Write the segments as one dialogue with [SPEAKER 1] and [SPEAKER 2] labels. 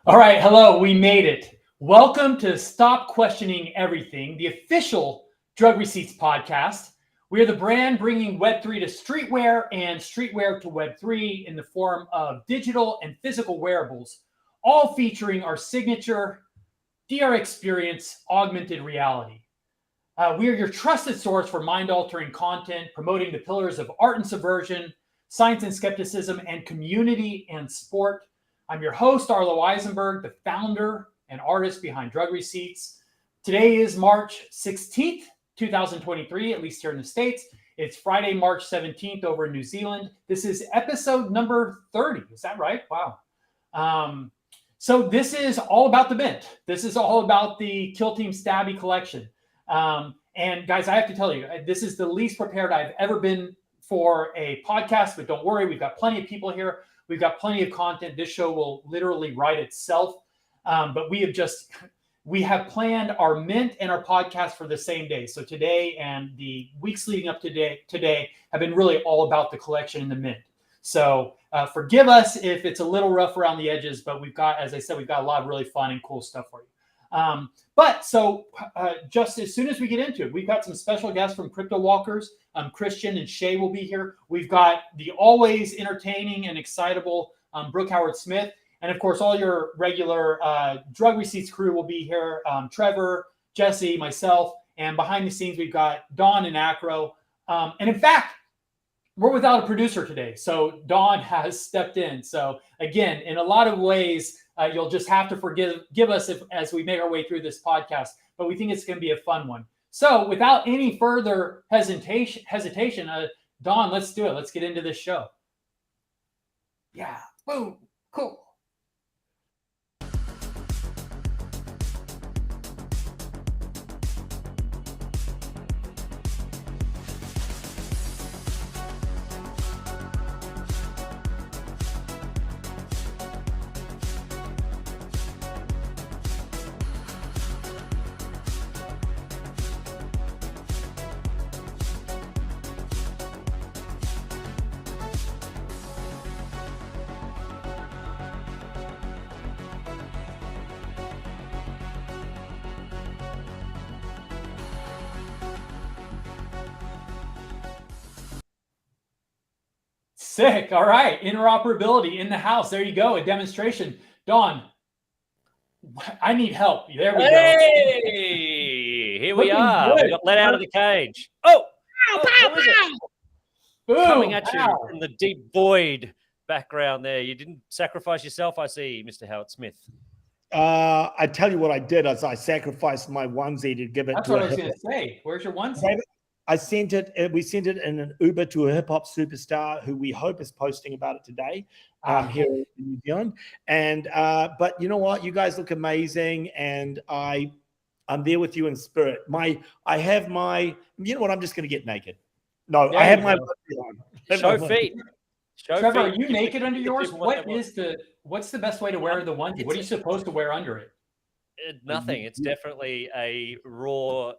[SPEAKER 1] All right, hello, we made it. Welcome to Stop Questioning Everything, the official Drug Receipts podcast. We are the brand bringing Web3 to streetwear and streetwear to Web3 in the form of digital and physical wearables, all featuring our signature DR experience, augmented reality. We are your trusted source for mind-altering content, promoting the pillars of art and subversion, science and skepticism, and community and sport. I'm your host, Arlo Eisenberg, the founder and artist behind Drug Receipts. Today is March 16th, 2023, at least here in the States. It's Friday, March 17th over in New Zealand. This is episode number 30. Is that right? Wow. So this is all about the mint. This is all about the Kill Team Stabbi Collection. And guys, I have to tell you, this is the least prepared I've ever been for a podcast, but don't worry, we've got plenty of people here. We've got plenty of content. This show will literally write itself. But we have planned our mint and our podcast for the same day. So today and the weeks leading up to today have been really all about the collection and the mint. So forgive us if it's a little rough around the edges, but we've got, as I said, we've got a lot of really fun and cool stuff for you. Just as soon as we get into it, we've got some special guests from Crypto Walkers. Christian and Shay will be here. We've got the always entertaining and excitable Brooke Howard-Smith. And of course, all your regular Drug Receipts crew will be here. Trevor, Jesse, myself, and behind the scenes, we've got Dawn and Acro. And in fact, we're without a producer today. So Dawn has stepped in. So again, in a lot of ways, you'll just have to forgive us as we make our way through this podcast. But we think it's going to be a fun one. So without any further hesitation, Dawn, let's do it. Let's get into this show. Yeah. Boom. Cool. Sick. All right. Interoperability in the house. There you go. A demonstration. Dawn, I need help. There we go.
[SPEAKER 2] Hey, here we are. We got let out of the cage. Oh,
[SPEAKER 1] Boom.
[SPEAKER 2] Coming at you from the deep void background there. You didn't sacrifice yourself, I see, Mr. Howard-Smith.
[SPEAKER 3] I tell you what I did is I sacrificed my onesie to give it
[SPEAKER 1] That's
[SPEAKER 3] to
[SPEAKER 1] what I was going to say. Where's your onesie?
[SPEAKER 3] I sent it. We sent it in an Uber to a hip hop superstar who we hope is posting about it today here in New Zealand. And but you know what? You guys look amazing, and I'm there with you in spirit. I have my. You know what? I'm just going to get naked. No, I have my.
[SPEAKER 2] Show feet.
[SPEAKER 1] Trevor, are you naked under yours? What's the best way to wear the onesie? What are you supposed to wear under it?
[SPEAKER 2] Nothing. It's definitely a raw.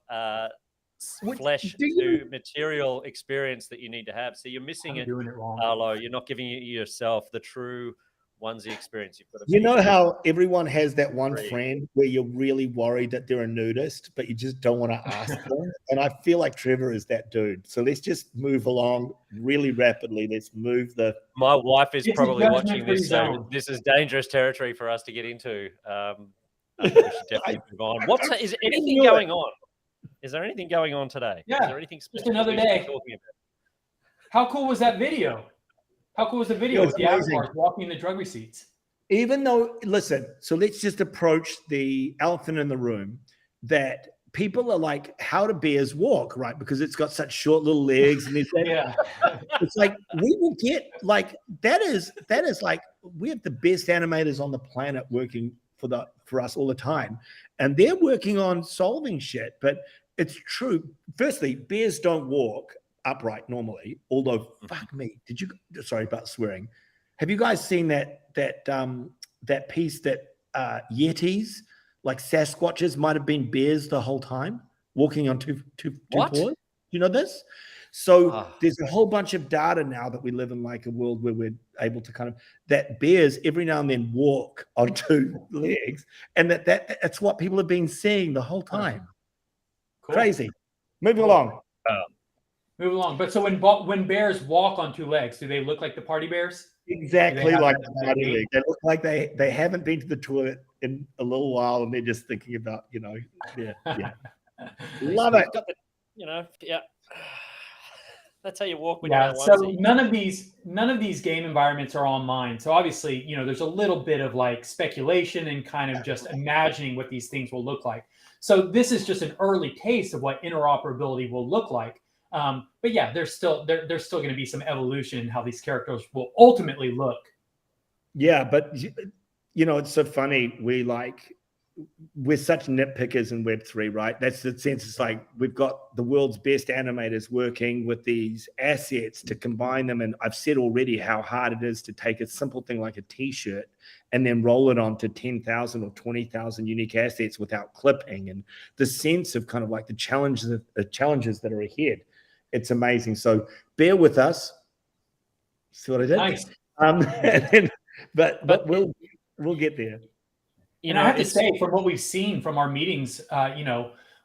[SPEAKER 2] Flesh to material experience that you need to have. So you're missing it, Arlo. You're not giving yourself the true onesie experience. You've got to.
[SPEAKER 3] You know how everyone has that one friend where you're really worried that they're a nudist, but you just don't want to ask them. And I feel like Trevor is that dude. So let's just move along really rapidly. Let's move the.
[SPEAKER 2] My wife is probably watching this, so this is dangerous territory for us to get into. We should definitely move on. Is anything going on? Is there anything going on today?
[SPEAKER 1] Yeah,
[SPEAKER 2] is there anything
[SPEAKER 1] just another day.
[SPEAKER 2] Talking about?
[SPEAKER 1] How cool was that video? How cool was the video with the avatars walking the Drug Receipts?
[SPEAKER 3] Even though, listen, so let's just approach the elephant in the room that people are like, how do bears walk, right? Because it's got such short little legs. And it's like, we will get like, that is like, we have the best animators on the planet working for us all the time. And they're working on solving shit, but it's true. Firstly, bears don't walk upright normally, although fuck me. Sorry about swearing. Have you guys seen that piece that Yetis, like Sasquatches, might have been bears the whole time, walking on two paws? you know this? So there's a whole bunch of data now that we live in like a world where we're able to kind of, that bears every now and then walk on two legs, and that's what people have been seeing the whole time. Cool. Crazy. Moving along.
[SPEAKER 1] Move along. But so when bears walk on two legs, do they look like the party bears?
[SPEAKER 3] Exactly like the party leg. They look like they haven't been to the toilet in a little while, and they're just thinking about, yeah. Love it.
[SPEAKER 2] Got the, yeah. That's how you walk when
[SPEAKER 1] you're
[SPEAKER 2] in a
[SPEAKER 1] so
[SPEAKER 2] onesie.
[SPEAKER 1] none of these game environments are on mine. So obviously, there's a little bit of like speculation and kind of just imagining what these things will look like. So this is just an early taste of what interoperability will look like. But yeah, there's still going to be some evolution in how these characters will ultimately look.
[SPEAKER 3] Yeah, but it's so funny. We're such nitpickers in Web3, right? That's the sense. It's like we've got the world's best animators working with these assets to combine them. And I've said already how hard it is to take a simple thing like a T-shirt and then roll it onto 10,000 or 20,000 unique assets without clipping, and the sense of kind of like the challenges that are ahead. It's amazing. So bear with us. See what I did?
[SPEAKER 1] Nice.
[SPEAKER 3] But we'll get there.
[SPEAKER 1] I have to say, from what we've seen from our meetings,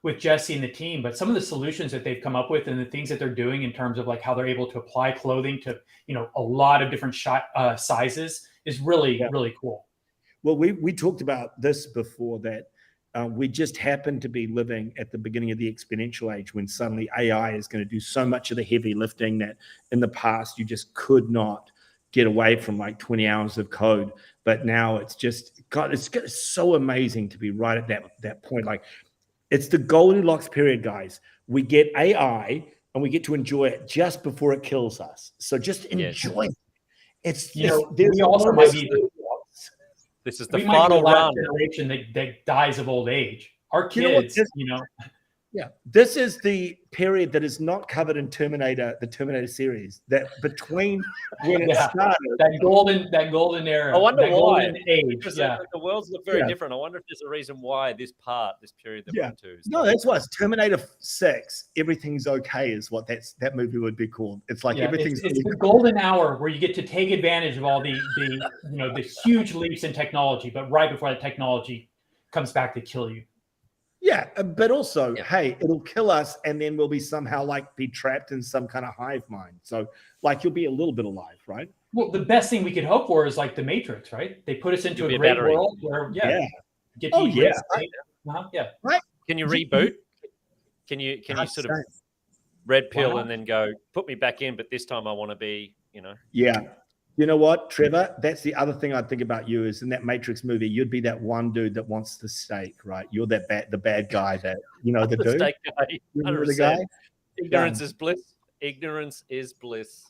[SPEAKER 1] with Jesse and the team, but some of the solutions that they've come up with and the things that they're doing in terms of like how they're able to apply clothing to, a lot of different sizes is really, really cool.
[SPEAKER 3] Well, we talked about this before, that we just happen to be living at the beginning of the exponential age, when suddenly AI is going to do so much of the heavy lifting that in the past you just could not get away from like 20 hours of code. But now it's just, God, it's so amazing to be right at that point. Like, it's the Goldilocks period, guys. We get AI and we get to enjoy it just before it kills us. So just enjoy it. It's,
[SPEAKER 1] we also might be
[SPEAKER 2] this is the final round
[SPEAKER 1] generation that dies of old age. Our kids,
[SPEAKER 3] Yeah, this is the period that is not covered in the Terminator series. That between when it started,
[SPEAKER 1] that golden era.
[SPEAKER 2] I wonder why.
[SPEAKER 1] Age.
[SPEAKER 2] Because the worlds look very different. I wonder if there's a reason why this period that we're into.
[SPEAKER 3] No, that's why it's Terminator 6. Everything's okay is what that movie would be called. It's like everything's.
[SPEAKER 1] It's the golden hour where you get to take advantage of all the the huge leaps in technology, but right before that technology comes back to kill you.
[SPEAKER 3] Yeah, but also, hey, it'll kill us, and then we'll be somehow be trapped in some kind of hive mind. So, you'll be a little bit alive, right?
[SPEAKER 1] Well, the best thing we could hope for is like the Matrix, right? They put us into a great world where,
[SPEAKER 3] right.
[SPEAKER 2] Can you reboot? Can you sort of red pill and then go put me back in, but this time I want to be,
[SPEAKER 3] Yeah. You know what, Trevor? That's the other thing I think about you is in that Matrix movie, you'd be that one dude that wants the steak, right? You're the bad guy that, the dude.
[SPEAKER 2] Steak guy.
[SPEAKER 3] You're the guy.
[SPEAKER 2] Ignorance is bliss. Ignorance is bliss.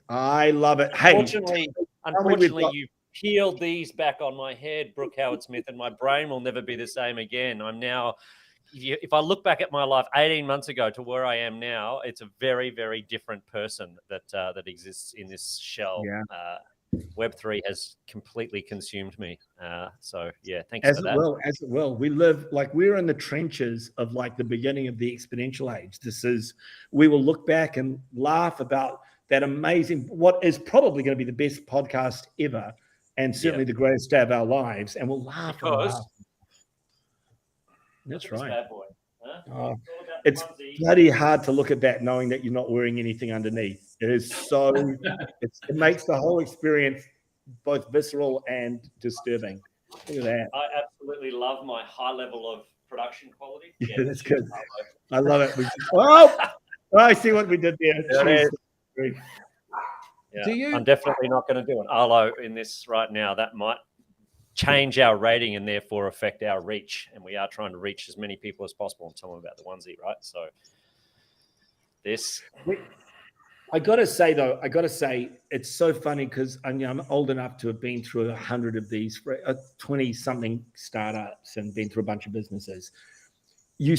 [SPEAKER 3] I love it. Hey,
[SPEAKER 2] unfortunately, you peeled these back on my head, Brooke Howard Smith, and my brain will never be the same again. I'm now, if I look back at my life 18 months ago to where I am now, it's a very, very different person that exists in this shell.
[SPEAKER 3] Yeah.
[SPEAKER 2] Web3 has completely consumed me. So yeah, thanks
[SPEAKER 3] as
[SPEAKER 2] for that.
[SPEAKER 3] As it will. We live we're in the trenches of the beginning of the exponential age. We will look back and laugh about that amazing, what is probably going to be the best podcast ever, and certainly the greatest day of our lives. And we'll laugh. That's right.
[SPEAKER 2] Bad boy. Huh?
[SPEAKER 3] It's bloody hard to look at that knowing that you're not wearing anything underneath. It is so, it makes the whole experience both visceral and disturbing. Look at that.
[SPEAKER 2] I absolutely love my high level of production quality.
[SPEAKER 3] Yeah, that's good. I love it. I see what we did there.
[SPEAKER 2] Yeah, I'm definitely not going to do an Arlo in this right now. That might change our rating and therefore affect our reach. And we are trying to reach as many people as possible and tell them about the onesie, right? So
[SPEAKER 3] I got to say, it's so funny because I'm old enough to have been through 100 of these, 20-something startups and been through a bunch of businesses. You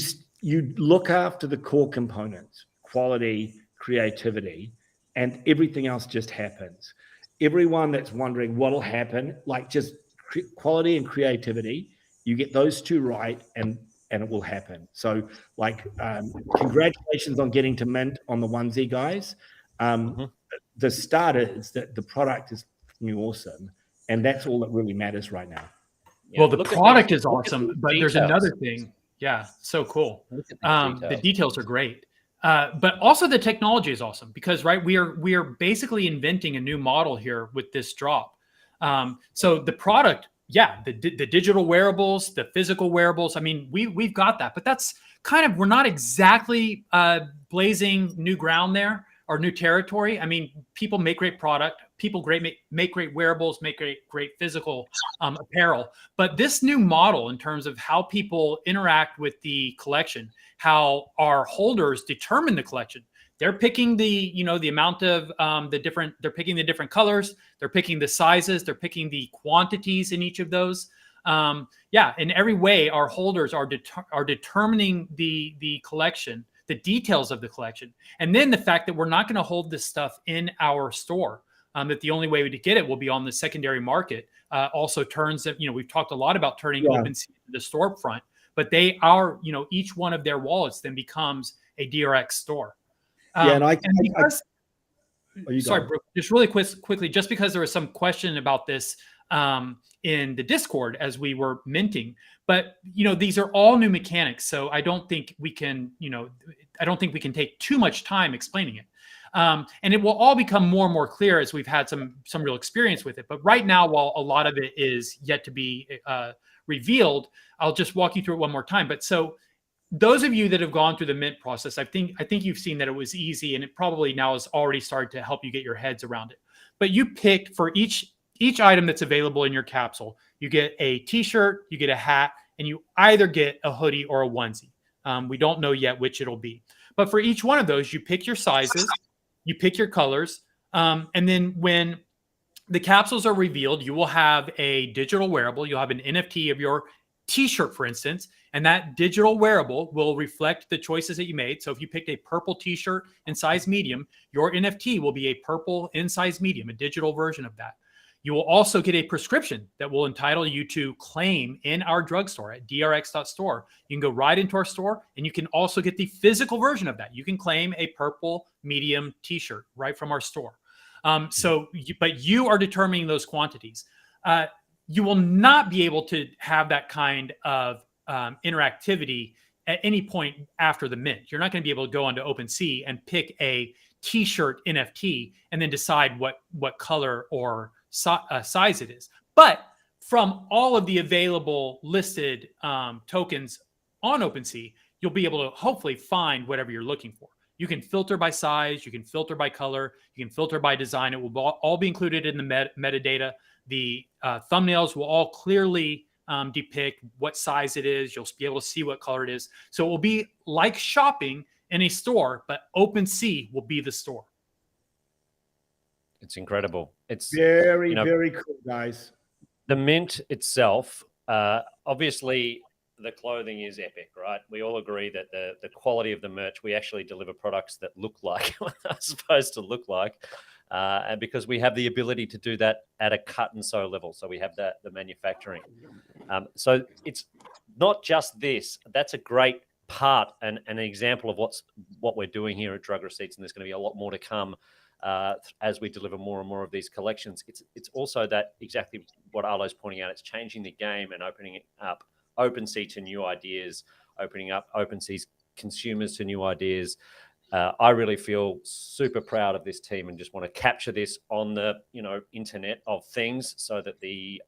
[SPEAKER 3] look after the core components, quality, creativity, and everything else just happens. Everyone that's wondering what'll happen, just quality and creativity, you get those two right, and and it will happen. So like, congratulations on getting to mint on the onesie, guys. The starter is that the product is awesome, and that's all that really matters right now.
[SPEAKER 1] Yeah, well, the product is awesome, but there's another thing. Yeah, so cool. The details are great. But also the technology is awesome because, right, we are basically inventing a new model here with this drop. So the product, yeah, the digital wearables, the physical wearables, I mean, we've got that, but that's kind of, we're not exactly blazing new ground there or new territory. I mean, people make great product, people make great wearables, make great physical apparel. But this new model in terms of how people interact with the collection, how our holders determine the collection, they're picking the amount of they're picking the different colors, they're picking the sizes, they're picking the quantities in each of those. Yeah, in every way, our holders are determining the collection, the details of the collection. And then the fact that we're not going to hold this stuff in our store, that the only way to get it will be on the secondary market, also turns that, we've talked a lot about turning OpenSea into the storefront, but they are, each one of their wallets then becomes a DRX store. Sorry, Brooke, just really quickly, just because there was some question about this in the Discord as we were minting, but these are all new mechanics, so I don't think we can, take too much time explaining it. And it will all become more and more clear as we've had some real experience with it. But right now, while a lot of it is yet to be revealed, I'll just walk you through it one more time. But so those of you that have gone through the mint process, I think you've seen that it was easy, and it probably now has already started to help you get your heads around it. But you picked for each item that's available in your capsule, you get a t-shirt, you get a hat, and you either get a hoodie or a onesie. We don't know yet which it'll be. But for each one of those, you pick your sizes, you pick your colors, and then when the capsules are revealed, you will have a digital wearable. You'll have an NFT of your t-shirt, for instance, and that digital wearable will reflect the choices that you made. So if you picked a purple t-shirt in size medium, your NFT will be a purple in size medium, a digital version of that. You will also get a prescription that will entitle you to claim in our drugstore at drx.store. You can go right into our store, and you can also get the physical version of that. You can claim a purple medium t-shirt right from our store. But you are determining those quantities. You will not be able to have that kind of interactivity at any point after the mint. You're not going to be able to go onto OpenSea and pick a t-shirt NFT and then decide what color or size it is. But from all of the available listed tokens on OpenSea, you'll be able to hopefully find whatever you're looking for. You can filter by size, you can filter by color, you can filter by design. It will all be included in the metadata. The thumbnails will all clearly depict what size it is. You'll be able to see what color it is. So it will be like shopping in a store, but OpenSea will be the store.
[SPEAKER 2] It's incredible. It's
[SPEAKER 3] very, very cool, guys.
[SPEAKER 2] The mint itself, obviously, the clothing is epic, right? We all agree that the quality of the merch, we actually deliver products that look like what they're supposed to look like. And because we have the ability to do that at a cut and sew level. So we have the manufacturing. So it's not just this. That's a great part and an example of what we're doing here at Drug Receipts. And there's going to be a lot more to come as we deliver more and more of these collections. It's also that exactly what Arlo's pointing out. It's changing the game and opening it up OpenSea to new ideas, opening up OpenSea's consumers to new ideas. I really feel super proud of this team and just want to capture this on the internet of things so that the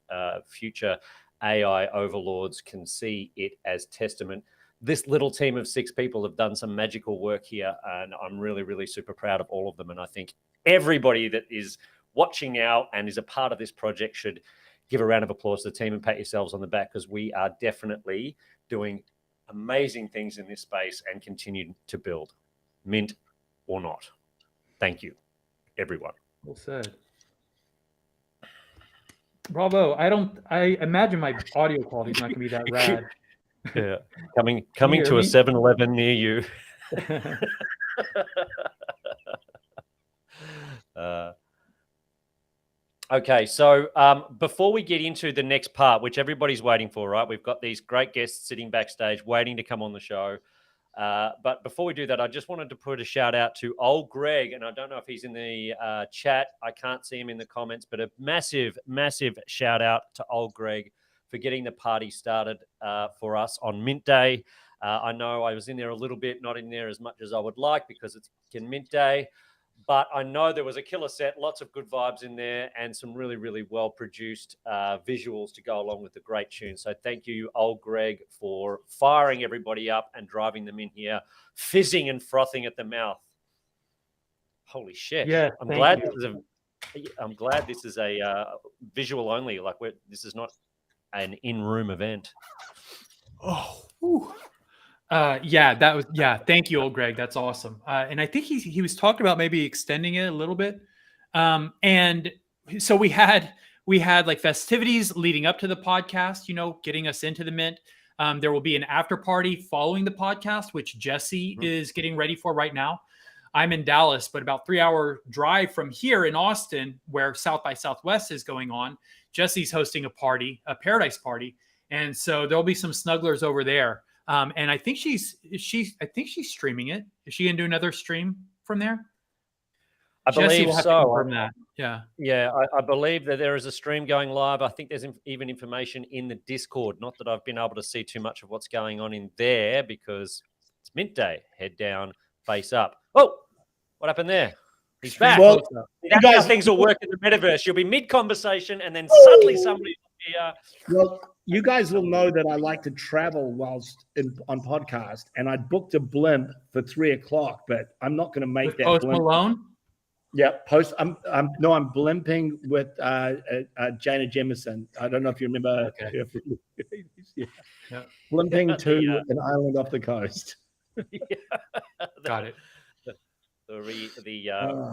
[SPEAKER 2] future AI overlords can see it as testament. This little team of 6 people have done some magical work here, and I'm really, really super proud of all of them. And I think everybody that is watching now and is a part of this project should give a round of applause to the team and pat yourselves on the back, because we are definitely doing amazing things in this space and continue to build, mint or not. Thank you, everyone.
[SPEAKER 1] Well said. Bravo. I imagine my audio quality is not going to be that rad.
[SPEAKER 2] Yeah, coming to a 7-Eleven near you. Okay, so before we get into the next part, which everybody's waiting for, right? We've got these great guests sitting backstage waiting to come on the show. But before we do that, I just wanted to put a shout out to old Greg, and I don't know if he's in the chat. I can't see him in the comments, but a massive, massive shout out to old Greg for getting the party started for us on Mint Day. I know I was in there a little bit, not in there as much as I would like because it's Mint Day. But I know there was a killer set, lots of good vibes in there, and some really, really well-produced visuals to go along with the great tune. So thank you, old Greg, for firing everybody up and driving them in here, fizzing and frothing at the mouth. Holy shit!
[SPEAKER 1] Yeah,
[SPEAKER 2] I'm glad this is a visual only. Like this is not an in-room event.
[SPEAKER 1] Oh. Whew. Thank you, old Greg. That's awesome. And I think he was talking about maybe extending it a little bit. And so we had like festivities leading up to the podcast, getting us into the Mint. There will be an after party following the podcast, which Jesse is getting ready for right now. I'm in Dallas, but about 3-hour drive from here in Austin, where South by Southwest is going on. Jesse's hosting a paradise party. And so there'll be some snugglers over there. And I think she's streaming it. Is she gonna do another stream from there?
[SPEAKER 2] I believe so.
[SPEAKER 1] That. Yeah.
[SPEAKER 2] I believe that there is a stream going live. I think there's even information in the Discord. Not that I've been able to see too much of what's going on in there because it's Mint Day. Head down, face up. Oh, what happened there? He's back.
[SPEAKER 3] Well,
[SPEAKER 2] that's how things will work in the metaverse. You'll be mid-conversation and then suddenly somebody will be...
[SPEAKER 3] Well, you guys will know that I like to travel whilst on podcast, and I booked a blimp for 3:00, but I'm not going to make that.
[SPEAKER 1] Post
[SPEAKER 3] blimp.
[SPEAKER 1] Malone.
[SPEAKER 3] Yeah, I'm blimping with Jana Jemison. I don't know if you remember.
[SPEAKER 1] Okay.
[SPEAKER 3] Yeah. Blimping to an island off the coast.
[SPEAKER 2] Got it. The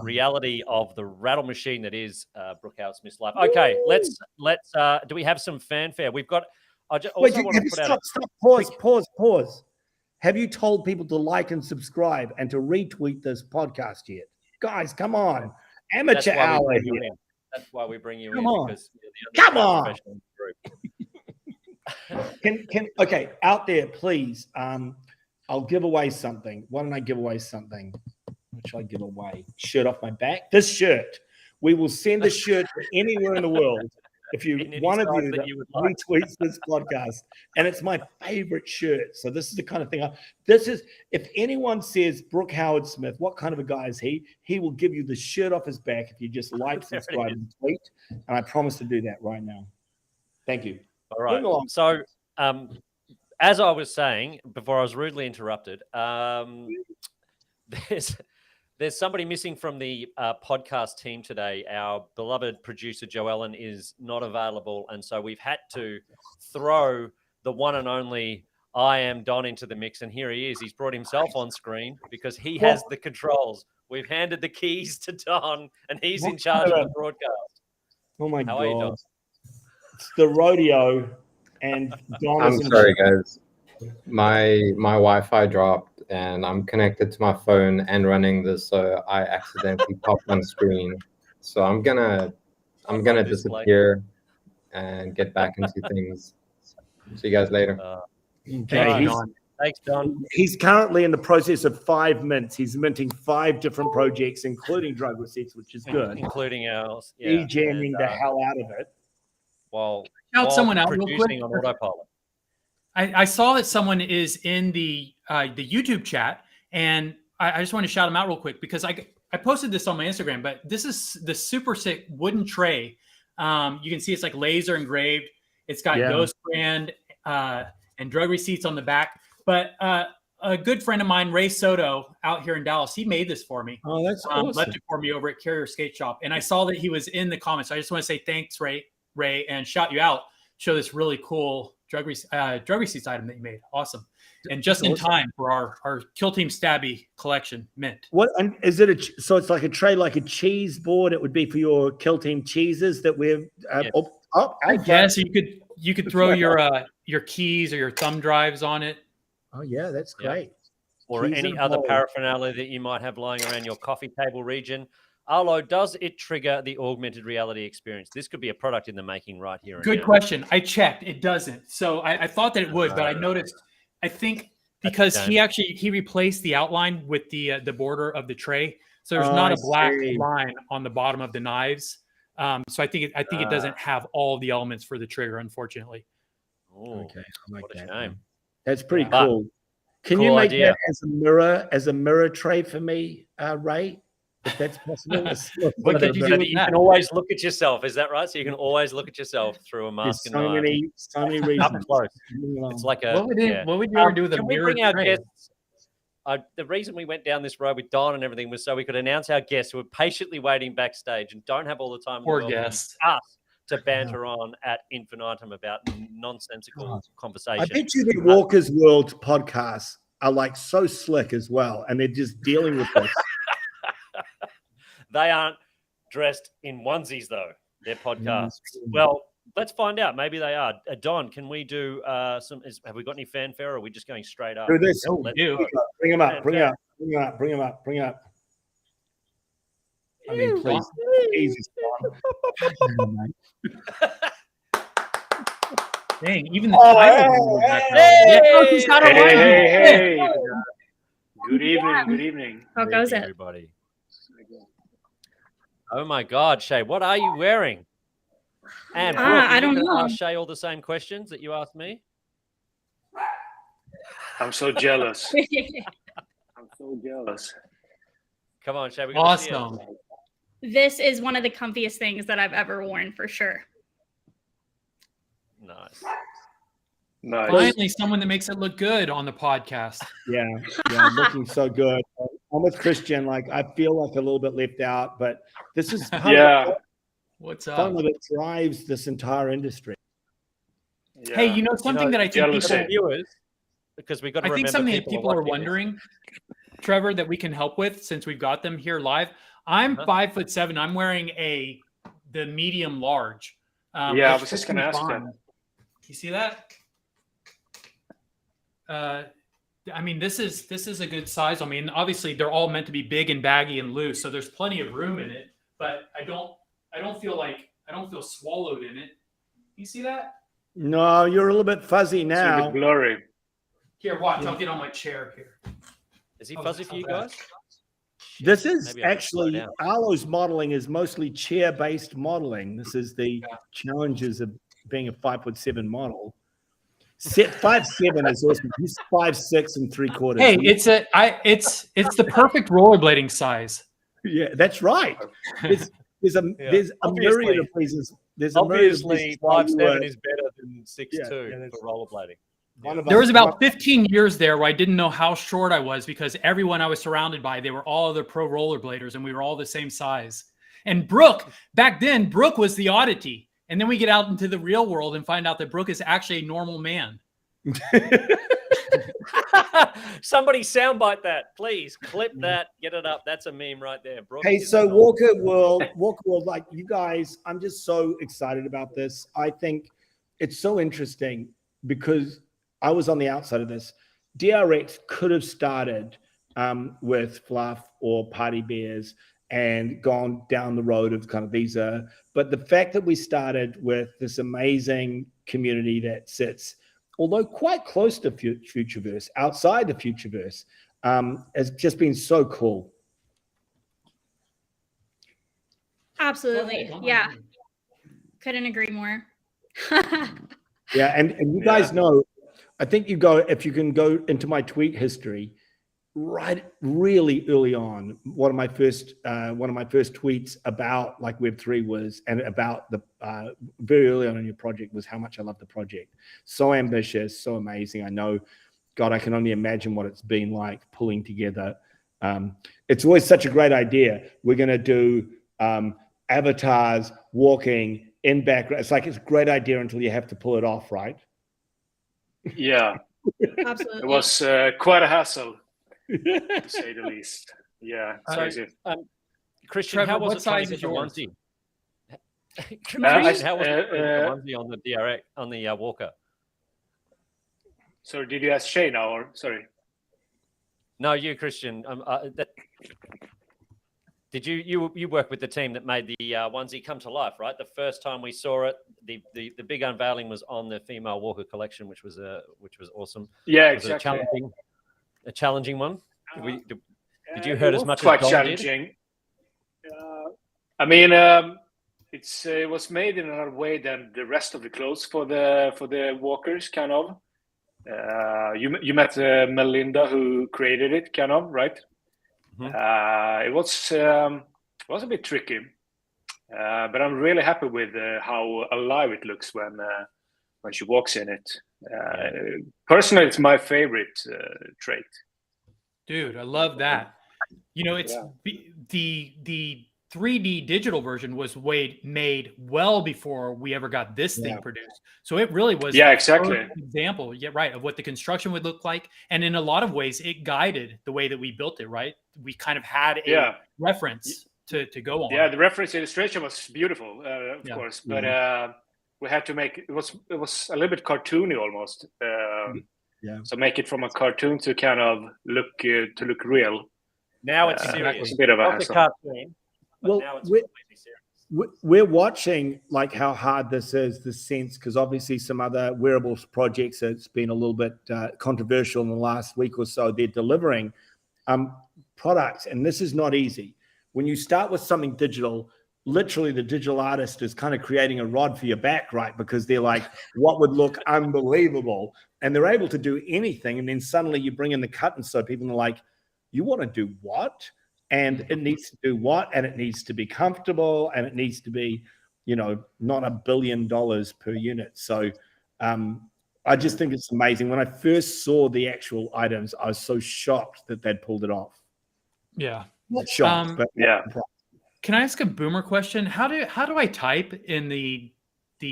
[SPEAKER 2] reality of the rattle machine that is Brookhouse Smith's life. Okay, let's. Do we have some fanfare? We've got.
[SPEAKER 3] Stop. Pause. Have you told people to like and subscribe and to retweet this podcast yet? Guys, come on. Amateur hour here.
[SPEAKER 2] That's why we bring you
[SPEAKER 3] come
[SPEAKER 2] in.
[SPEAKER 3] On.
[SPEAKER 2] Because
[SPEAKER 3] come on. Okay, out there, please. I'll give away something. Why don't I give away something? What shall I give away? Shirt off my back. This shirt. We will send the shirt to anywhere in the world if one of you that retweets this podcast. And it's my favorite shirt. So this is the kind of thing. If anyone says Brooke Howard Smith, what kind of a guy is he? He will give you the shirt off his back if you just like, subscribe, and tweet. And I promise to do that right now. Thank you.
[SPEAKER 2] All right. So as I was saying before I was rudely interrupted, there's somebody missing from the podcast team today. Our beloved producer, Joellen, is not available. And so we've had to throw the one and only I Am Don into the mix. And here he is. He's brought himself on screen because he has the controls. We've handed the keys to Don, and he's in charge of the broadcast.
[SPEAKER 3] Oh, my
[SPEAKER 2] God. How are you, Don?
[SPEAKER 3] It's the rodeo. And Don
[SPEAKER 4] I'm sorry, guys. My Wi-Fi dropped and I'm connected to my phone and running this, so I accidentally popped on screen. So I'm gonna disappear and get back into things. See you guys later.
[SPEAKER 2] Thanks, Don.
[SPEAKER 3] He's currently in the process of 5 mints. He's minting 5 different projects, including drug receipts, which is good.
[SPEAKER 2] Including ours.
[SPEAKER 3] Yeah. Jamming the hell out of it.
[SPEAKER 2] While
[SPEAKER 1] someone out
[SPEAKER 2] producing on autopilot.
[SPEAKER 1] I saw that someone is in the YouTube chat, and I just want to shout them out real quick because I posted this on my Instagram, but this is the super sick wooden tray. You can see it's like laser engraved. It's got Ghost brand and drug receipts on the back. But a good friend of mine, Ray Soto, out here in Dallas, he made this for me.
[SPEAKER 3] Oh, that's awesome.
[SPEAKER 1] Left it for me over at Carrier Skate Shop. And I saw that he was in the comments. So I just want to say thanks, Ray, and shout you out. Show this really cool drug receipts item that you made. Awesome. And just in time for our Kill Team Stabbi Collection mint.
[SPEAKER 3] What and is it? So it's like a tray, like a cheese board. It would be for your Kill Team cheeses that we're.
[SPEAKER 1] I guess you could throw your keys or your thumb drives on it.
[SPEAKER 3] Oh yeah, that's great.
[SPEAKER 2] Or any other paraphernalia that you might have lying around your coffee table region. Arlo, does it trigger the augmented reality experience? This could be a product in the making right here.
[SPEAKER 1] Good question. I checked. It doesn't. So I thought that it would, but I noticed, I think because he replaced the outline with the border of the tray. So there's not a black line on the bottom of the knives. So I think it doesn't have all the elements for the trigger, unfortunately.
[SPEAKER 2] Oh, okay. I like that. Shame.
[SPEAKER 3] That's pretty cool. Can you make that as a mirror tray for me, Ray? If that's possible.
[SPEAKER 2] What could you do? You can always look at yourself. Is that right? So you can always look at yourself through a mask and knife. So many reasons. Up close. It's like a. What would you ever do with a mirror tray? The reason we went down this road with Don and everything was so we could announce our guests who were patiently waiting backstage and don't have all the time
[SPEAKER 1] Poor guests.
[SPEAKER 2] Us to banter on at infinitum about nonsensical conversation.
[SPEAKER 3] I bet you the Walker's World podcasts are like so slick as well, and they're just dealing with this.
[SPEAKER 2] They aren't dressed in onesies, though. They're podcasts. Well, let's find out. Maybe they are. Don, can we do some? Have we got any fanfare, or are we just going straight up?
[SPEAKER 3] Do this. Bring them up. Bring them up. I mean, please. Easy.
[SPEAKER 1] Dang, even the title.
[SPEAKER 5] Hey. Good evening.
[SPEAKER 6] How goes it?
[SPEAKER 2] Everybody. Oh my God, Shay, what are you wearing? And Brooke,
[SPEAKER 6] I don't know.
[SPEAKER 2] Ask Shay all the same questions that you asked me.
[SPEAKER 5] I'm so jealous.
[SPEAKER 2] Come on, Shay.
[SPEAKER 1] Awesome.
[SPEAKER 6] This is one of the comfiest things that I've ever worn for sure.
[SPEAKER 2] Nice.
[SPEAKER 1] Finally, someone that makes it look good on the podcast.
[SPEAKER 3] Yeah, looking so good. I'm with Christian. Like, I feel like a little bit left out, but this is
[SPEAKER 1] what's up?
[SPEAKER 3] Something that drives this entire industry.
[SPEAKER 1] Yeah. Hey, you know something that I think
[SPEAKER 2] viewers, because we got to remember.
[SPEAKER 1] I think something that people are wondering, Trevor, that we can help with since we've got them here live. I'm 5'7". I'm wearing the medium large.
[SPEAKER 5] I was just going to ask that.
[SPEAKER 1] You see that? I mean, this is a good size. I mean, obviously they're all meant to be big and baggy and loose, so there's plenty of room in it. But I don't feel swallowed in it. You see that?
[SPEAKER 3] No, you're a little bit fuzzy now.
[SPEAKER 5] It's a bit blurry.
[SPEAKER 1] Here, watch. I'll get on my chair here.
[SPEAKER 2] Is he fuzzy for you guys?
[SPEAKER 3] This is actually Arlo's modeling is mostly chair-based modeling. This is the challenges of being a 5'7" model. 5'7" is awesome. He's 5'6 3/4.
[SPEAKER 1] Hey, it's the perfect rollerblading size.
[SPEAKER 3] Yeah, that's right. There's a myriad of reasons. There's
[SPEAKER 2] obviously 5'7" is better than 6'2" for rollerblading.
[SPEAKER 1] There was about 15 years there where I didn't know how short I was because everyone I was surrounded by, they were all other pro rollerbladers and we were all the same size. And back then, Brooke was the oddity. And then we get out into the real world and find out that Brooke is actually a normal man.
[SPEAKER 2] Somebody soundbite that, please. Clip that, get it up. That's a meme right there. Brooke,
[SPEAKER 3] hey, so Walker World, like you guys, I'm just so excited about this. I think it's so interesting because I was on the outside of this. DRX could have started with Fluff or Party Bears and gone down the road of kind of these but the fact that we started with this amazing community that sits, although quite close to Futureverse, outside the Futureverse, has just been so cool.
[SPEAKER 6] Absolutely. Yeah. Couldn't agree more.
[SPEAKER 3] Yeah, and you guys know, I think if you can go into my tweet history, right, really early on, one of my first tweets about like Web3 was, and about the very early on in your project was how much I love the project. So ambitious, so amazing. I know, God, I can only imagine what it's been like pulling together. It's always such a great idea. We're going to do avatars walking in background. It's a great idea until you have to pull it off, right?
[SPEAKER 5] Yeah.
[SPEAKER 6] Absolutely.
[SPEAKER 5] It was quite a hassle, to say the least. Yeah.
[SPEAKER 2] Christian,
[SPEAKER 1] Trevor,
[SPEAKER 2] how was
[SPEAKER 1] what
[SPEAKER 2] it
[SPEAKER 1] size
[SPEAKER 2] trying
[SPEAKER 1] is
[SPEAKER 2] to get
[SPEAKER 1] yours?
[SPEAKER 2] the onesie? Christian, how was it the onesie on the DRX, on the Walker?
[SPEAKER 5] Sorry, did you ask Shay now, or sorry?
[SPEAKER 2] No, you, Christian. Did you work with the team that made the onesie come to life, right? The first time we saw it, the big unveiling was on the female walker collection, which was awesome.
[SPEAKER 5] Yeah,
[SPEAKER 2] was
[SPEAKER 5] exactly.
[SPEAKER 2] A challenging one. Did you hurt as much
[SPEAKER 5] quite
[SPEAKER 2] as Don
[SPEAKER 5] challenging. Did? I mean, it was made in another way than the rest of the clothes for the walkers, kind of. You met Melinda, who created it, kind of, right? Mm-hmm. It was a bit tricky, but I'm really happy with how alive it looks when she walks in it. Personally, it's my favorite trait.
[SPEAKER 1] Dude, I love that. You know, it's the 3D digital version was made well before we ever got this thing produced. So it really was
[SPEAKER 5] exactly
[SPEAKER 1] an example, of what the construction would look like. And in a lot of ways, it guided the way that we built it, right? We kind of had a reference to go on.
[SPEAKER 5] Yeah, the reference illustration was beautiful, of course, but we had to make it was a little bit cartoony almost. So make it from a cartoon to kind of look real.
[SPEAKER 2] Now it's serious.
[SPEAKER 5] It's a bit of a hassle.
[SPEAKER 3] Well, we're watching like how hard this is, the sense, because obviously some other wearables projects, it's been a little bit controversial in the last week or so. They're delivering products, and this is not easy. When you start with something digital, literally the digital artist is kind of creating a rod for your back, right? Because they're like, what would look unbelievable? And they're able to do anything. And then suddenly you bring in the cut and sew, people are like, you want to do what? And it needs to do what? And it needs to be comfortable, and it needs to be, not $1 billion per unit. So I just think it's amazing. When I first saw the actual items, I was so shocked that they'd pulled it off.
[SPEAKER 1] Yeah.
[SPEAKER 3] Not shocked, but
[SPEAKER 1] Can I ask a boomer question? How do I type in the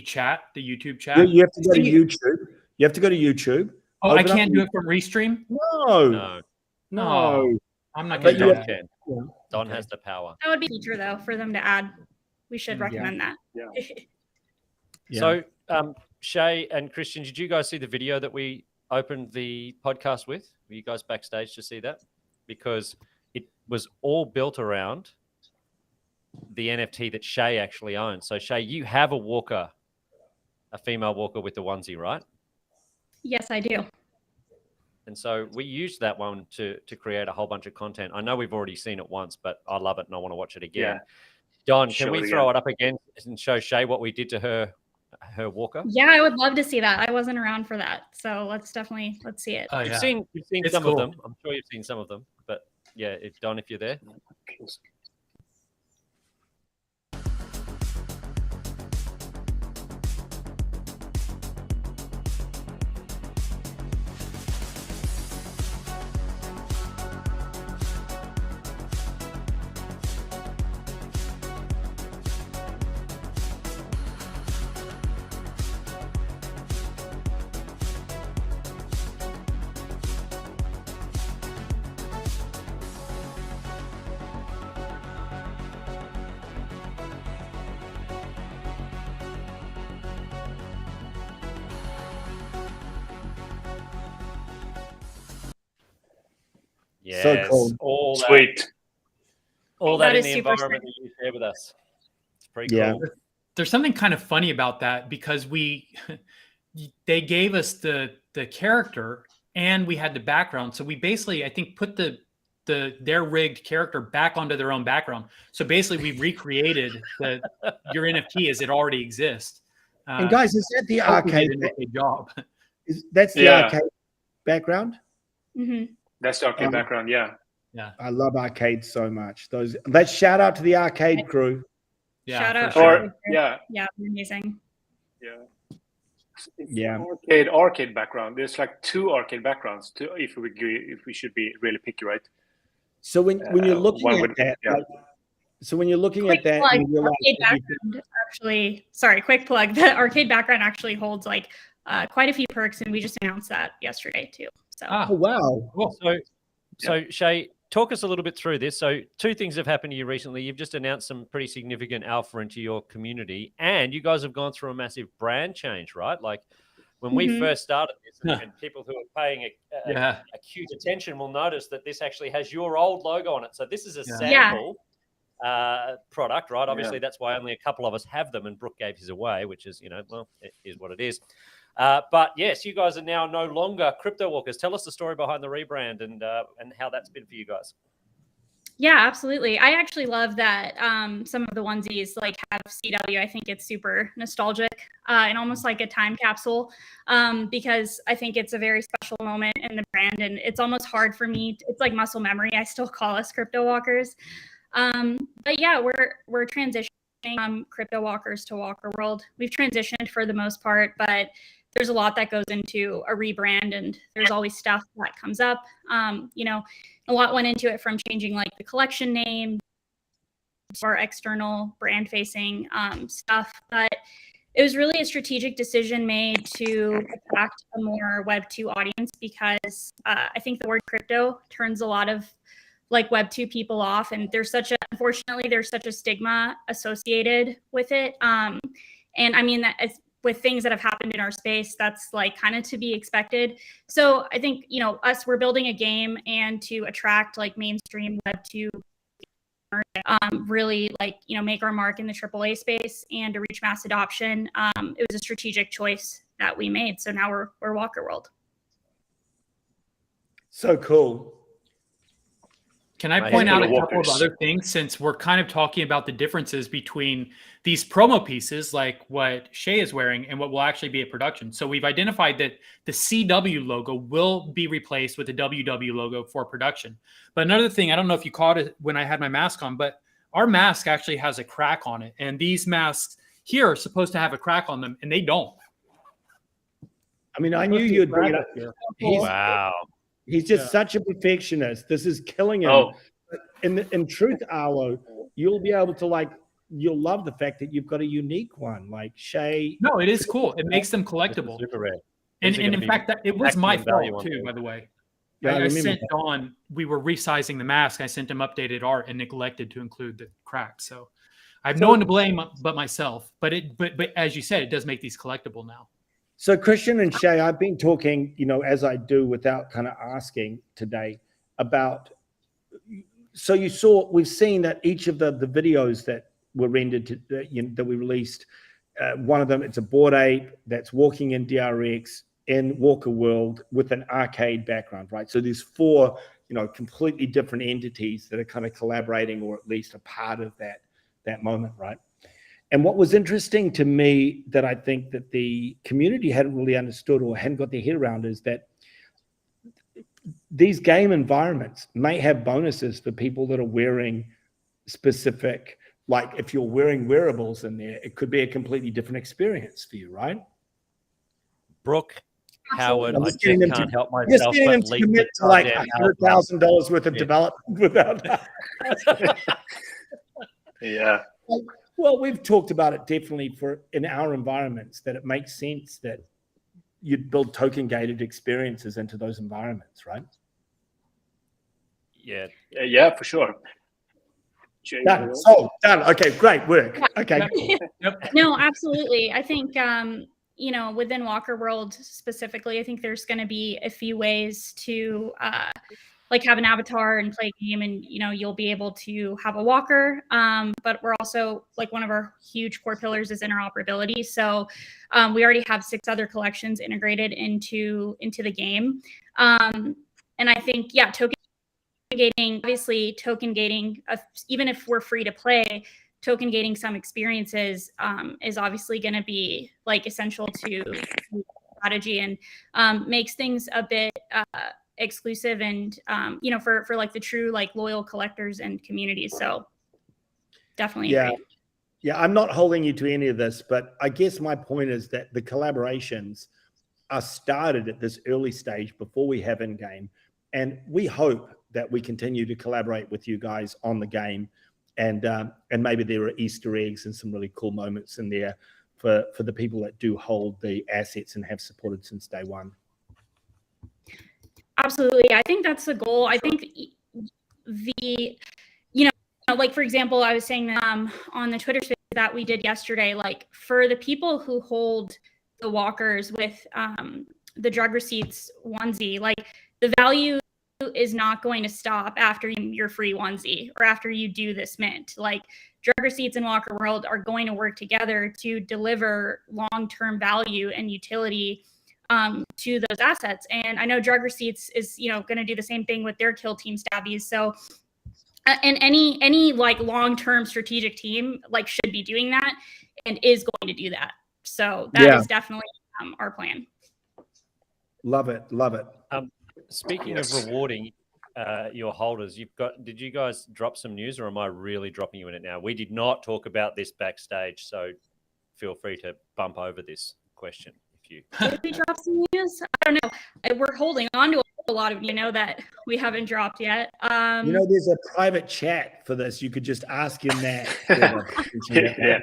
[SPEAKER 1] chat, the YouTube chat?
[SPEAKER 3] You have to go to YouTube. You have to go to YouTube.
[SPEAKER 1] Oh, I can't do it from Restream?
[SPEAKER 3] No.
[SPEAKER 1] I'm not going to do that.
[SPEAKER 2] Don has the power.
[SPEAKER 6] That would be a feature, though, for them to add. We should recommend that.
[SPEAKER 2] So, Shay and Christian, did you guys see the video that we opened the podcast with? Were you guys backstage to see that? Because it was all built around the NFT that Shay actually owns. So, Shay, you have a female walker with the onesie, right?
[SPEAKER 6] Yes, I do.
[SPEAKER 2] And so we used that one to create a whole bunch of content. I know we've already seen it once, but I love it and I want to watch it again. Yeah. Don, can we throw it up again and show Shay what we did to her walker?
[SPEAKER 6] Yeah, I would love to see that. I wasn't around for that. So let's see it.
[SPEAKER 2] You've seen some of them. I'm sure you've seen some of them. But yeah, Don, if you're there. Yes,
[SPEAKER 3] so cool.
[SPEAKER 2] All
[SPEAKER 5] Sweet.
[SPEAKER 2] All that in the environment that you share with us. It's pretty cool.
[SPEAKER 1] There's something kind of funny about that because they gave us the character and we had the background. So we basically, I think, put their rigged character back onto their own background. So basically we recreated your NFT as it already exists.
[SPEAKER 3] And guys, is that the arcade
[SPEAKER 1] job?
[SPEAKER 3] That's the arcade background?
[SPEAKER 6] Mm-hmm.
[SPEAKER 5] That's the arcade background, yeah.
[SPEAKER 3] I love arcades so much. Let's shout out to the arcade crew.
[SPEAKER 1] Yeah,
[SPEAKER 6] shout out.
[SPEAKER 5] Sure.
[SPEAKER 6] Yeah, amazing.
[SPEAKER 5] Yeah. Arcade background. There's like 2 arcade backgrounds. If we should be really picky, right?
[SPEAKER 3] So when you're looking at that, so when you're looking at that,
[SPEAKER 6] quick plug. The arcade background actually holds like quite a few perks, and we just announced that yesterday too. So.
[SPEAKER 3] Oh wow!
[SPEAKER 2] Cool. So Shay, talk us a little bit through this. So 2 things have happened to you recently. You've just announced some pretty significant alpha into your community, and you guys have gone through a massive brand change, right? Like when we first started this, and people who are paying acute attention will notice that this actually has your old logo on it. So this is a sample product, right? Obviously, that's why only a couple of us have them, and Brooke gave his away, which is, well, it is what it is. But yes, you guys are now no longer Crypto Walkers. Tell us the story behind the rebrand and how that's been for you guys.
[SPEAKER 6] Yeah, absolutely. I actually love that some of the onesies like have CW. I think it's super nostalgic and almost like a time capsule because I think it's a very special moment in the brand, and it's almost hard for me. It's like muscle memory. I still call us Crypto Walkers. But yeah, we're transitioning from Crypto Walkers to Walker World. We've transitioned for the most part, but there's a lot that goes into a rebrand, and there's always stuff that comes up. A lot went into it, from changing like the collection name or external brand facing stuff. But it was really a strategic decision made to attract a more Web 2 audience, because I think the word crypto turns a lot of like Web 2 people off, and unfortunately there's such a stigma associated with it. And I mean, that with things that have happened in our space, that's like kind of to be expected. So I think, we're building a game, and to attract like mainstream Web 2, really make our mark in the AAA space and to reach mass adoption. It was a strategic choice that we made. So now we're Walker World.
[SPEAKER 3] So cool.
[SPEAKER 1] Can I point out a couple of other things, since we're kind of talking about the differences between these promo pieces, like what Shay is wearing, and what will actually be a production? So we've identified that the CW logo will be replaced with the WW logo for production. But another thing, I don't know if you caught it when I had my mask on, but our mask actually has a crack on it. And these masks here are supposed to have a crack on them, and they don't.
[SPEAKER 3] I mean, I knew you'd bring it up.
[SPEAKER 2] Wow.
[SPEAKER 3] He's just such a perfectionist. This is killing him.
[SPEAKER 5] Oh.
[SPEAKER 3] In truth, Arlo, you'll be able to you'll love the fact that you've got a unique one. Like Shay.
[SPEAKER 1] No, it is cool. It makes them collectible.
[SPEAKER 2] Super rare.
[SPEAKER 1] And in fact, it was my fault too, by the way.
[SPEAKER 3] Yeah,
[SPEAKER 1] I sent Dawn, we were resizing the mask. I sent him updated art and neglected to include the crack. So I have no one to blame but myself. But as you said, it does make these collectible now.
[SPEAKER 3] So Christian and Shay, I've been talking, as I do without kind of asking today about, so we've seen that each of the videos that were rendered that we released, one of them, it's a Bored Ape that's walking in DRX in Walker World with an arcade background, right? So there's 4, completely different entities that are kind of collaborating, or at least a part of that moment, right? And what was interesting to me that I think that the community hadn't really understood or hadn't got their head around is that these game environments may have bonuses for people that are wearing specific, like if you're wearing wearables in there, it could be a completely different experience for you, right?
[SPEAKER 2] Brooke, Howard, I just can't help myself.
[SPEAKER 3] Just getting them to commit to like $100,000 worth of development without that.
[SPEAKER 5] Yeah.
[SPEAKER 3] Well, we've talked about it definitely in our environments, that it makes sense that you'd build token gated experiences into those environments, right?
[SPEAKER 5] Yeah, for sure.
[SPEAKER 3] Done. So done. Okay, great work. Okay.
[SPEAKER 6] No, absolutely. I think within Walker World specifically, I think there's going to be a few ways to have an avatar and play a game, and you'll be able to have a walker. But we're also, one of our huge core pillars is interoperability. So we already have 6 other collections integrated into the game. And I think, token gating, obviously token gating, even if we're free to play, token gating some experiences is obviously going to be essential to strategy, and makes things a bit exclusive and for the true loyal collectors and communities. So definitely agree.
[SPEAKER 3] Yeah, I'm not holding you to any of this, but I guess my point is that the collaborations are started at this early stage before we have in-game, and we hope that we continue to collaborate with you guys on the game, and maybe there are Easter eggs and some really cool moments in there for the people that do hold the assets and have supported since day one.
[SPEAKER 6] Absolutely. I think that's the goal. I think for example, I was saying that on the Twitter space that we did yesterday, for the people who hold the walkers with the drug receipts onesie, the value is not going to stop after your free onesie or after you do this mint. Like, Drug Receipts and Walker World are going to work together to deliver long-term value and utility to those assets. And I know Drug Receipts is, going to do the same thing with their Kill Team Stabbies. So, and any like long-term strategic team like should be doing that and is going to do that. So that is definitely our plan.
[SPEAKER 3] Love it. Love it.
[SPEAKER 2] Speaking of rewarding your holders, did you guys drop some news, or am I really dropping you in it now? We did not talk about this backstage, so feel free to bump over this question if you.
[SPEAKER 6] Did we drop some news? I don't know. We're holding on to a lot of that we haven't dropped yet.
[SPEAKER 3] There's a private chat for this. You could just ask him that. Yeah.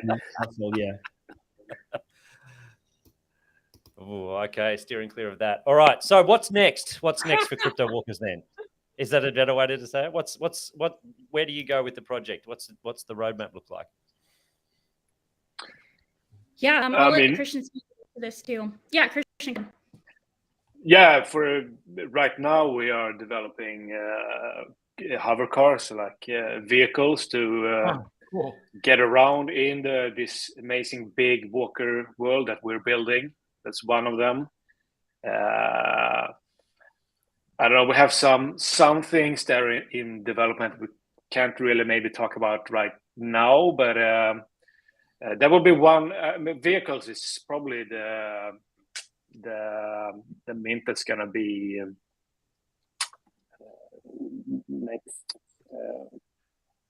[SPEAKER 2] Oh, okay. Steering clear of that. All right. So what's next? What's next for Crypto Walkers then? Is that a better way to say it? Where do you go with the project? What's the roadmap look like?
[SPEAKER 6] Yeah, I'll let Christian speak to this too. Yeah, Christian.
[SPEAKER 5] Yeah, for right now we are developing hover cars, like vehicles to get around in this amazing big walker world that we're building. That's one of them. I don't know. We have some things that are in development. We can't really maybe talk about right now, but that will be one. Vehicles is probably the mint that's gonna be next.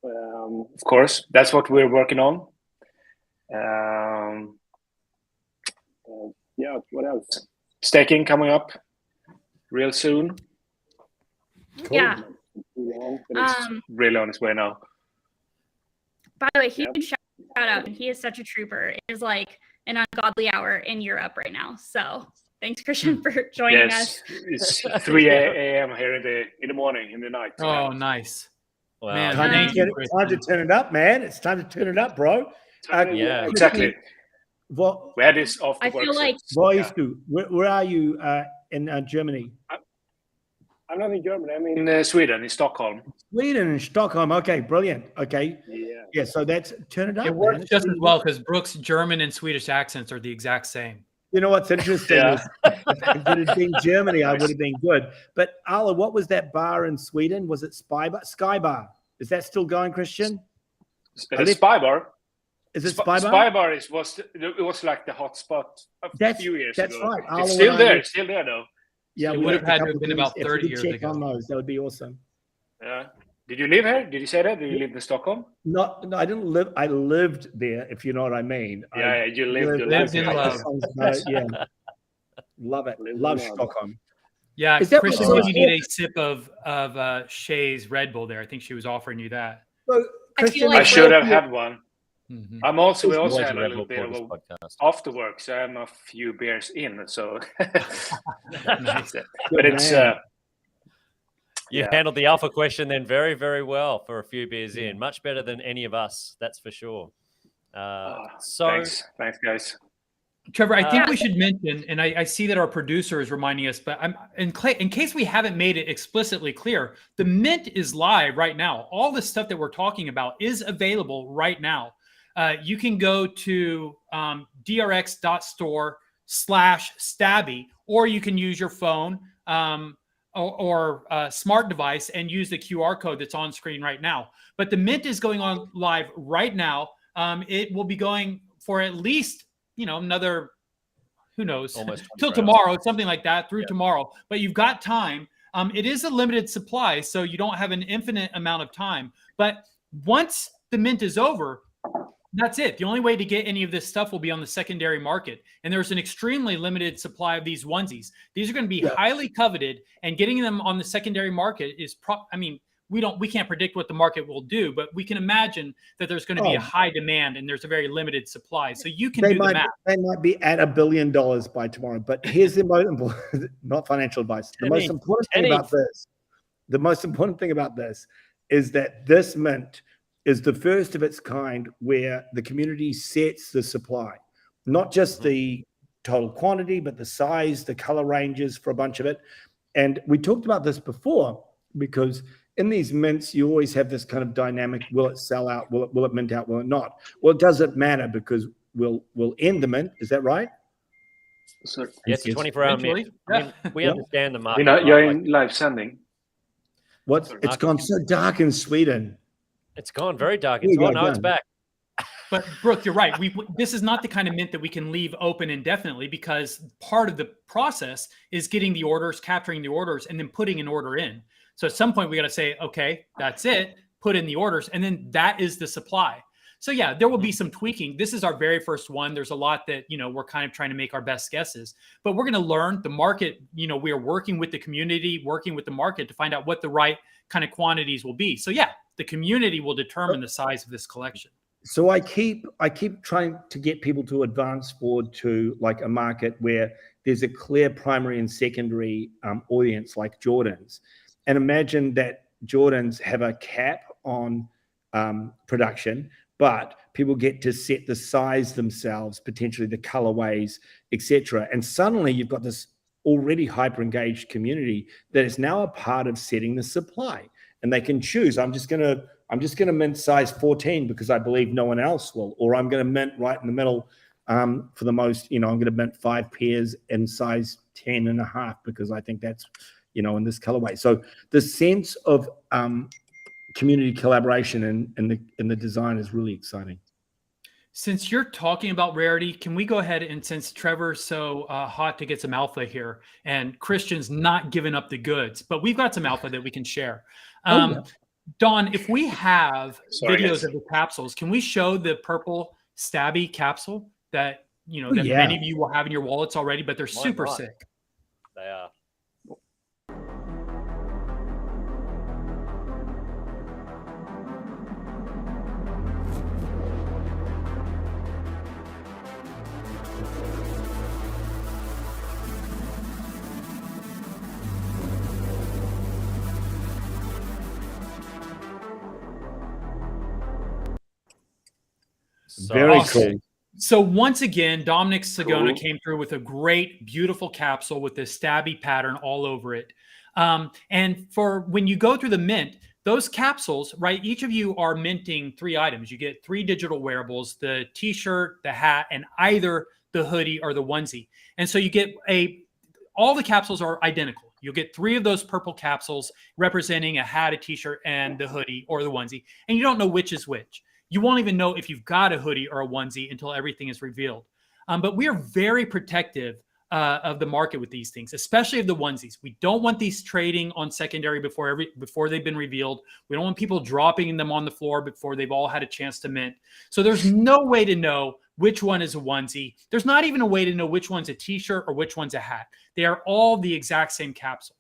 [SPEAKER 5] Of course, that's what we're working on. Yeah, what else? Staking coming up real soon.
[SPEAKER 6] Cool. Yeah.
[SPEAKER 5] It's really on its way now.
[SPEAKER 6] By the way, huge shout out. He is such a trooper. It is like an ungodly hour in Europe right now. So thanks, Christian, for joining us.
[SPEAKER 5] It's 3 a.m. here in the morning, in the night.
[SPEAKER 1] Oh, nice.
[SPEAKER 2] Wow.
[SPEAKER 3] Man, time to turn it up, man. It's time to turn it up, bro.
[SPEAKER 2] Yeah,
[SPEAKER 5] exactly.
[SPEAKER 3] Well,
[SPEAKER 5] we had this off the
[SPEAKER 6] I feel like
[SPEAKER 3] where are you in Germany?
[SPEAKER 5] I'm not in Germany. I'm in Sweden, in Stockholm.
[SPEAKER 3] Sweden and Stockholm. Okay, brilliant. Okay. Yeah. So that's turn it up.
[SPEAKER 1] It works just as well because Brooks' German and Swedish accents are the exact same.
[SPEAKER 3] You know what's interesting is if it had been Germany, I would have been good. But Arla, what was that bar in Sweden? Was it Sky Bar? Is that still going, Christian?
[SPEAKER 5] Spy Bar.
[SPEAKER 3] Is it Spy Bar?
[SPEAKER 5] Spy Bar was like the hot spot a few years ago.
[SPEAKER 3] That's right.
[SPEAKER 5] It's still there. It's still there though.
[SPEAKER 3] Yeah,
[SPEAKER 1] it would have had to have been about 30 years ago.
[SPEAKER 3] On those, that would be awesome.
[SPEAKER 5] Yeah. Did you live here? Did you say that? Did you live in Stockholm?
[SPEAKER 3] No, I didn't live. I lived there, if you know what I mean.
[SPEAKER 5] Yeah, you lived
[SPEAKER 1] in love.
[SPEAKER 3] Yeah, love it. Love Stockholm.
[SPEAKER 1] Yeah, Christian, you need a sip of Shay's Red Bull there. I think she was offering you that.
[SPEAKER 3] So, Christian,
[SPEAKER 5] I should have had one.
[SPEAKER 1] Mm-hmm.
[SPEAKER 5] We also had a little bit of after work, so I'm a few beers in. So,
[SPEAKER 1] nice.
[SPEAKER 5] But it's
[SPEAKER 2] you handled the alpha question then very, very well for a few beers in. Much better than any of us, that's for sure.
[SPEAKER 5] Thanks, guys.
[SPEAKER 1] Trevor, I think we should mention, and I see that our producer is reminding us, but in case we haven't made it explicitly clear, the mint is live right now. All the stuff that we're talking about is available right now. You can go to drx.store/Stabbi, or you can use your phone or smart device and use the QR code that's on screen right now. But the mint is going on live right now. It will be going for at least, another, who knows, till tomorrow, something like that, through tomorrow. But you've got time. It is a limited supply, so you don't have an infinite amount of time. But once the mint is over, that's it. The only way to get any of this stuff will be on the secondary market. And there's an extremely limited supply of these onesies. These are going to be highly coveted, and getting them on the secondary market is we can't predict what the market will do, but we can imagine that there's going to be a high demand and there's a very limited supply. So you can do the math.
[SPEAKER 3] They might be at $1 billion by tomorrow, but here's the most important, not financial advice. The most important thing about this is that this mint is the first of its kind where the community sets the supply, not just the total quantity, but the size, the color ranges for a bunch of it. And we talked about this before. because in these mints, you always have this kind of dynamic. Will it sell out? Will it mint out? Will it not? Well, it doesn't matter because we'll end the mint. Is that right?
[SPEAKER 5] So,
[SPEAKER 2] Yeah, it's a 24-hour mint. I mean, we understand the market.
[SPEAKER 5] You're in live sending.
[SPEAKER 3] It's gone so dark in Sweden.
[SPEAKER 2] It's gone very dark. It's back.
[SPEAKER 1] But Brooke, you're right. This is not the kind of mint that we can leave open indefinitely, because part of the process is getting the orders, capturing the orders, and then putting an order in. So at some point we got to say, okay, that's it, put in the orders, and then that is the supply. So yeah, there will be some tweaking. This is our very first one. There's a lot that, we're kind of trying to make our best guesses, but we're going to learn the market. We are working with the community, working with the market to find out what the right kind of quantities will be. So yeah, the community will determine the size of this collection.
[SPEAKER 3] So I keep trying to get people to advance forward to like a market where there's a clear primary and secondary audience like Jordans. And imagine that Jordans have a cap on production, but people get to set the size themselves, potentially the colorways, etc. And suddenly you've got this already hyper engaged community that is now a part of setting the supply, and they can choose. I'm just gonna mint size 14 because I believe no one else will, or I'm gonna mint right in the middle for the most. I'm gonna mint 5 pairs in size 10.5 because I think that's in this colorway. So the sense of community collaboration in the design is really exciting.
[SPEAKER 1] Since you're talking about rarity, can we go ahead and, since Trevor's so hot to get some alpha here, and Christian's not giving up the goods, but we've got some alpha that we can share. Don, if we have videos of the capsules, can we show the purple Stabbi capsule that many of you will have in your wallets already, but they're super sick.
[SPEAKER 2] They are.
[SPEAKER 3] Very cool.
[SPEAKER 1] So once again, Dominic Sagona came through with a great, beautiful capsule with this Stabbi pattern all over it. And for when you go through the mint, those capsules, right, each of you are minting 3 items. You get 3 digital wearables, the t-shirt, the hat, and either the hoodie or the onesie. And so you get all the capsules are identical. You'll get 3 of those purple capsules representing a hat, a t-shirt, and the hoodie or the onesie. And you don't know which is which. You won't even know if you've got a hoodie or a onesie until everything is revealed. But we are very protective of the market with these things, especially of the onesies. We don't want these trading on secondary before they've been revealed. We don't want people dropping them on the floor before they've all had a chance to mint. So there's no way to know which one is a onesie. There's not even a way to know which one's a t-shirt or which one's a hat. They are all the exact same capsule.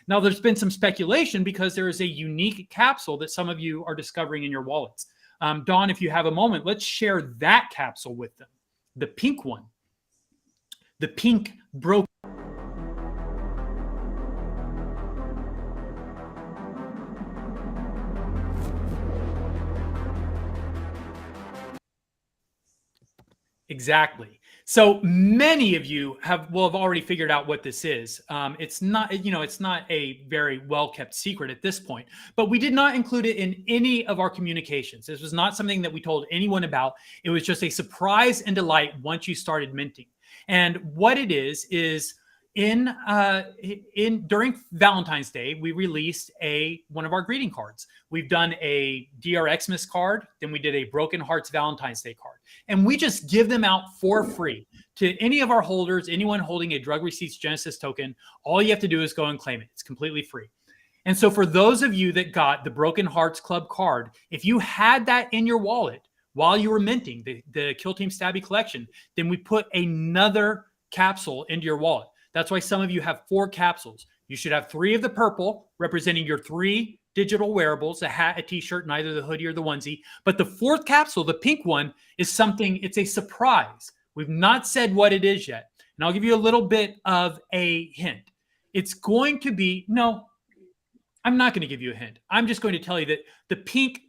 [SPEAKER 1] Now, there's been some speculation because there is a unique capsule that some of you are discovering in your wallets. Don, if you have a moment, let's share that capsule with them. The pink one. The pink broke. Exactly. So many of you will have already figured out what this is. It's not, it's not a very well-kept secret at this point, but we did not include it in any of our communications. This was not something that we told anyone about. It was just a surprise and delight once you started minting. And what it is during Valentine's Day, we released one of our greeting cards. We've done a DR Xmas card, then we did a Broken Hearts Valentine's Day card. And we just give them out for free to any of our holders, anyone holding a Drug Receipts Genesis token. All you have to do is go and claim it. It's completely free. And so for those of you that got the Broken Hearts Club card, if you had that in your wallet while you were minting the Kill Team Stabbi Collection, then we put another capsule into your wallet. That's why some of you have 4 capsules. You should have 3 of the purple, representing your 3 digital wearables, a hat, a t-shirt, and either the hoodie or the onesie. But the 4th capsule, the pink one, is something, it's a surprise. We've not said what it is yet. And I'll give you a little bit of a hint. It's going to be, no, I'm not going to give you a hint. I'm just going to tell you that the pink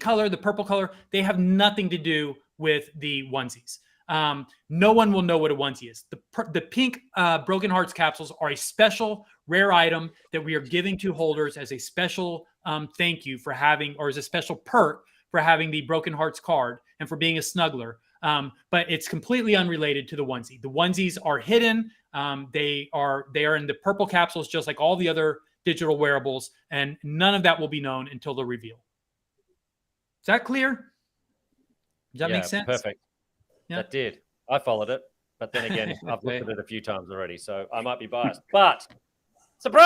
[SPEAKER 1] color, the purple color, they have nothing to do with the onesies. No one will know what a onesie is. The pink Broken Hearts capsules are a special rare item that we are giving to holders as a special thank you for having, or as a special perk for having the Broken Hearts card and for being a snuggler. But it's completely unrelated to the onesie. The onesies are hidden. They are in the purple capsules, just like all the other digital wearables, and none of that will be known until the reveal. Is that clear? Does that make sense?
[SPEAKER 2] Perfect.
[SPEAKER 1] Yeah.
[SPEAKER 2] That did. I followed it, but then again, I've looked at it a few times already, so I might be biased. But surprise!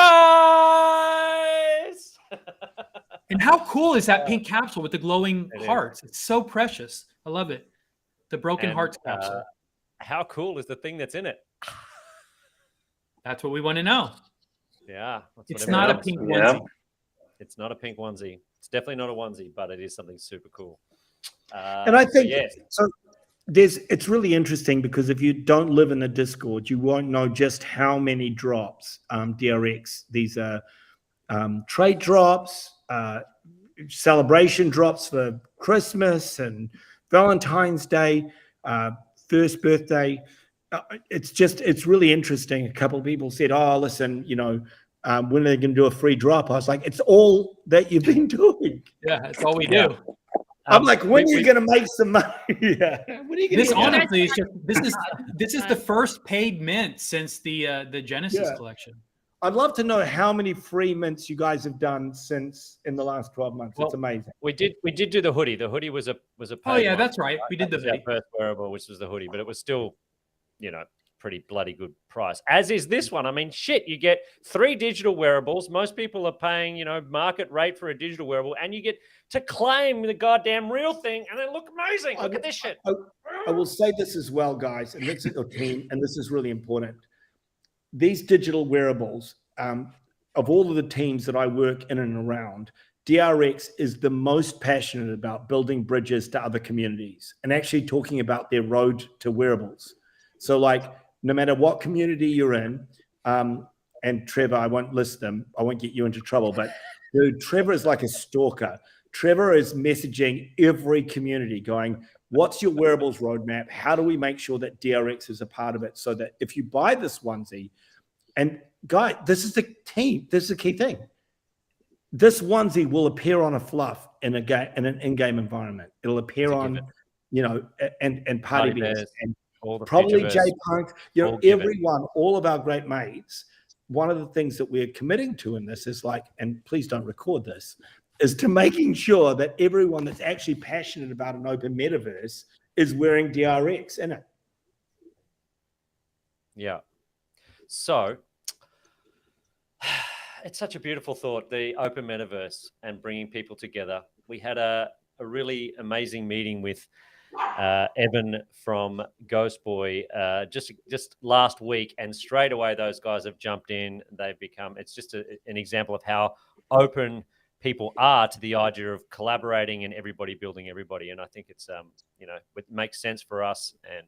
[SPEAKER 1] And how cool is that pink capsule with the glowing hearts? It's so precious. I love it. The Broken Hearts capsule.
[SPEAKER 2] How cool is the thing that's in it?
[SPEAKER 1] That's what we want to know.
[SPEAKER 2] Yeah.
[SPEAKER 1] It's not a pink onesie.
[SPEAKER 2] It's not a pink onesie. It's definitely not a onesie, but it is something super cool.
[SPEAKER 3] And I think so. It's really interesting because if you don't live in the Discord, you won't know just how many drops DRX. These are trade drops, celebration drops for Christmas and Valentine's Day, first birthday. It's really interesting. A couple of people said, "Oh, listen, when are they going to do a free drop?" I was like, "It's all that you've been doing."
[SPEAKER 1] Yeah, that's all we do.
[SPEAKER 3] I'm like, when are you going to make some money? Yeah. When are you
[SPEAKER 1] this honestly is just this is the first paid mint since the Genesis collection.
[SPEAKER 3] I'd love to know how many free mints you guys have done since in the last 12 months. It's amazing.
[SPEAKER 2] We did do the hoodie. The hoodie was a paid one.
[SPEAKER 1] That's right. We did the hoodie.
[SPEAKER 2] Our first wearable, which was the hoodie, but it was still, pretty bloody good price. As is this one. I mean, shit, you get 3 digital wearables. Most people are paying, market rate for a digital wearable, and you get to claim the goddamn real thing, and they look amazing. Look at this shit.
[SPEAKER 3] I will say this as well, guys, and this is your team, and this is really important. These digital wearables, of all of the teams that I work in and around, DRX is the most passionate about building bridges to other communities and actually talking about their road to wearables. So, no matter what community you're in, and Trevor, I won't list them, I won't get you into trouble, but dude, Trevor is like a stalker. Trevor is messaging every community going, what's your wearables roadmap? How do we make sure that DRX is a part of it so that if you buy this onesie, and guy, this is the key thing. This onesie will appear on a fluff in an in-game environment. It'll appear on, and Party Bears and probably J Punk, everyone, all of our great mates. One of the things that we're committing to in this is and please don't record this, is to making sure that everyone that's actually passionate about an open metaverse is wearing DRX in it.
[SPEAKER 2] Yeah. So it's such a beautiful thought, the open metaverse and bringing people together. We had a really amazing meeting with Evan from Ghost Boy just last week, and straight away those guys have jumped in. It's just an example of how open people are to the idea of collaborating and everybody building everybody. And I think it's it makes sense for us. And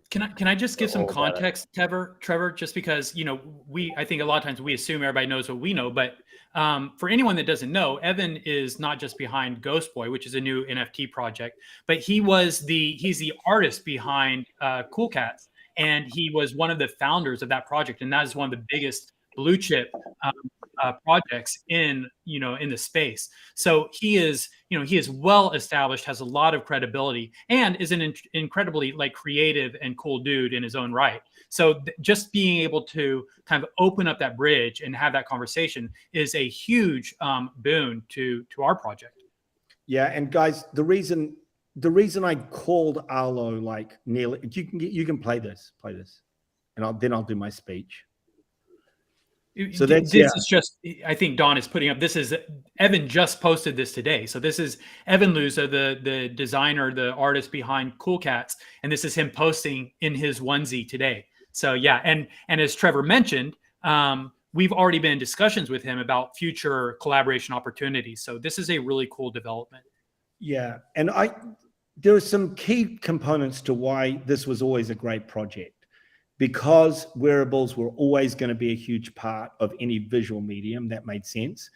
[SPEAKER 1] can I just give some context, Trevor, just because I think a lot of times we assume everybody knows what we know, but for anyone that doesn't know, Evan is not just behind Ghost Boy, which is a new NFT project, but he's the artist behind Cool Cats, and he was one of the founders of that project, and that is one of the biggest blue chip projects in the space. So he is well established, has a lot of credibility, and is an incredibly creative and cool dude in his own right. So just being able to kind of open up that bridge and have that conversation is a huge boon to our project.
[SPEAKER 3] Yeah, and guys, the reason I called Arlo nearly, you can play this, and I'll do my speech.
[SPEAKER 1] So this is just, I think Don is putting up, this is, Evan just posted this today. So this is Evan Luza, the designer, the artist behind Cool Cats. And this is him posting in his onesie today. So yeah. And as Trevor mentioned, we've already been in discussions with him about future collaboration opportunities. So this is a really cool development.
[SPEAKER 3] Yeah. And there are some key components to why this was always a great project. Because wearables were always going to be a huge part of any visual medium, that made sense.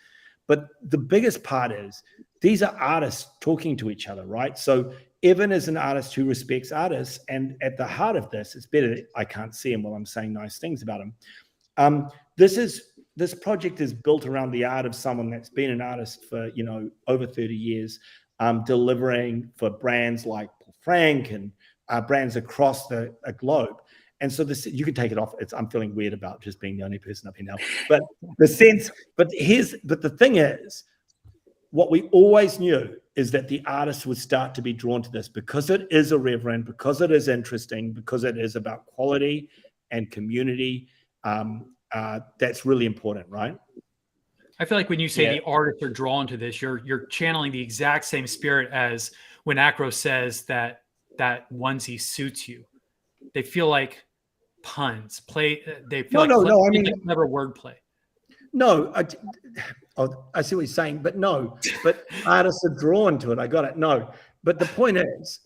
[SPEAKER 3] But the biggest part is these are artists talking to each other, right? So Evan is an artist who respects artists. And at the heart of this, it's better, I can't see him while I'm saying nice things about him. This is this project is built around the art of someone that's been an artist for, over 30 years, delivering for brands like Paul Frank and brands across the globe. And so this, you can take it off. I'm feeling weird about just being the only person up here now. But the thing is, what we always knew is that the artists would start to be drawn to this because it is irreverent, because it is interesting, because it is about quality and community. That's really important, right?
[SPEAKER 1] I feel like when you say the artists are drawn to this, you're channeling the exact same spirit as when Acro says that onesie suits you. They feel like puns. They feel
[SPEAKER 3] I mean,
[SPEAKER 1] clever wordplay.
[SPEAKER 3] No, I see what you're saying, but no, but artists are drawn to it. I got it. No, but the point is,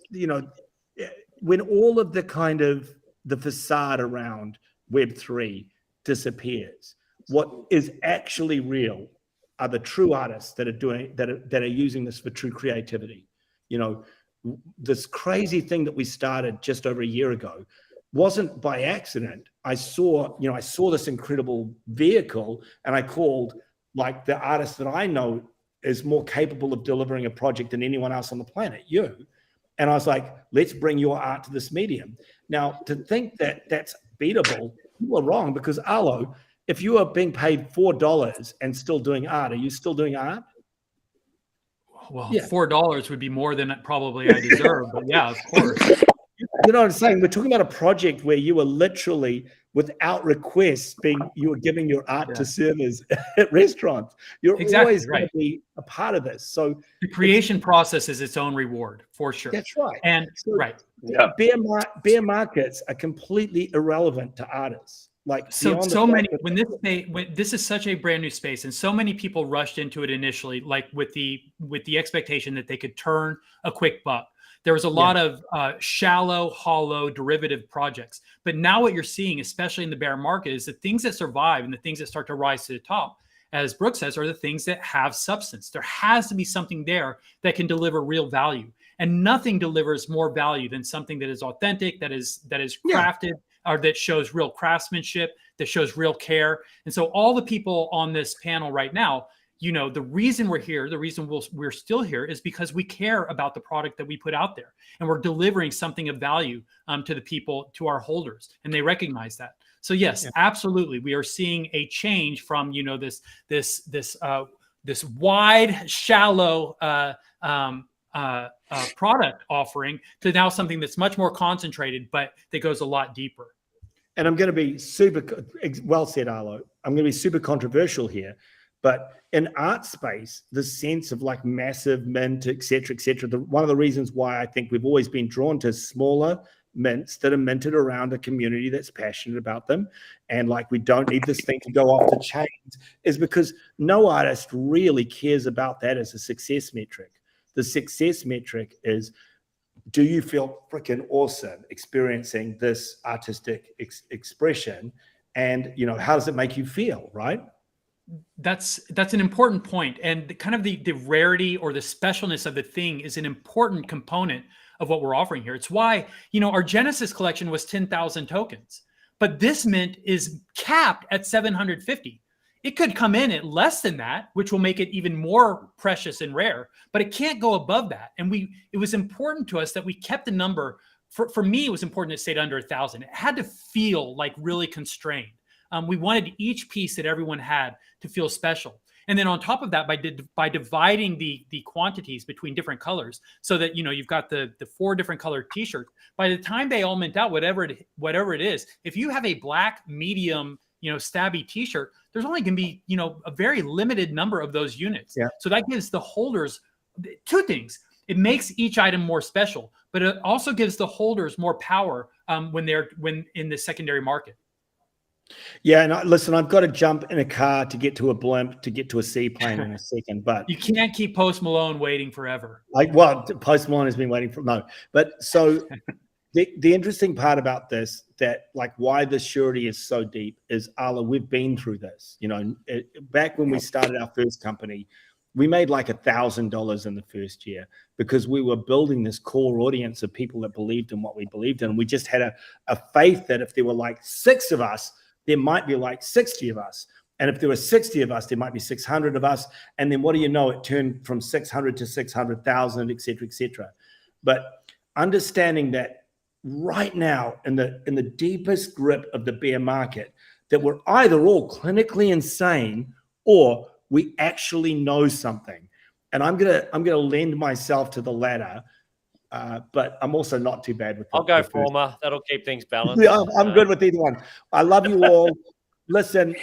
[SPEAKER 3] when all of the kind of the facade around Web3 disappears, what is actually real are the true artists that are using this for true creativity. This crazy thing that we started just over a year ago wasn't by accident. I saw this incredible vehicle, and I called like the artist that I know is more capable of delivering a project than anyone else on the planet, you. And I was like, let's bring your art to this medium. Now, to think that that's beatable, you are wrong, because Arlo, if you are being paid $4 and still doing art, are you still doing art?
[SPEAKER 1] Well, yeah. $4 would be more than probably I deserve, but yeah, of course.
[SPEAKER 3] You know what I'm saying? We're talking about a project where you were literally, without request, you were giving your art to servers at restaurants. You're always going to be a part of this. So
[SPEAKER 1] the creation process is its own reward, for sure.
[SPEAKER 3] That's right.
[SPEAKER 1] And
[SPEAKER 3] bear markets are completely irrelevant to artists. Like
[SPEAKER 1] when this is such a brand new space, and so many people rushed into it initially, like with the expectation that they could turn a quick buck. There was a lot of shallow, hollow, derivative projects. But now what you're seeing, especially in the bear market, is the things that survive and the things that start to rise to the top, as Brooke says, are the things that have substance. There has to be something there that can deliver real value. And nothing delivers more value than something that is authentic, that is crafted, or that shows real craftsmanship, that shows real care. And so all the people on this panel right now, the reason we're here, the reason we're still here is because we care about the product that we put out there, and we're delivering something of value to the people, to our holders, and they recognize that. So yes, absolutely, we are seeing a change from this wide, shallow product offering to now something that's much more concentrated, but that goes a lot deeper.
[SPEAKER 3] And I'm going to be well said, Arlo. I'm going to be super controversial here. But in art space, the sense of like massive mint, et cetera, one of the reasons why I think we've always been drawn to smaller mints that are minted around a community that's passionate about them, and like we don't need this thing to go off the chains, is because no artist really cares about that as a success metric. The success metric is, do you feel freaking awesome experiencing this artistic expression? And, how does it make you feel, right?
[SPEAKER 1] That's an important point. And the rarity or the specialness of the thing is an important component of what we're offering here. It's why, our Genesis collection was 10,000 tokens, but this mint is capped at 750. It could come in at less than that, which will make it even more precious and rare, but it can't go above that. And it was important to us that we kept the number. For me, it was important to stay under 1,000. It had to feel like really constrained. We wanted each piece that everyone had to feel special. And then on top of that, by dividing the quantities between different colors, so that, you've got the 4 different colored t-shirts, by the time they all mint out, whatever it is, if you have a black medium, Stabbi t-shirt, there's only going to be, a very limited number of those units. Yeah. So that gives the holders 2 things. It makes each item more special, but it also gives the holders more power when in the secondary market.
[SPEAKER 3] Yeah, and listen, I've got to jump in a car to get to a blimp, to get to a seaplane in a second, but
[SPEAKER 1] you can't keep Post Malone waiting forever.
[SPEAKER 3] Post Malone has been waiting but so the interesting part about this, that like why the surety is so deep, is Arlo, we've been through this. Back when we started our first company, we made like $1,000 in the first year because we were building this core audience of people that believed in what we believed in. We just had a faith that if there were like 6 of us, there might be like 60 of us. And if there were 60 of us, there might be 600 of us. And then what do you know? It turned from 600 to 600,000, et cetera, et cetera. But understanding that right now in the deepest grip of the bear market, that we're either all clinically insane or we actually know something. And I'm gonna lend myself to the latter, but I'm also not too bad with.
[SPEAKER 2] I'll go former. That'll keep things balanced.
[SPEAKER 3] Yeah, I'm good with either one. I love you all. Listen,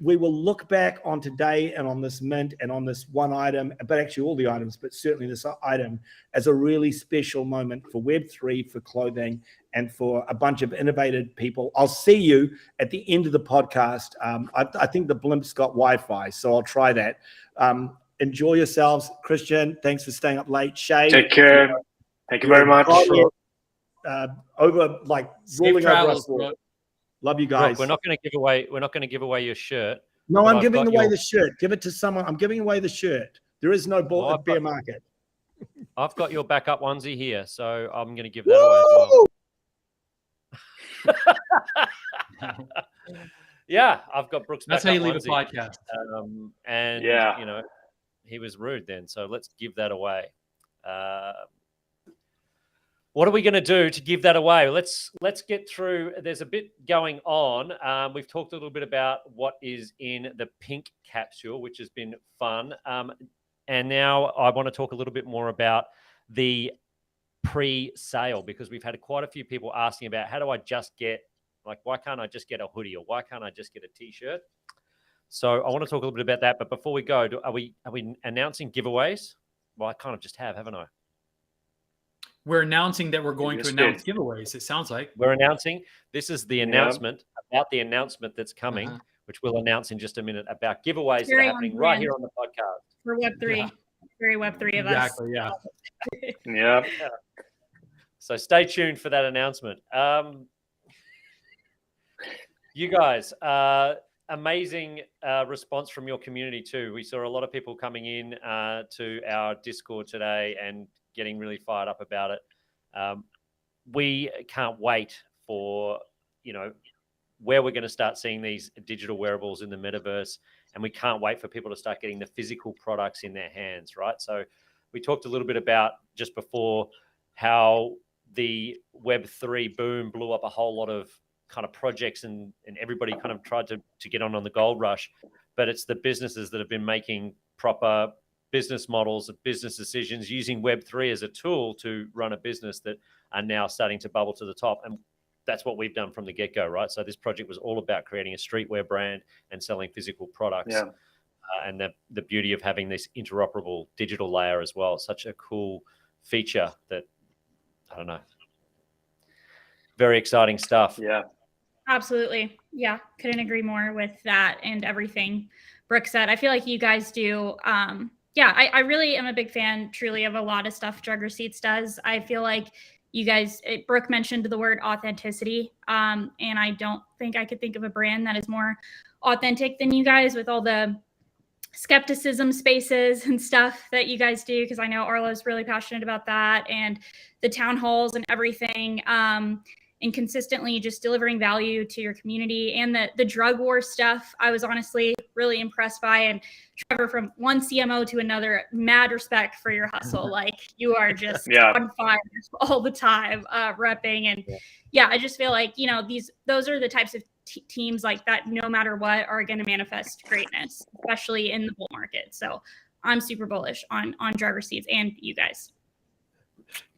[SPEAKER 3] we will look back on today and on this mint and on this one item, but actually all the items, but certainly this item as a really special moment for Web3, for clothing, and for a bunch of innovative people. I'll see you at the end of the podcast. I think the blimp's got Wi-Fi, so I'll try that. Enjoy yourselves. Christian, thanks for staying up late. Shay,
[SPEAKER 5] take care. Thank you very much.
[SPEAKER 3] Over like rolling over us. Love you guys.
[SPEAKER 2] Look, we're not going to give away your shirt.
[SPEAKER 3] No, I'm giving away the shirt. Give it to someone. I'm giving away the shirt. There is no bear market.
[SPEAKER 2] I've got your backup onesie here, so I'm going to give that away as well. Yeah, I've got Brooks.
[SPEAKER 1] That's how you leave a podcast.
[SPEAKER 2] And you know, he was rude then, so let's give that away. What are we going to do to give that away? Let's get through. There's a bit going on. We've talked a little bit about what is in the pink capsule, which has been fun. And now I want to talk a little bit more about the pre-sale, because we've had quite a few people asking about how do I just get, like, why can't I just get a hoodie, or why can't I just get a t-shirt? So I want to talk a little bit about that. But before we go, are we announcing giveaways? Well, I kind of just haven't I?
[SPEAKER 1] We're announcing that we're going to announce giveaways. It sounds like
[SPEAKER 2] we're announcing. This is the announcement about the announcement that's coming, which we'll announce in just a minute, about giveaways that are happening right here on the podcast
[SPEAKER 6] for Web3. Very Web3 of us.
[SPEAKER 1] Exactly. Yeah.
[SPEAKER 5] Yeah.
[SPEAKER 2] So stay tuned for that announcement. You guys, amazing response from your community too. We saw a lot of people coming in to our Discord today and getting really fired up about it. We can't wait for, where we're going to start seeing these digital wearables in the metaverse, and we can't wait for people to start getting the physical products in their hands, right? So we talked a little bit about just before how the Web3 boom blew up a whole lot of kind of projects, and everybody kind of tried to get on the gold rush, but it's the businesses that have been making proper business models of business decisions using Web3 as a tool to run a business that are now starting to bubble to the top. And that's what we've done from the get-go, right? So this project was all about creating a streetwear brand and selling physical products.
[SPEAKER 5] Yeah.
[SPEAKER 2] And the beauty of having this interoperable digital layer as well. Such a cool feature that, I don't know, very exciting stuff.
[SPEAKER 5] Yeah.
[SPEAKER 6] Absolutely. Yeah. Couldn't agree more with that and everything Brooke said. I feel like you guys do. I really am a big fan, truly, of a lot of stuff Drug Receipts does. I feel like you guys, Brooke mentioned the word authenticity. And I don't think I could think of a brand that is more authentic than you guys, with all the skepticism spaces and stuff that you guys do, because I know Arlo's really passionate about that, and the town halls and everything. And consistently just delivering value to your community, and the drug war stuff, I was honestly really impressed by. And Trevor, from one CMO to another, mad respect for your hustle. Like, you are just on fire all the time, repping. And I just feel like, those are the types of teams like that, no matter what, are going to manifest greatness, especially in the bull market. So I'm super bullish on Drug Receipts and you guys.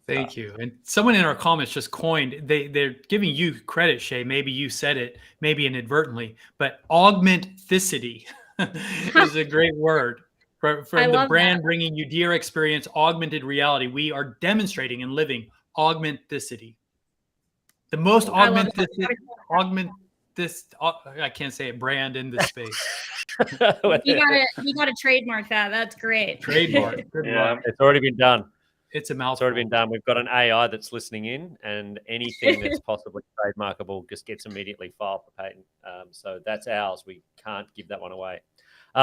[SPEAKER 1] Thank you. And someone in our comments just coined, they're giving you credit, Shay. Maybe you said it, maybe inadvertently, but augmenticity is a great word for the brand, bringing you dear experience, augmented reality. I can't say it, brand in this space.
[SPEAKER 6] You gotta trademark that. That's great.
[SPEAKER 1] Trademark. Good luck.
[SPEAKER 2] It's already been done.
[SPEAKER 1] It's a mouthful.
[SPEAKER 2] It's already been done. We've got an AI that's listening in, and anything that's possibly trademarkable just gets immediately filed for patent. So that's ours. We can't give that one away.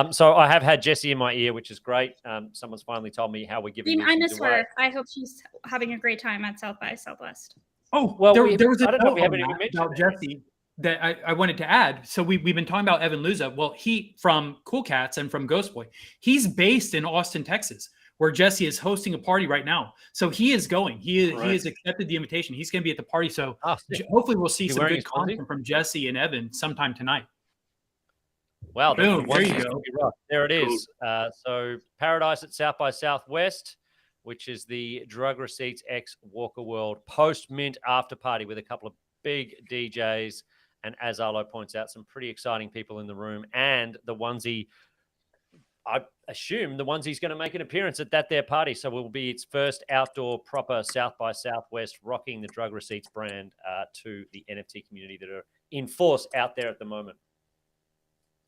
[SPEAKER 2] So I have had Jessie in my ear, which is great. Someone's finally told me how we're giving
[SPEAKER 6] I miss her. I hope she's having a great time at South by Southwest.
[SPEAKER 1] Oh, well, there was a
[SPEAKER 2] I don't know if we
[SPEAKER 1] note
[SPEAKER 2] haven't even mentioned
[SPEAKER 1] about Jessie. that I wanted to add. So we've been talking about Evan Luza. Well, he from Cool Cats and from Ghost Boy, he's based in Austin, Texas, where Jesse is hosting a party right now. So he is going. He has accepted the invitation. He's going to be at the party. So hopefully we'll see some good content from Jesse and Evan sometime tonight.
[SPEAKER 2] Wow.
[SPEAKER 1] Boom. There you go.
[SPEAKER 2] There it is. So Paradise at South by Southwest, which is the Drug Receipts X Walker World post-mint after party with a couple of big DJs. And as Arlo points out, some pretty exciting people in the room. And the onesie, I assume the onesie's going to make an appearance at that there party. So it will be its first outdoor proper South by Southwest, rocking the Drug Receipts brand to the NFT community that are in force out there at the moment.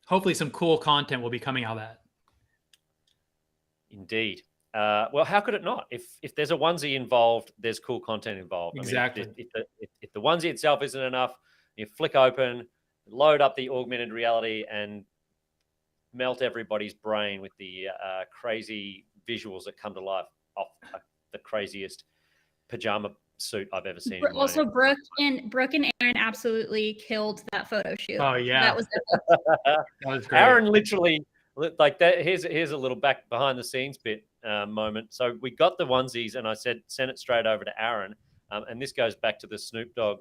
[SPEAKER 1] Hopefully some cool content will be coming out of that.
[SPEAKER 2] Indeed. Well, how could it not? If there's a onesie involved, there's cool content involved.
[SPEAKER 1] Exactly.
[SPEAKER 2] I mean, if the onesie itself isn't enough, you flick open, load up the augmented reality, and melt everybody's brain with the crazy visuals that come to life off the craziest pajama suit I've ever seen.
[SPEAKER 6] Also, Brooke and Aaron absolutely killed that photo shoot.
[SPEAKER 1] Oh yeah,
[SPEAKER 6] that was
[SPEAKER 1] that was great.
[SPEAKER 2] Aaron literally like that. Here's a little back behind the scenes bit moment. So we got the onesies, and I said send it straight over to Aaron. And this goes back to the Snoop Dogg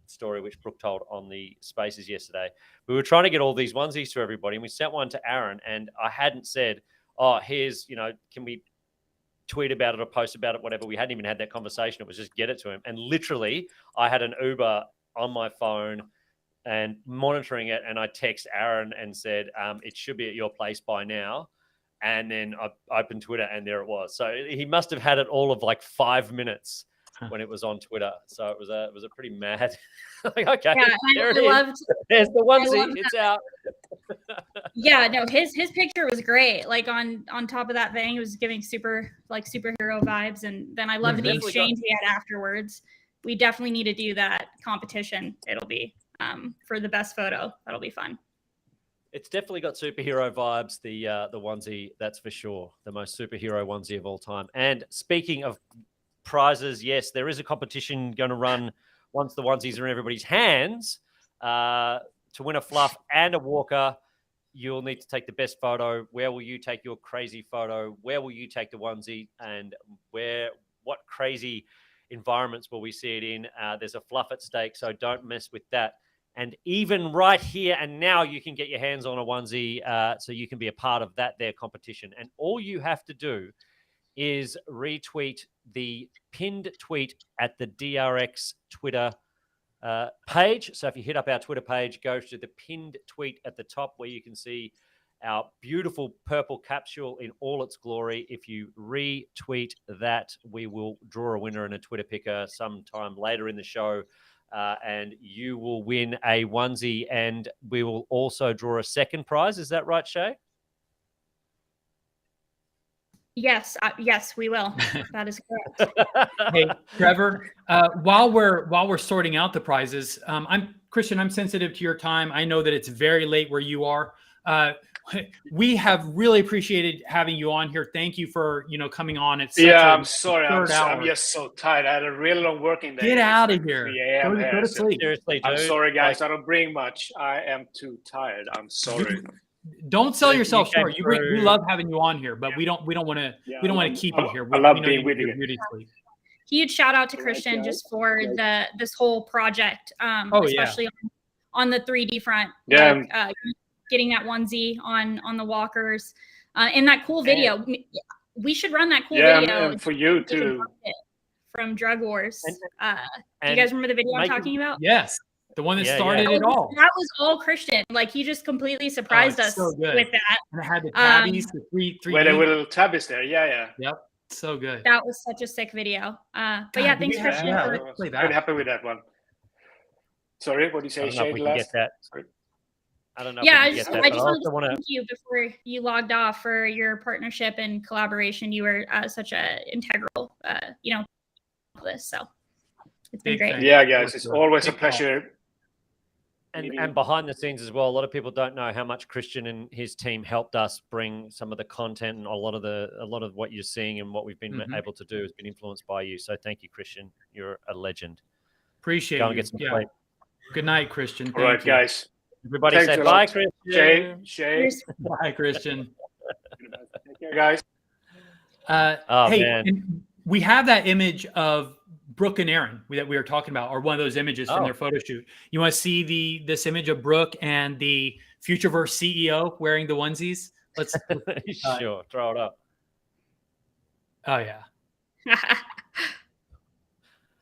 [SPEAKER 2] story, which Brooke told on the Spaces yesterday. We were trying to get all these onesies to everybody, and we sent one to Aaron. And I hadn't said, "Oh, here's can we tweet about it or post about it, whatever." We hadn't even had that conversation. It was just get it to him. And literally, I had an Uber on my phone and monitoring it, and I text Aaron and said, "It should be at your place by now." And then I opened Twitter, and there it was. So he must have had it all of like 5 minutes when it was on Twitter. So it was a pretty mad. Like, okay,
[SPEAKER 6] yeah,
[SPEAKER 2] there it is. There's the onesie. It's out.
[SPEAKER 6] Yeah, no, his picture was great. Like on top of that thing, it was giving superhero vibes. And then I loved the exchange we had afterwards. We definitely need to do that competition. It'll be for the best photo. That'll be fun.
[SPEAKER 2] It's definitely got superhero vibes. The onesie, that's for sure. The most superhero onesie of all time. And speaking of prizes, yes, there is a competition going to run once the onesies are in everybody's hands. To win a fluff and a walker, you'll need to take the best photo. Where will you take your crazy photo? Where will you take the onesie? And what crazy environments will we see it in? There's a fluff at stake, so don't mess with that. And even right here and now, you can get your hands on a onesie, so you can be a part of that there competition. And all you have to do is retweet the pinned tweet at the DRX Twitter page. So if you hit up our Twitter page, go to the pinned tweet at the top where you can see our beautiful purple capsule in all its glory. If you retweet that, we will draw a winner and a Twitter picker sometime later in the show. And you will win a onesie, and we will also draw a second prize. Is that right, Shay?
[SPEAKER 6] Yes, we will. That is correct.
[SPEAKER 1] Hey, Trevor, while we're sorting out the prizes, I'm sensitive to your time. I know that it's very late where you are. We have really appreciated having you on here. Thank you for coming on. It's
[SPEAKER 5] I'm sorry. I'm just so tired. I had a really long working day.
[SPEAKER 1] Get out of here.
[SPEAKER 5] Go
[SPEAKER 1] to sleep.
[SPEAKER 2] Seriously, dude.
[SPEAKER 5] I'm sorry, guys. I don't bring much. I am too tired. I'm sorry.
[SPEAKER 1] Don't sell yourself short. We love having you on here, but we don't want to keep you here.
[SPEAKER 5] I love being with you.
[SPEAKER 6] Huge shout out to Christian just for this whole project, especially on the 3D front.
[SPEAKER 5] Yeah.
[SPEAKER 6] Like, getting that onesie on the walkers, and that cool video. We should run that cool video.
[SPEAKER 5] And for you too.
[SPEAKER 6] From Drug Wars. Do you guys remember the video I'm talking about?
[SPEAKER 1] Yes. The one that started it all.
[SPEAKER 6] That was all Christian. Like, he just completely surprised us with that.
[SPEAKER 1] And it had the tabbies, the three.
[SPEAKER 5] Where there were little tabbies there. Yeah.
[SPEAKER 1] Yep. So good.
[SPEAKER 6] That was such a sick video. But yeah, thanks, Christian.
[SPEAKER 5] Very happy with that one. Sorry, what did you say, Shay?
[SPEAKER 2] I don't know.
[SPEAKER 6] Yeah, I just wanted to thank you before you logged off for your partnership and collaboration. You were such an integral, this. So it's been great.
[SPEAKER 5] Yeah, guys, it's always a pleasure.
[SPEAKER 2] And behind the scenes as well, a lot of people don't know how much Christian and his team helped us bring some of the content, and a lot of what you're seeing and what we've been able to do has been influenced by you. So thank you, Christian. You're a legend.
[SPEAKER 1] Appreciate
[SPEAKER 2] Go
[SPEAKER 1] you.
[SPEAKER 2] and get some sleep.
[SPEAKER 1] Good night, Christian.
[SPEAKER 5] All right, guys.
[SPEAKER 2] Everybody
[SPEAKER 5] Thanks
[SPEAKER 2] say
[SPEAKER 5] a
[SPEAKER 2] bye,
[SPEAKER 5] lot.
[SPEAKER 2] Christian.
[SPEAKER 5] Shay.
[SPEAKER 1] Bye, Christian.
[SPEAKER 5] Take care, guys.
[SPEAKER 1] Hey,
[SPEAKER 2] man.
[SPEAKER 1] and we have that image of Brooke and Aaron that we were talking about, or one of those images from their photo shoot. You want to see this image of Brooke and the Futureverse CEO wearing the onesies? Let's
[SPEAKER 2] sure, throw it up.
[SPEAKER 1] Oh yeah.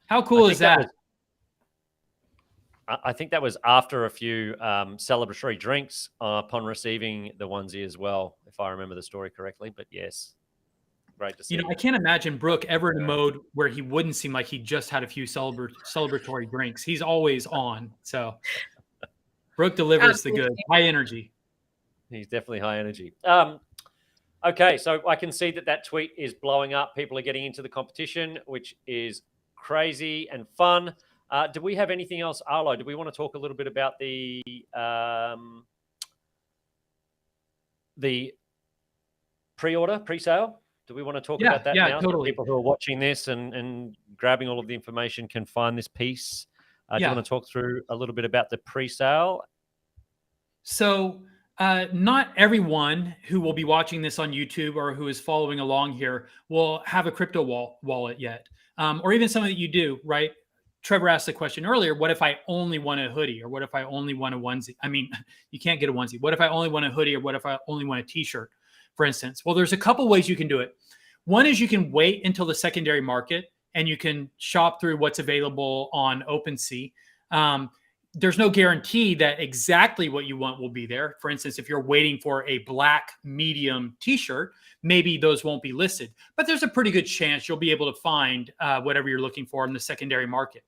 [SPEAKER 1] How cool is that?
[SPEAKER 2] I think that was after a few celebratory drinks upon receiving the onesie as well, if I remember the story correctly. But yes, great to see.
[SPEAKER 1] I can't imagine Brooke ever in a mode where he wouldn't seem like he just had a few celebratory drinks. He's always on. So Brooke delivers the good, high energy.
[SPEAKER 2] He's definitely high energy. Okay, so I can see that tweet is blowing up. People are getting into the competition, which is crazy and fun. Do we have anything else, Arlo? Do we want to talk a little bit about the pre-order, pre-sale? Do we want to talk about that now?
[SPEAKER 1] Yeah, totally.
[SPEAKER 2] So people who are watching this and grabbing all of the information can find this piece. Do you want to talk through a little bit about the pre-sale?
[SPEAKER 1] So not everyone who will be watching this on YouTube or who is following along here will have a crypto wallet yet, or even some that you do, right? Trevor asked the question earlier, what if I only want a hoodie, or what if I only want a onesie? I mean, you can't get a onesie. What if I only want a hoodie, or what if I only want a t-shirt, for instance? Well, there's a couple ways you can do it. One is you can wait until the secondary market and you can shop through what's available on OpenSea. There's no guarantee that exactly what you want will be there. For instance, if you're waiting for a black medium t-shirt, maybe those won't be listed, but there's a pretty good chance you'll be able to find whatever you're looking for in the secondary market.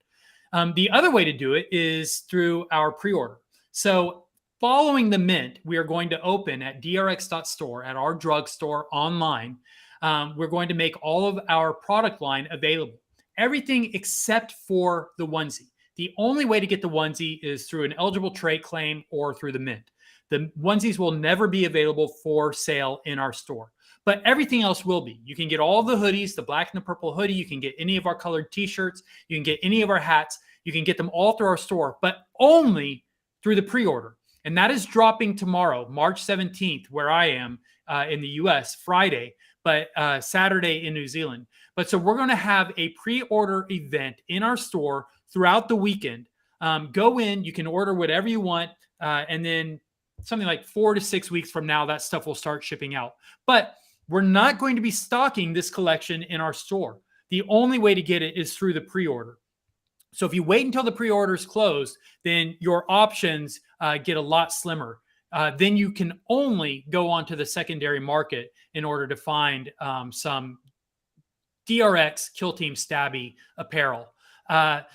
[SPEAKER 1] The other way to do it is through our pre-order. So following the mint, we are going to open at drx.store, at our drugstore online. We're going to make all of our product line available, everything except for the onesie. The only way to get the onesie is through an eligible trade claim or through the mint. The onesies will never be available for sale in our store, but everything else will be. You can get all the hoodies, the black and the purple hoodie. You can get any of our colored t-shirts. You can get any of our hats. You can get them all through our store, but only through the pre-order. And that is dropping tomorrow, March 17th, where I am in the US, Friday, but Saturday in New Zealand. But so we're going to have a pre-order event in our store throughout the weekend. Go in, you can order whatever you want, and then something like 4 to 6 weeks from now, that stuff will start shipping out. But we're not going to be stocking this collection in our store. The only way to get it is through the pre-order. So if you wait until the pre-order is closed, then your options get a lot slimmer. Then you can only go onto the secondary market in order to find some DRX Kill Team Stabbi apparel.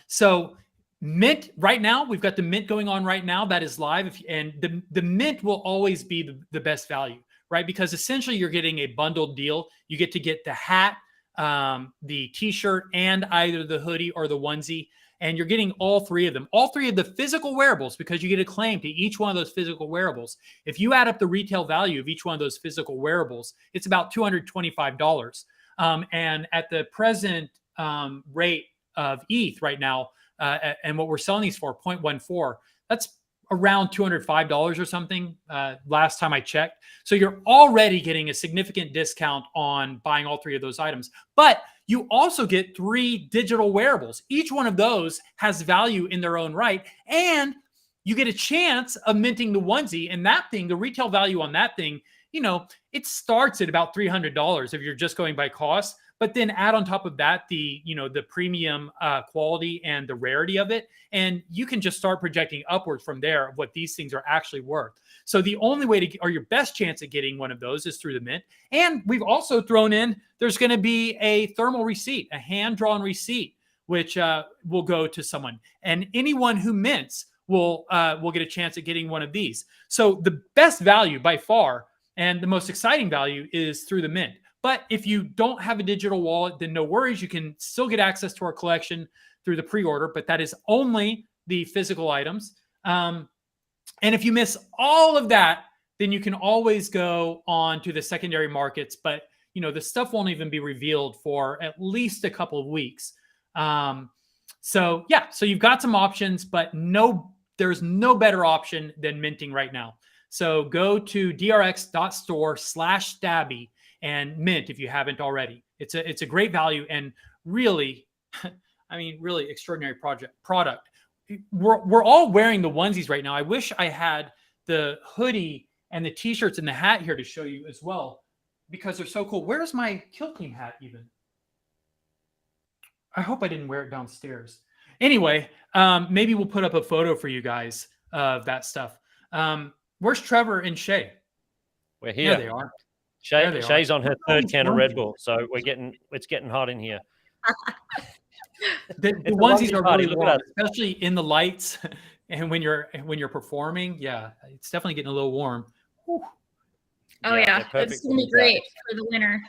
[SPEAKER 1] So mint right now, we've got the mint going on right now that is live. And the mint will always be the best value, right? Because essentially you're getting a bundled deal. You get to get the hat, the t-shirt, and either the hoodie or the onesie. And you're getting all three of them, all three of the physical wearables, because you get a claim to each one of those physical wearables. If you add up the retail value of each one of those physical wearables, it's about $225. And at the present rate of ETH right now, and what we're selling these for, 0.14, that's around $205 or something last time I checked. So you're already getting a significant discount on buying all three of those items. But you also get 3 digital wearables. Each one of those has value in their own right. And you get a chance of minting the onesie. And that thing, the retail value on that thing, it starts at about $300 if you're just going by cost. But then add on top of that the premium quality and the rarity of it, and you can just start projecting upwards from there of what these things are actually worth. So the only way to get, or your best chance at getting one of those, is through the mint. And we've also thrown in, there's going to be a thermal receipt, a hand-drawn receipt, which will go to someone, and anyone who mints will get a chance at getting one of these. So the best value by far, and the most exciting value, is through the mint. But if you don't have a digital wallet, then no worries. You can still get access to our collection through the pre-order, but that is only the physical items. And if you miss all of that, then you can always go on to the secondary markets. But, the stuff won't even be revealed for at least a couple of weeks. So you've got some options, but no there's no better option than minting right now. So go to drx.store/stabby and mint if you haven't already. It's a great value and really, I mean, really extraordinary product. We're all wearing the onesies right now. I wish I had the hoodie and the t-shirts and the hat here to show you as well, because they're so cool. Where's my Kill Team hat even? I hope I didn't wear it downstairs. Anyway, maybe we'll put up a photo for you guys of that stuff. Where's Trevor and Shay?
[SPEAKER 2] We're here.
[SPEAKER 1] There they are.
[SPEAKER 2] Shay's on her third can of Red Bull, so it's getting hot in here.
[SPEAKER 1] The onesies are really warm, especially in the lights and when you're performing. Yeah, it's definitely getting a little warm. Whew.
[SPEAKER 6] Oh yeah, it's gonna be great for the winter.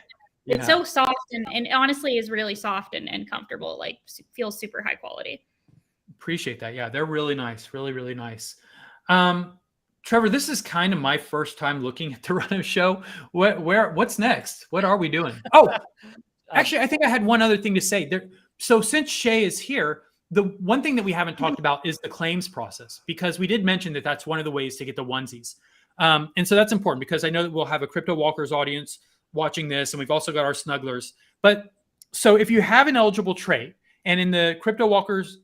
[SPEAKER 6] Yeah. It's so soft and honestly is really soft and comfortable. Like feels super high quality.
[SPEAKER 1] Appreciate that. Yeah, they're really nice. Really, really nice. Trevor, this is kind of my first time looking at the Rhino show. What's next? What are we doing? Oh, actually, I think I had one other thing to say there. So since Shay is here, the one thing that we haven't talked about is the claims process, because we did mention that that's one of the ways to get the onesies. And so that's important because I know that we'll have a Crypto Walkers audience watching this, and we've also got our snugglers. But so if you have an eligible trait, and in the Crypto Walkers,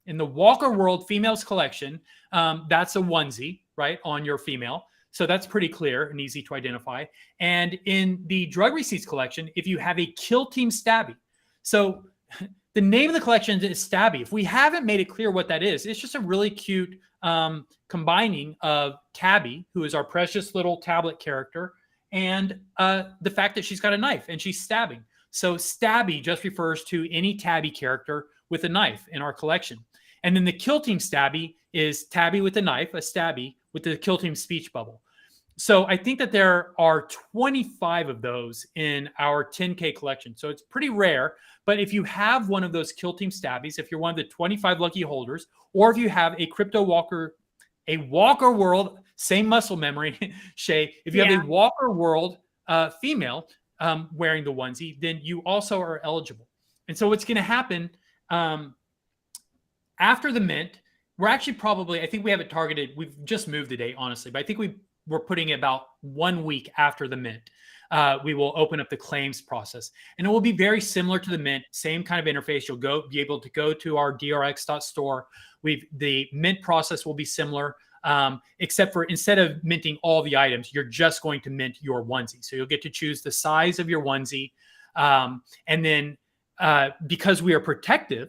[SPEAKER 1] in the Walker World Females Collection, that's a onesie, right, on your female. So that's pretty clear and easy to identify. And in the Drug Receipts Collection, if you have a Kill Team Stabbi. So the name of the collection is Stabbi. If we haven't made it clear what that is, it's just a really cute combining of Tabby, who is our precious little tablet character, and the fact that she's got a knife and she's stabbing. So Stabbi just refers to any Tabby character with a knife in our collection. And then the Kill Team Stabbi is Tabby with a knife, a Stabbi with the Kill Team speech bubble. So I think that there are 25 of those in our 10K collection. So it's pretty rare. But if you have one of those Kill Team Stabbis, if you're one of the 25 lucky holders, or if you have a Crypto Walker, a Walker World, same muscle memory, Shay, if you have a Walker World female wearing the onesie, then you also are eligible. And so what's going to happen after the mint, we're actually probably, I think we have it targeted. We've just moved the date, honestly, but I think we're putting it about 1 week after the mint. We will open up the claims process, and it will be very similar to the mint, same kind of interface. You'll be able to go to our drx.store. The mint process will be similar, except for instead of minting all the items, you're just going to mint your onesie. So you'll get to choose the size of your onesie. And then because we are protective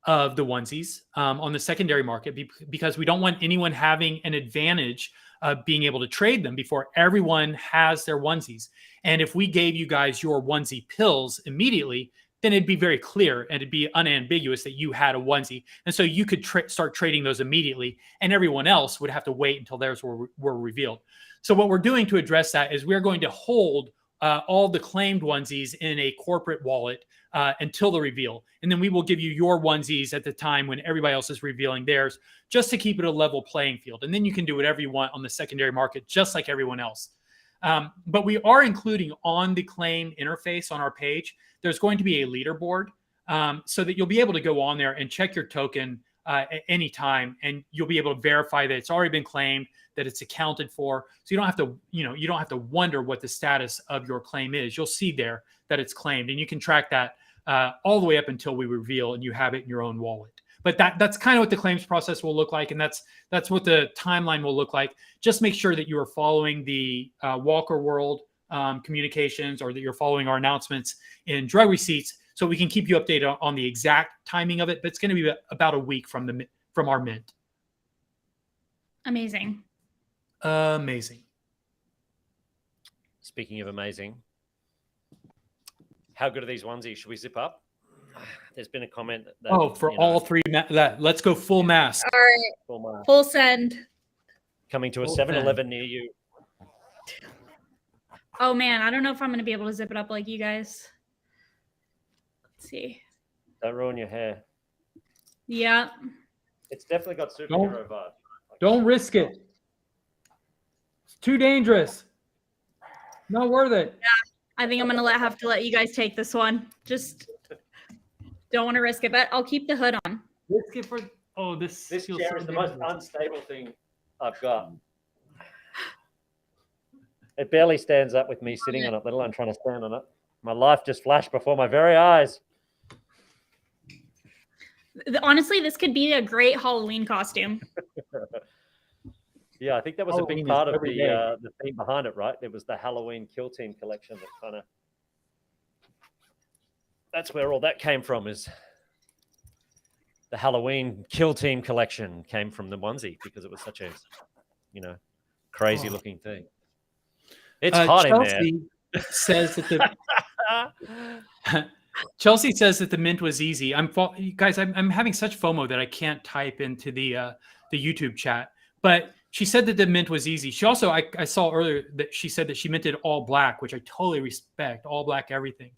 [SPEAKER 1] of the onesies on the secondary market, because we don't want anyone having an advantage of being able to trade them before everyone has their onesies. And if we gave you guys your onesie pills immediately, then it'd be very clear and it'd be unambiguous that you had a onesie. And so you could start trading those immediately, and everyone else would have to wait until theirs were revealed. So what we're doing to address that is we're going to hold all the claimed onesies in a corporate wallet until the reveal. And then we will give you your onesies at the time when everybody else is revealing theirs, just to keep it a level playing field. And then you can do whatever you want on the secondary market, just like everyone else. But we are including on the claim interface on our page, there's going to be a leaderboard so that you'll be able to go on there and check your token at any time, and you'll be able to verify that it's already been claimed, that it's accounted for. So you don't have to, you don't have to wonder what the status of your claim is. You'll see there that it's claimed, and you can track that all the way up until we reveal and you have it in your own wallet. But that's kind of what the claims process will look like, and that's what the timeline will look like. Just make sure that you are following the Walker World communications, or that you're following our announcements in Drug Receipts, so we can keep you updated on the exact timing of it. But it's going to be about a week from our mint.
[SPEAKER 6] Amazing.
[SPEAKER 1] Amazing.
[SPEAKER 2] Speaking of amazing, how good are these onesies? Should we zip up? There's been a comment that
[SPEAKER 1] all three. Let's go full mask.
[SPEAKER 6] All right. Full send.
[SPEAKER 2] Coming to a 7-Eleven near you.
[SPEAKER 6] Oh man, I don't know if I'm going to be able to zip it up like you guys. Let's see.
[SPEAKER 2] Don't ruin your hair.
[SPEAKER 6] Yeah.
[SPEAKER 2] It's definitely got superhero vibe.
[SPEAKER 1] Don't risk it. It's too dangerous. Not worth it.
[SPEAKER 6] Yeah, I think I'm going to have to let you guys take this one. Just don't want to risk it, but I'll keep the hood on.
[SPEAKER 1] Risk it for. Oh, this
[SPEAKER 2] chair
[SPEAKER 1] feels
[SPEAKER 2] is the most unstable thing I've got. It barely stands up with me sitting on it, let alone trying to stand on it. My life just flashed before my very eyes.
[SPEAKER 6] Honestly, this could be a great Halloween costume.
[SPEAKER 2] Yeah, I think that was
[SPEAKER 3] Halloween
[SPEAKER 2] a big part of
[SPEAKER 3] the
[SPEAKER 2] theme behind it, right? It was the Halloween Kill Team Collection that kind of... That's where all that came from, is the Halloween Kill Team Collection came from the onesie because it was such a, crazy looking thing. It's hot
[SPEAKER 1] Chelsea
[SPEAKER 2] in there.
[SPEAKER 1] Says that the Chelsea says that the mint was easy. Guys, I'm having such FOMO that I can't type into the YouTube chat. But she said that the mint was easy. She also, I saw earlier that she said that she minted all black, which I totally respect, all black everything.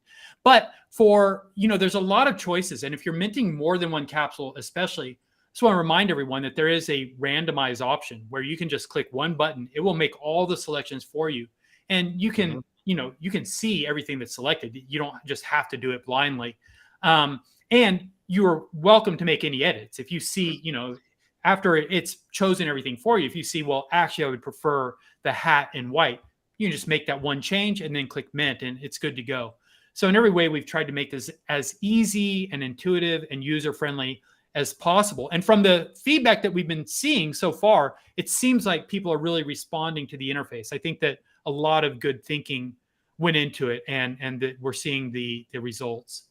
[SPEAKER 1] But for, there's a lot of choices. And if you're minting more than one capsule, especially, I just want to remind everyone that there is a randomize option where you can just click one button. It will make all the selections for you. And you can, you can see everything that's selected. You don't just have to do it blindly. And you're welcome to make any edits. If you see, after it's chosen everything for you, if you see, well, actually, I would prefer the hat in white, you can just make that one change and then click mint and it's good to go. So in every way, we've tried to make this as easy and intuitive and user-friendly as possible. And from the feedback that we've been seeing so far, it seems like people are really responding to the interface. I think that a lot of good thinking went into it and that we're seeing the results.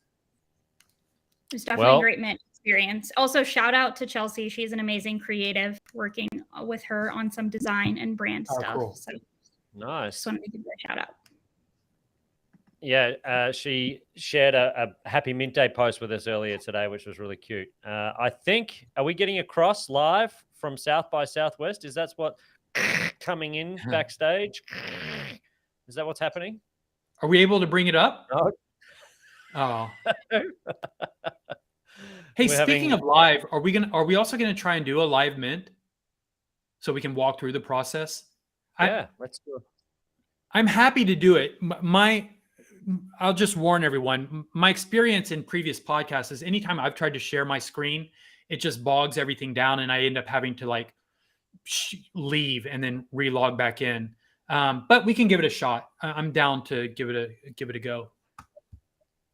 [SPEAKER 6] It's definitely a great mint experience. Also, shout out to Chelsea. She's an amazing creative, working with her on some design and brand stuff.
[SPEAKER 1] Cool.
[SPEAKER 6] So
[SPEAKER 2] nice.
[SPEAKER 6] Just wanted to give her a shout out.
[SPEAKER 2] Yeah, she shared a Happy Mint Day post with us earlier today, which was really cute. I think, are we getting across live from South by Southwest? Is that what coming in backstage? Is that what's happening?
[SPEAKER 1] Are we able to bring it up?
[SPEAKER 2] No.
[SPEAKER 1] Oh. Hey, speaking of live, are we also gonna try and do a live mint so we can walk through the process?
[SPEAKER 2] Yeah, let's do it.
[SPEAKER 1] I'm happy to do it. I'll just warn everyone, my experience in previous podcasts is anytime I've tried to share my screen, it just bogs everything down and I end up having to leave and then re-log back in. But we can give it a shot. I'm down to give it a go.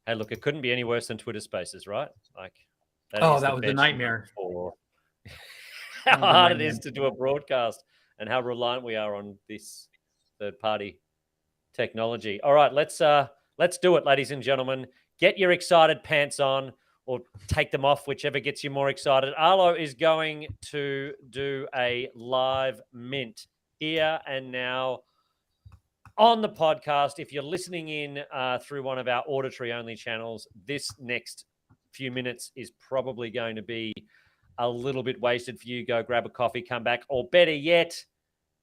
[SPEAKER 2] Hey, look, it couldn't be any worse than Twitter Spaces, right?
[SPEAKER 1] That was a nightmare.
[SPEAKER 2] For how hard it is to do a broadcast and how reliant we are on this third-party technology. All right, let's do it, ladies and gentlemen. Get your excited pants on or take them off, whichever gets you more excited. Arlo is going to do a live mint here and now on the podcast. If you're listening in through one of our auditory-only channels, this next few minutes is probably going to be a little bit wasted for you. Go grab a coffee, come back, or better yet,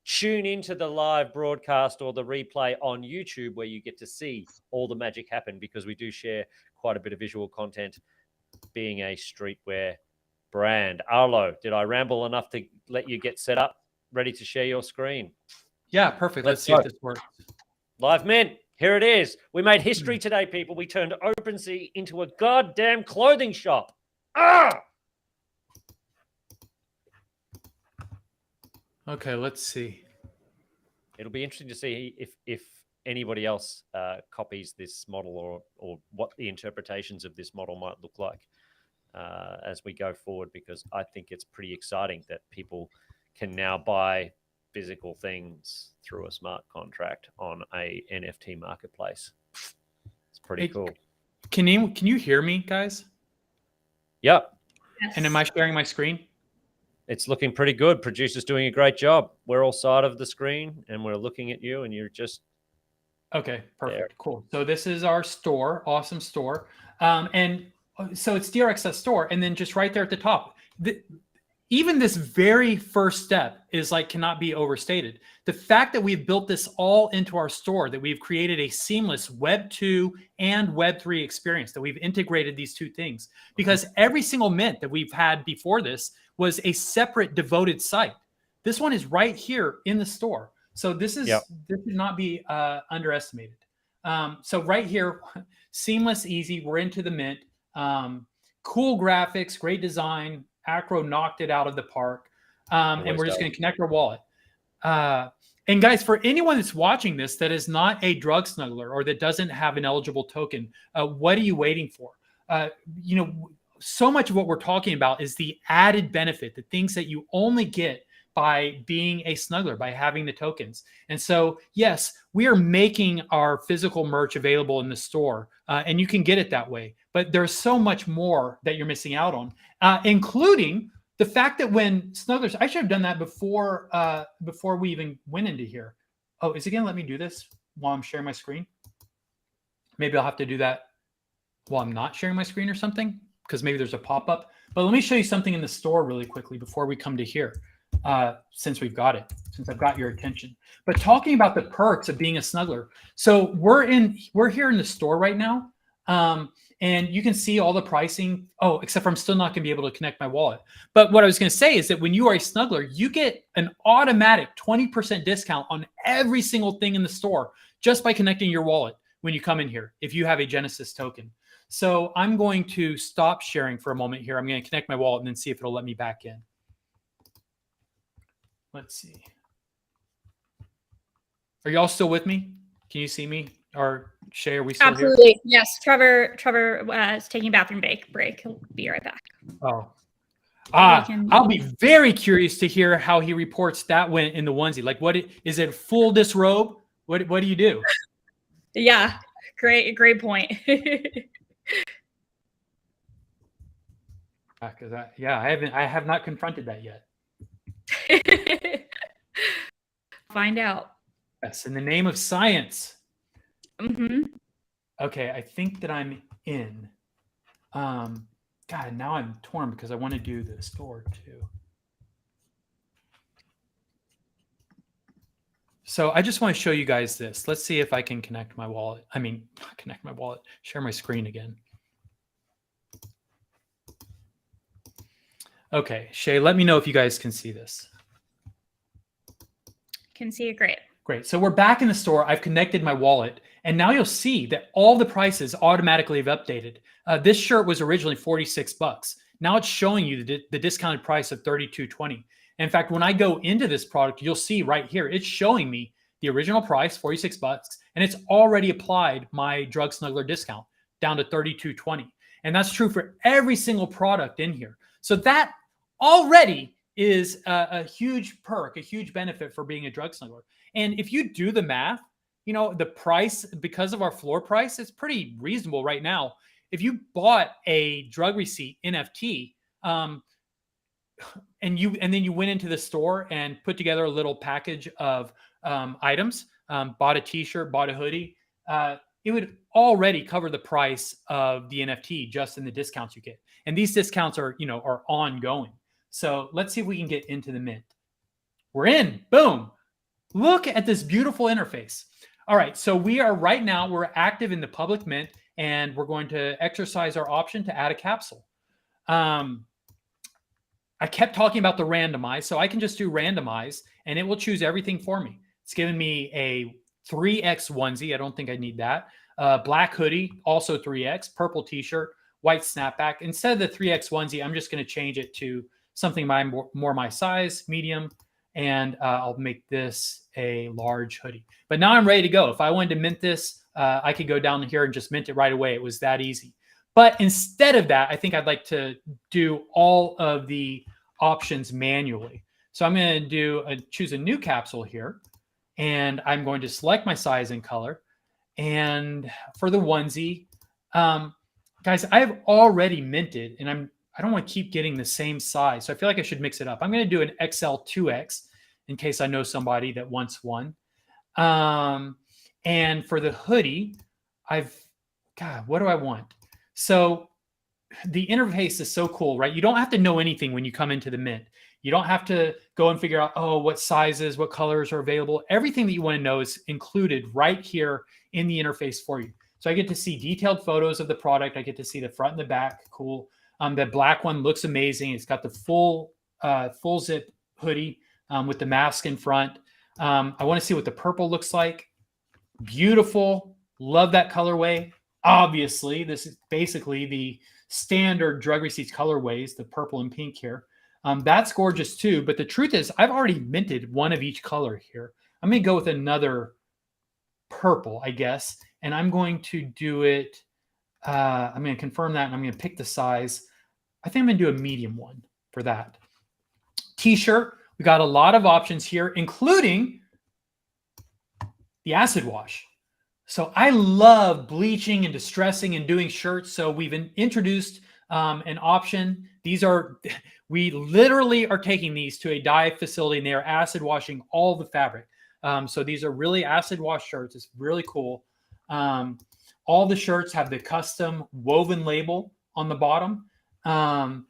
[SPEAKER 2] tune into the live broadcast or the replay on YouTube where you get to see all the magic happen because we do share quite a bit of visual content being a streetwear brand. Arlo, did I ramble enough to let you get set up, ready to share your screen?
[SPEAKER 1] Yeah, perfect. Let's see if this works.
[SPEAKER 2] Live mint, here it is. We made history today, people. We turned OpenSea into a goddamn clothing shop. Ah!
[SPEAKER 1] Okay, let's see.
[SPEAKER 2] It'll be interesting to see if anybody else copies this model or what the interpretations of this model might look like as we go forward, because I think it's pretty exciting that people can now buy physical things through a smart contract on a NFT marketplace. It's pretty cool.
[SPEAKER 1] Can you hear me, guys?
[SPEAKER 2] Yep.
[SPEAKER 6] Yes.
[SPEAKER 1] And am I sharing my screen?
[SPEAKER 2] It's looking pretty good. Producer's doing a great job. We're all side of the screen and we're looking at you and you're just...
[SPEAKER 1] Okay, perfect. There. Cool. So this is our store, awesome store. And so it's DRXS store. And then just right there at the top, even this very first step is cannot be overstated. The fact that we've built this all into our store, that we've created a seamless Web 2 and Web 3 experience, that we've integrated these two things, because every single mint that we've had before this was a separate devoted site. This one is right here in the store. So this should not be underestimated. So right here, seamless, easy. We're into the mint. Cool graphics, great design. Acro knocked it out of the park. And we're just going to connect our wallet. And guys, for anyone that's watching this that is not a drug snuggler or that doesn't have an eligible token, what are you waiting for? You know, so much of what we're talking about is the added benefit, the things that you only get by being a snuggler, by having the tokens. And so, yes, we are making our physical merch available in the store, and you can get it that way. But there's so much more that you're missing out on, including the fact that when snugglers, I should have done that before we even went into here. Oh, is it going to let me do this while I'm sharing my screen? Maybe I'll have to do that while I'm not sharing my screen or something, because maybe there's a pop-up. But let me show you something in the store really quickly before we come to here. Since I've got your attention. But talking about the perks of being a snuggler. So we're here in the store right now. And you can see all the pricing. Oh, except for I'm still not going to be able to connect my wallet. But what I was going to say is that when you are a snuggler, you get an automatic 20% discount on every single thing in the store just by connecting your wallet when you come in here, if you have a Genesis token. So I'm going to stop sharing for a moment here. I'm going to connect my wallet and then see if it'll let me back in. Let's see. Are y'all still with me? Can you see me? Or Shay, are we still
[SPEAKER 6] Absolutely.
[SPEAKER 1] here?
[SPEAKER 6] Yes. Trevor is taking a bathroom break. He'll be right back.
[SPEAKER 1] Oh. I'll be very curious to hear how he reports that went in the onesie. Like, is it full disrobe? What do you do?
[SPEAKER 6] Yeah. Great point.
[SPEAKER 1] Because I have not confronted that yet.
[SPEAKER 6] Find out.
[SPEAKER 1] Yes, in the name of science.
[SPEAKER 6] Mm-hmm.
[SPEAKER 1] Okay, I think that I'm in. God, now I'm torn because I want to do the store too. So I just want to show you guys this. Let's see if I can connect my wallet. Share my screen again. Okay, Shay, let me know if you guys can see this.
[SPEAKER 6] Can see it great.
[SPEAKER 1] Great. So we're back in the store. I've connected my wallet, and now you'll see that all the prices automatically have updated. This shirt was originally $46. Now it's showing you the discounted price of $32.20. In fact, when I go into this product, you'll see right here, it's showing me the original price, $46, and it's already applied my drug snuggler discount down to $32.20. And that's true for every single product in here. So that already is a huge perk, a huge benefit for being a drug snuggler. And if you do the math, you know, the price, because of our floor price, it's pretty reasonable right now. If you bought a drug receipt NFT, and then you went into the store and put together a little package of items, bought a t-shirt, bought a hoodie, it would already cover the price of the NFT just in the discounts you get. And these discounts are ongoing. So let's see if we can get into the mint. We're in. Boom. Look at this beautiful interface. All right. So we're active in the public mint, and we're going to exercise our option to add a capsule. I kept talking about the randomize, so I can just do randomize, and it will choose everything for me. It's giving me a 3X onesie. I don't think I need that. Black hoodie, also 3X. Purple t-shirt, white snapback. Instead of the 3X onesie, I'm just going to change it to something more my size, medium, and I'll make this a large hoodie. But now I'm ready to go. If I wanted to mint this, I could go down here and just mint it right away. It was that easy. But instead of that, I think I'd like to do all of the options manually. So I'm going to choose a new capsule here, and I'm going to select my size and color. And for the onesie, guys, I've already minted, and I don't want to keep getting the same size. So I feel like I should mix it up. I'm going to do an XL 2X in case I know somebody that wants one. And for the hoodie, what do I want? So the interface is so cool, right? You don't have to know anything when you come into the mint. You don't have to go and figure out, what sizes, what colors are available. Everything that you want to know is included right here in the interface for you. So I get to see detailed photos of the product. I get to see the front and the back. Cool. The black one looks amazing. It's got the full zip hoodie with the mask in front. I want to see what the purple looks like. Beautiful. Love that colorway. Obviously, this is basically the standard drug receipts colorways, the purple and pink here. That's gorgeous too. But the truth is, I've already minted one of each color here. I'm going to go with another purple, I guess. And I'm going to do it. I'm going to confirm that, and I'm going to pick the size. I think I'm going to do a medium one for that. T-shirt. We got a lot of options here, including the acid wash. So I love bleaching and distressing and doing shirts. So we've introduced an option. We literally are taking these to a dye facility, and they are acid washing all the fabric. So these are really acid wash shirts. It's really cool. All the shirts have the custom woven label on the bottom. And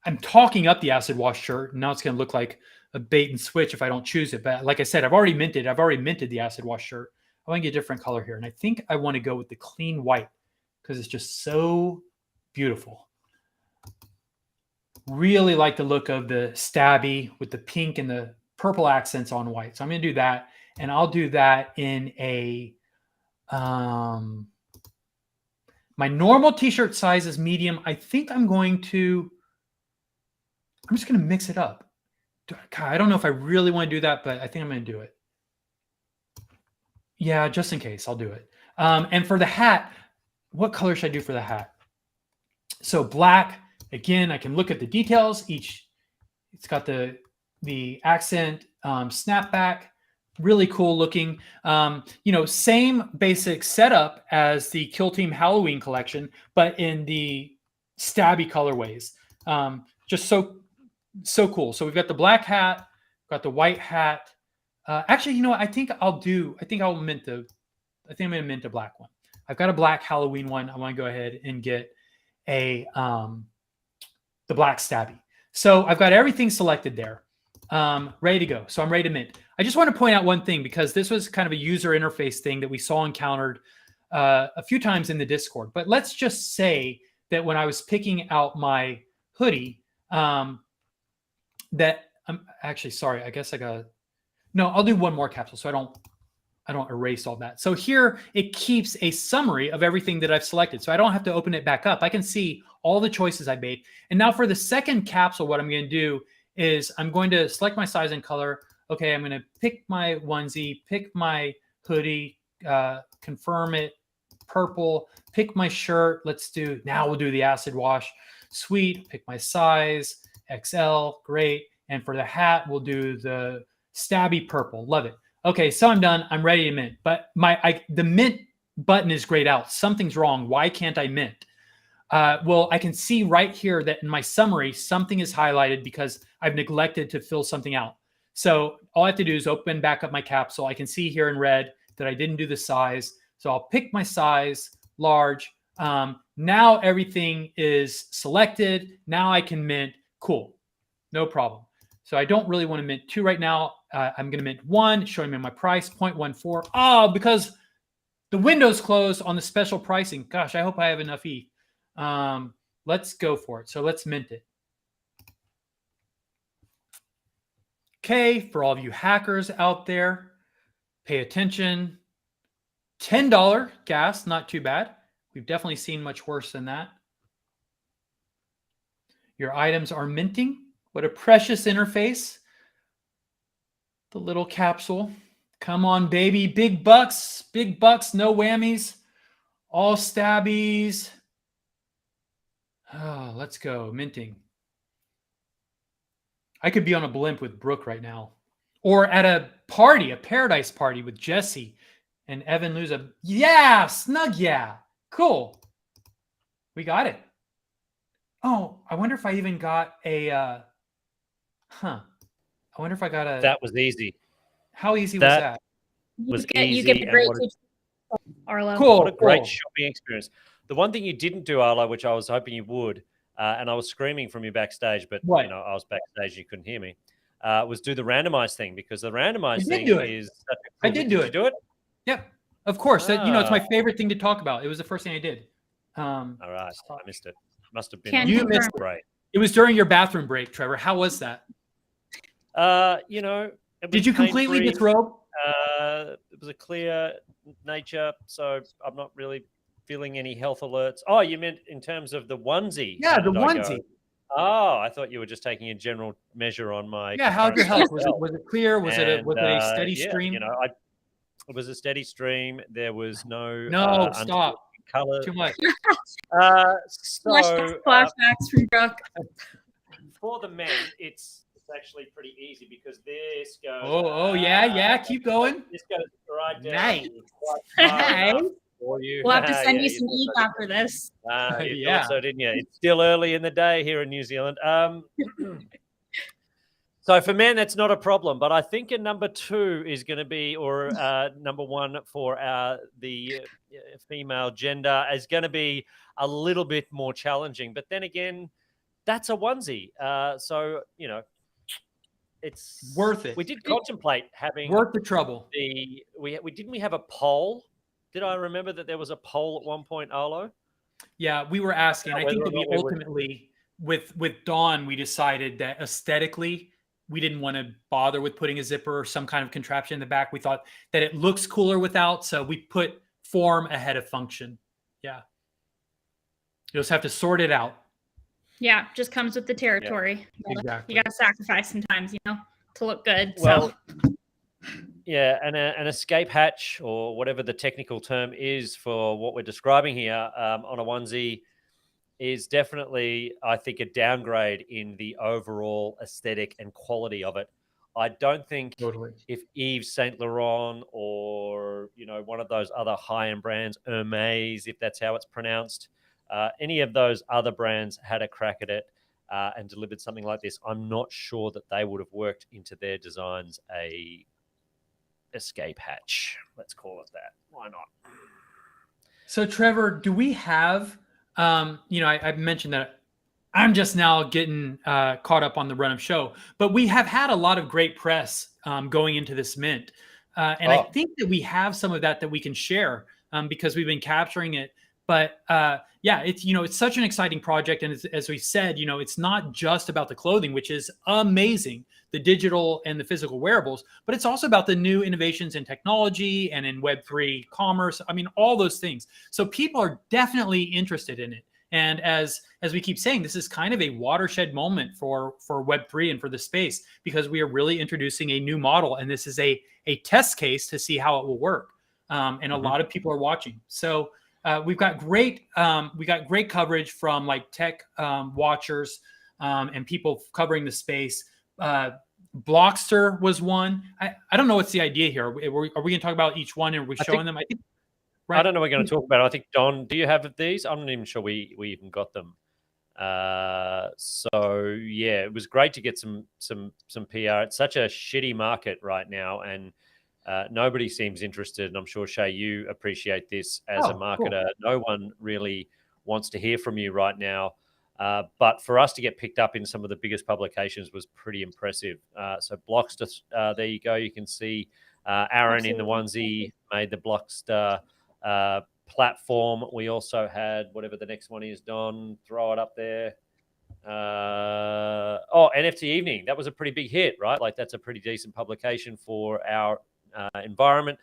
[SPEAKER 1] I'm talking up the acid wash shirt. Now it's going to look like a bait and switch if I don't choose it. But like I said, I've already minted the acid wash shirt. I want to get a different color here. And I think I want to go with the clean white because it's just so beautiful. Really like the look of the Stabbi with the pink and the purple accents on white. So I'm going to do that. And I'll do that in a, my normal t-shirt size is medium. I think I'm just going to mix it up. God, I don't know if I really want to do that, but I think I'm going to do it. Yeah, just in case, I'll do it. And for the hat, what color should I do for the hat? So black, again, I can look at the details. It's got the accent snapback, really cool looking. Same basic setup as the Kill Team Halloween collection, but in the Stabbi colorways. Just so cool. So we've got the black hat, got the white hat. Actually, you know what? I think I'm going to mint a black one. I've got a black Halloween one. I want to go ahead and get the black Stabbi. So I've got everything selected there, ready to go. So I'm ready to mint. I just want to point out one thing, because this was kind of a user interface thing that we saw encountered a few times in the Discord. But let's just say that when I was picking out my hoodie, that I'm actually sorry. I guess I'll do one more capsule so I don't erase all that. So here it keeps a summary of everything that I've selected. So I don't have to open it back up. I can see all the choices I made. And now for the second capsule, what I'm going to do is I'm going to select my size and color. Okay, I'm going to pick my onesie, pick my hoodie, confirm it, purple, pick my shirt. Now we'll do the acid wash. Sweet, pick my size, XL, great. And for the hat, we'll do the Stabbi purple. Love it. Okay, so I'm done. I'm ready to mint. But the mint button is grayed out. Something's wrong. Why can't I mint? Well, I can see right here that in my summary, something is highlighted because I've neglected to fill something out. So all I have to do is open back up my capsule. I can see here in red that I didn't do the size. So I'll pick my size, large. Now everything is selected. Now I can mint. Cool. No problem. So I don't really want to mint 2 right now. I'm going to mint 1, showing me my price, 0.14. Oh, because the window's closed on the special pricing. Gosh, I hope I have enough ETH. Let's go for it. So let's mint it. Okay, for all of you hackers out there, pay attention. $10 gas, not too bad. We've definitely seen much worse than that. Your items are minting. What a precious interface. The little capsule. Come on, baby. Big bucks, no whammies. All Stabbies. Oh, let's go. Minting. I could be on a blimp with Brooke right now. Or at a party, a paradise party with Jesse and Evan Luza. Yeah, snug yeah. Cool. We got it. Oh, I wonder if I even got a... I wonder if I got a...
[SPEAKER 2] That was easy.
[SPEAKER 1] How easy was that?
[SPEAKER 6] You get a great Arlo.
[SPEAKER 1] Cool.
[SPEAKER 2] What a great shopping experience. The one thing you didn't do, Arlo, which I was hoping you would, and I was screaming from you backstage, but I was backstage, you couldn't hear me, was do the randomized thing, because the randomized thing is...
[SPEAKER 1] I did do it.
[SPEAKER 2] Did you do it?
[SPEAKER 1] Yep. Of course. It's my favorite thing to talk about. It was the first thing I did.
[SPEAKER 2] All right. I missed it. Must have been
[SPEAKER 1] you missed it. Right. It was during your bathroom break, Trevor. How was that?
[SPEAKER 2] Did
[SPEAKER 1] you completely disrobe?
[SPEAKER 2] It was a clear nature, so I'm not really feeling any health alerts? Oh, you meant in terms of the onesie?
[SPEAKER 1] Yeah, the onesie.
[SPEAKER 2] Oh, I thought you were just taking a general measure on my.
[SPEAKER 1] Yeah, how's your health? Was it clear? Was it a steady stream?
[SPEAKER 2] You know, it was a steady stream. There was no
[SPEAKER 1] stop
[SPEAKER 2] color.
[SPEAKER 1] Too much.
[SPEAKER 6] Flashbacks from Brooke.
[SPEAKER 2] For the men, it's actually pretty easy because this goes.
[SPEAKER 1] Oh yeah, keep going.
[SPEAKER 2] This goes right down.
[SPEAKER 1] Nice.
[SPEAKER 2] For you.
[SPEAKER 6] We'll have to send you some ink after this.
[SPEAKER 2] You thought so, didn't you? It's still early in the day here in New Zealand. So for men, that's not a problem. But I think a number 2 is going to be, or number 1 for the female gender is going to be a little bit more challenging. But then again, that's a onesie. So, you know, it's
[SPEAKER 1] worth it.
[SPEAKER 2] We did contemplate having
[SPEAKER 1] worth the trouble.
[SPEAKER 2] We have a poll. Did I remember that there was a poll at one point, Arlo?
[SPEAKER 1] Yeah, we were asking. I think that we ultimately, with Dawn, we decided that aesthetically, we didn't want to bother with putting a zipper or some kind of contraption in the back. We thought that it looks cooler without, so we put form ahead of function. Yeah. You just have to sort it out.
[SPEAKER 6] Yeah, just comes with the territory.
[SPEAKER 1] Yeah, exactly.
[SPEAKER 6] You got to sacrifice sometimes, to look good.
[SPEAKER 2] Well, yeah, and an escape hatch, or whatever the technical term is for what we're describing here, on a onesie is definitely, I think, a downgrade in the overall aesthetic and quality of it. I don't think if Yves Saint Laurent or, one of those other high-end brands, Hermes, if that's how it's pronounced, any of those other brands had a crack at it and delivered something like this, I'm not sure that they would have worked into their designs a escape hatch. Let's call it that. Why not?
[SPEAKER 1] So, Trevor, do we have, I mentioned that I'm just now getting caught up on the run of show, but we have had a lot of great press going into this mint. I think that we have some of that we can share because we've been capturing it. But it's such an exciting project. And as we said, it's not just about the clothing, which is amazing, the digital and the physical wearables, but it's also about the new innovations in technology and in Web3 commerce. I mean, all those things. So people are definitely interested in it. And as we keep saying, this is kind of a watershed moment for Web3 and for the space, because we are really introducing a new model. And this is a test case to see how it will work. And a lot of people are watching. So we got great coverage from like tech watchers and people covering the space. Blockster was one. I don't know what's the idea here. Are we going to talk about each one and we're showing them? I think. Right.
[SPEAKER 2] I don't know what we're going to talk about. I think, Don, do you have these? I'm not even sure we even got them. So yeah, it was great to get some PR. It's such a shitty market right now, and nobody seems interested. And I'm sure, Shay, you appreciate this as a marketer. Cool. No one really wants to hear from you right now. But for us to get picked up in some of the biggest publications was pretty impressive. So Blockster, there you go. You can see Aaron in the onesie made the Blockster platform. We also had whatever the next one is, Don, throw it up there. NFT Evening. That was a pretty big hit, right? Like that's a pretty decent publication for our environment.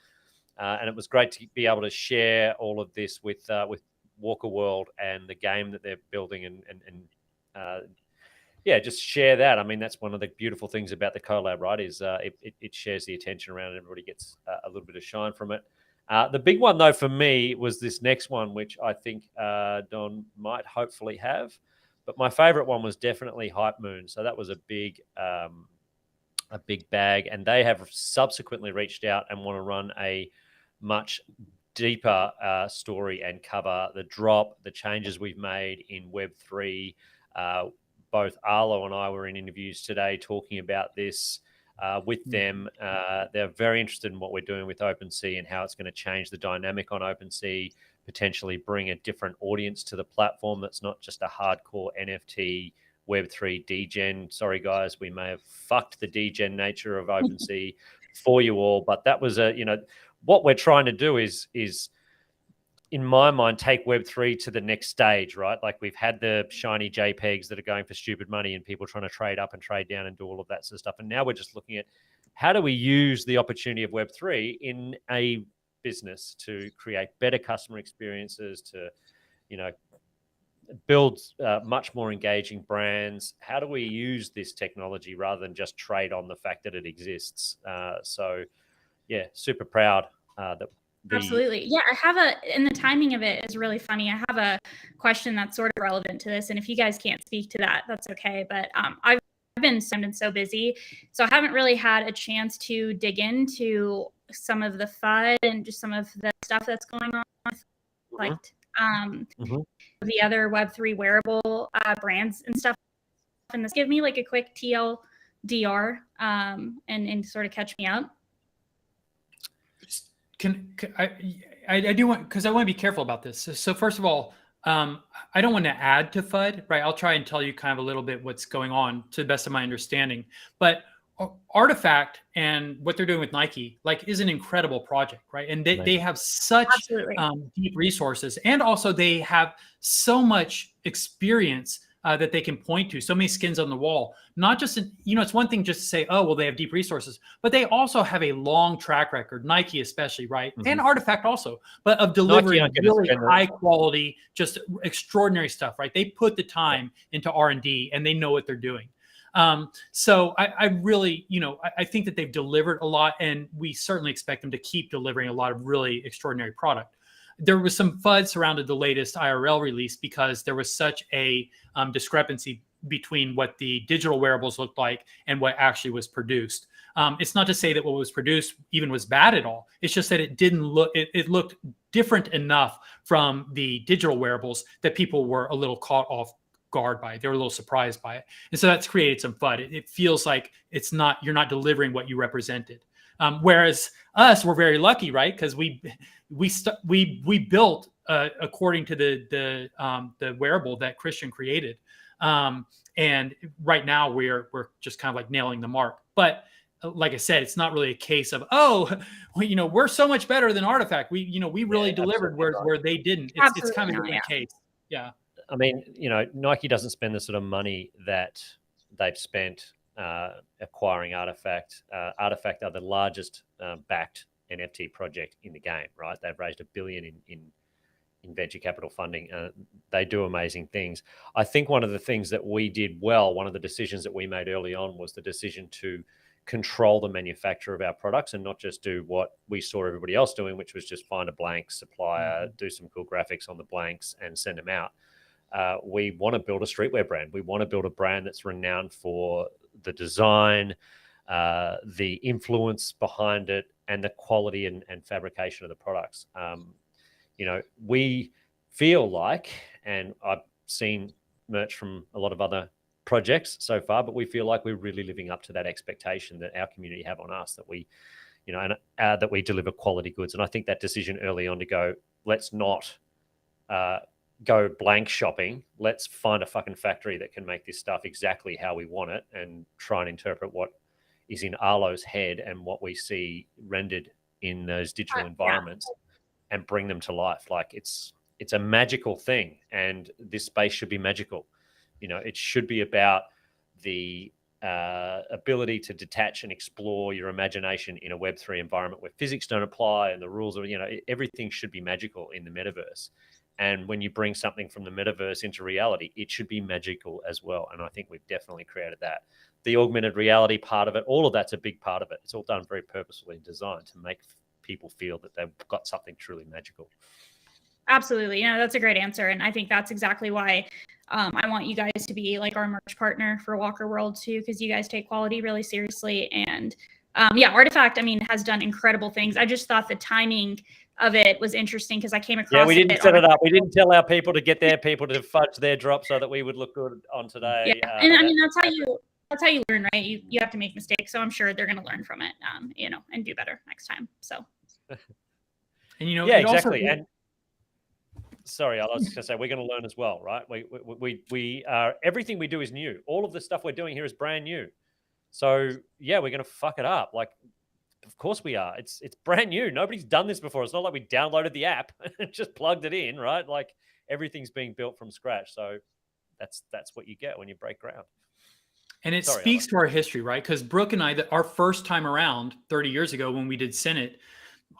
[SPEAKER 2] And it was great to be able to share all of this with Walker World and the game that they're building and just share that. I mean, that's one of the beautiful things about the collab, right? Is it shares the attention around it. Everybody gets a little bit of shine from it. The big one, though, for me was this next one, which I think Don might hopefully have. But my favorite one was definitely Hype Moon. So that was a big bag. And they have subsequently reached out and want to run a much deeper story and cover the drop, the changes we've made in Web3. Both Arlo and I were in interviews today talking about this with them. They're very interested in what we're doing with OpenSea and how it's going to change the dynamic on OpenSea, potentially bring a different audience to the platform that's not just a hardcore NFT Web3 degen. Sorry, guys, we may have fucked the degen nature of OpenSea for you all, but that was what we're trying to do is in my mind, take Web3 to the next stage, right? Like we've had the shiny JPEGs that are going for stupid money and people trying to trade up and trade down and do all of that sort of stuff. And now we're just looking at how do we use the opportunity of Web3 in a business to create better customer experiences, to, build much more engaging brands? How do we use this technology rather than just trade on the fact that it exists? So, yeah, super proud that.
[SPEAKER 6] Absolutely. Yeah, and the timing of it is really funny. I have a question that's sort of relevant to this. And if you guys can't speak to that, that's okay. But I've been so busy, so I haven't really had a chance to dig into some of the FUD and just some of the stuff that's going on with, like, the other Web3 wearable brands and stuff. And this give me like a quick TLDR and sort of catch me up.
[SPEAKER 1] I do want, because I want to be careful about this. So first of all, I don't want to add to FUD, right? I'll try and tell you kind of a little bit what's going on to the best of my understanding. But Artifact and what they're doing with Nike, like, is an incredible project, right? And they have such deep resources, and also they have so much experience that they can point to, so many skins on the wall. Not just, it's one thing just to say, oh, well, they have deep resources, but they also have a long track record, Nike especially, right? And Artifact also, but of delivering really high quality, just extraordinary stuff, right? They put the time into R&D, and they know what they're doing. So I really, I think that they've delivered a lot, and we certainly expect them to keep delivering a lot of really extraordinary product. There was some FUD surrounded the latest IRL release because there was such a discrepancy between what the digital wearables looked like and what actually was produced. It's not to say that what was produced even was bad at all. It's just that it didn't look, it looked different enough from the digital wearables that people were a little caught off guard by it. They were a little surprised by it. And so that's created some FUD. It feels like you're not delivering what you represented. Whereas us, we're very lucky, right? Because we built according to the wearable that Christian created, and right now we're just kind of like nailing the mark. But like I said, it's not really a case of, we're so much better than Artifact. We really delivered where they didn't. It's kind of a different case. Yeah.
[SPEAKER 2] I mean, Nike doesn't spend the sort of money that they've spent acquiring Artifact. Artifact are the largest backed NFT project in the game, right? They've raised $1 billion in venture capital funding. They do amazing things. I think one of the things that we did well, one of the decisions that we made early on, was the decision to control the manufacture of our products and not just do what we saw everybody else doing, which was just find a blank supplier, do some cool graphics on the blanks and send them out. We want to build a streetwear brand. We want to build a brand that's renowned for the design, the influence behind it, and the quality and fabrication of the products. We feel like, and I've seen merch from a lot of other projects so far, but we feel like we're really living up to that expectation that our community have on us, that we, that we deliver quality goods. And I think that decision early on to go, let's not go blank shopping. Let's find a fucking factory that can make this stuff exactly how we want it, and try and interpret what is in Arlo's head and what we see rendered in those digital environments and bring them to life. Like, it's a magical thing, and this space should be magical. It should be about the ability to detach and explore your imagination in a Web3 environment where physics don't apply and the rules are, everything should be magical in the metaverse. And when you bring something from the metaverse into reality, it should be magical as well. And I think we've definitely created that. The augmented reality part of it, all of that's a big part of it. It's all done very purposefully designed to make people feel that they've got something truly magical.
[SPEAKER 6] Absolutely. That's a great answer. And I think that's exactly why I want you guys to be like our merch partner for Walker World too, because you guys take quality really seriously. And Artifact, has done incredible things. I just thought the timing of it was interesting because I came across.
[SPEAKER 2] Yeah, we didn't set it up. We didn't tell our people to get their people to fudge their drop so that we would look good on today.
[SPEAKER 6] Yeah, and that's how you learn, right? You have to make mistakes, so I'm sure they're going to learn from it, and do better next time. So.
[SPEAKER 1] And
[SPEAKER 2] yeah, exactly. And sorry, I was just going to say, we're going to learn as well, right? We are, everything we do is new. All of the stuff we're doing here is brand new. So yeah, we're going to fuck it up. Like, of course we are. It's brand new. Nobody's done this before. It's not like we downloaded the app and just plugged it in, right? Like, everything's being built from scratch. So that's what you get when you break ground.
[SPEAKER 1] And it speaks to our history, right? Because Brooke and I, our first time around 30 years ago when we did Senate,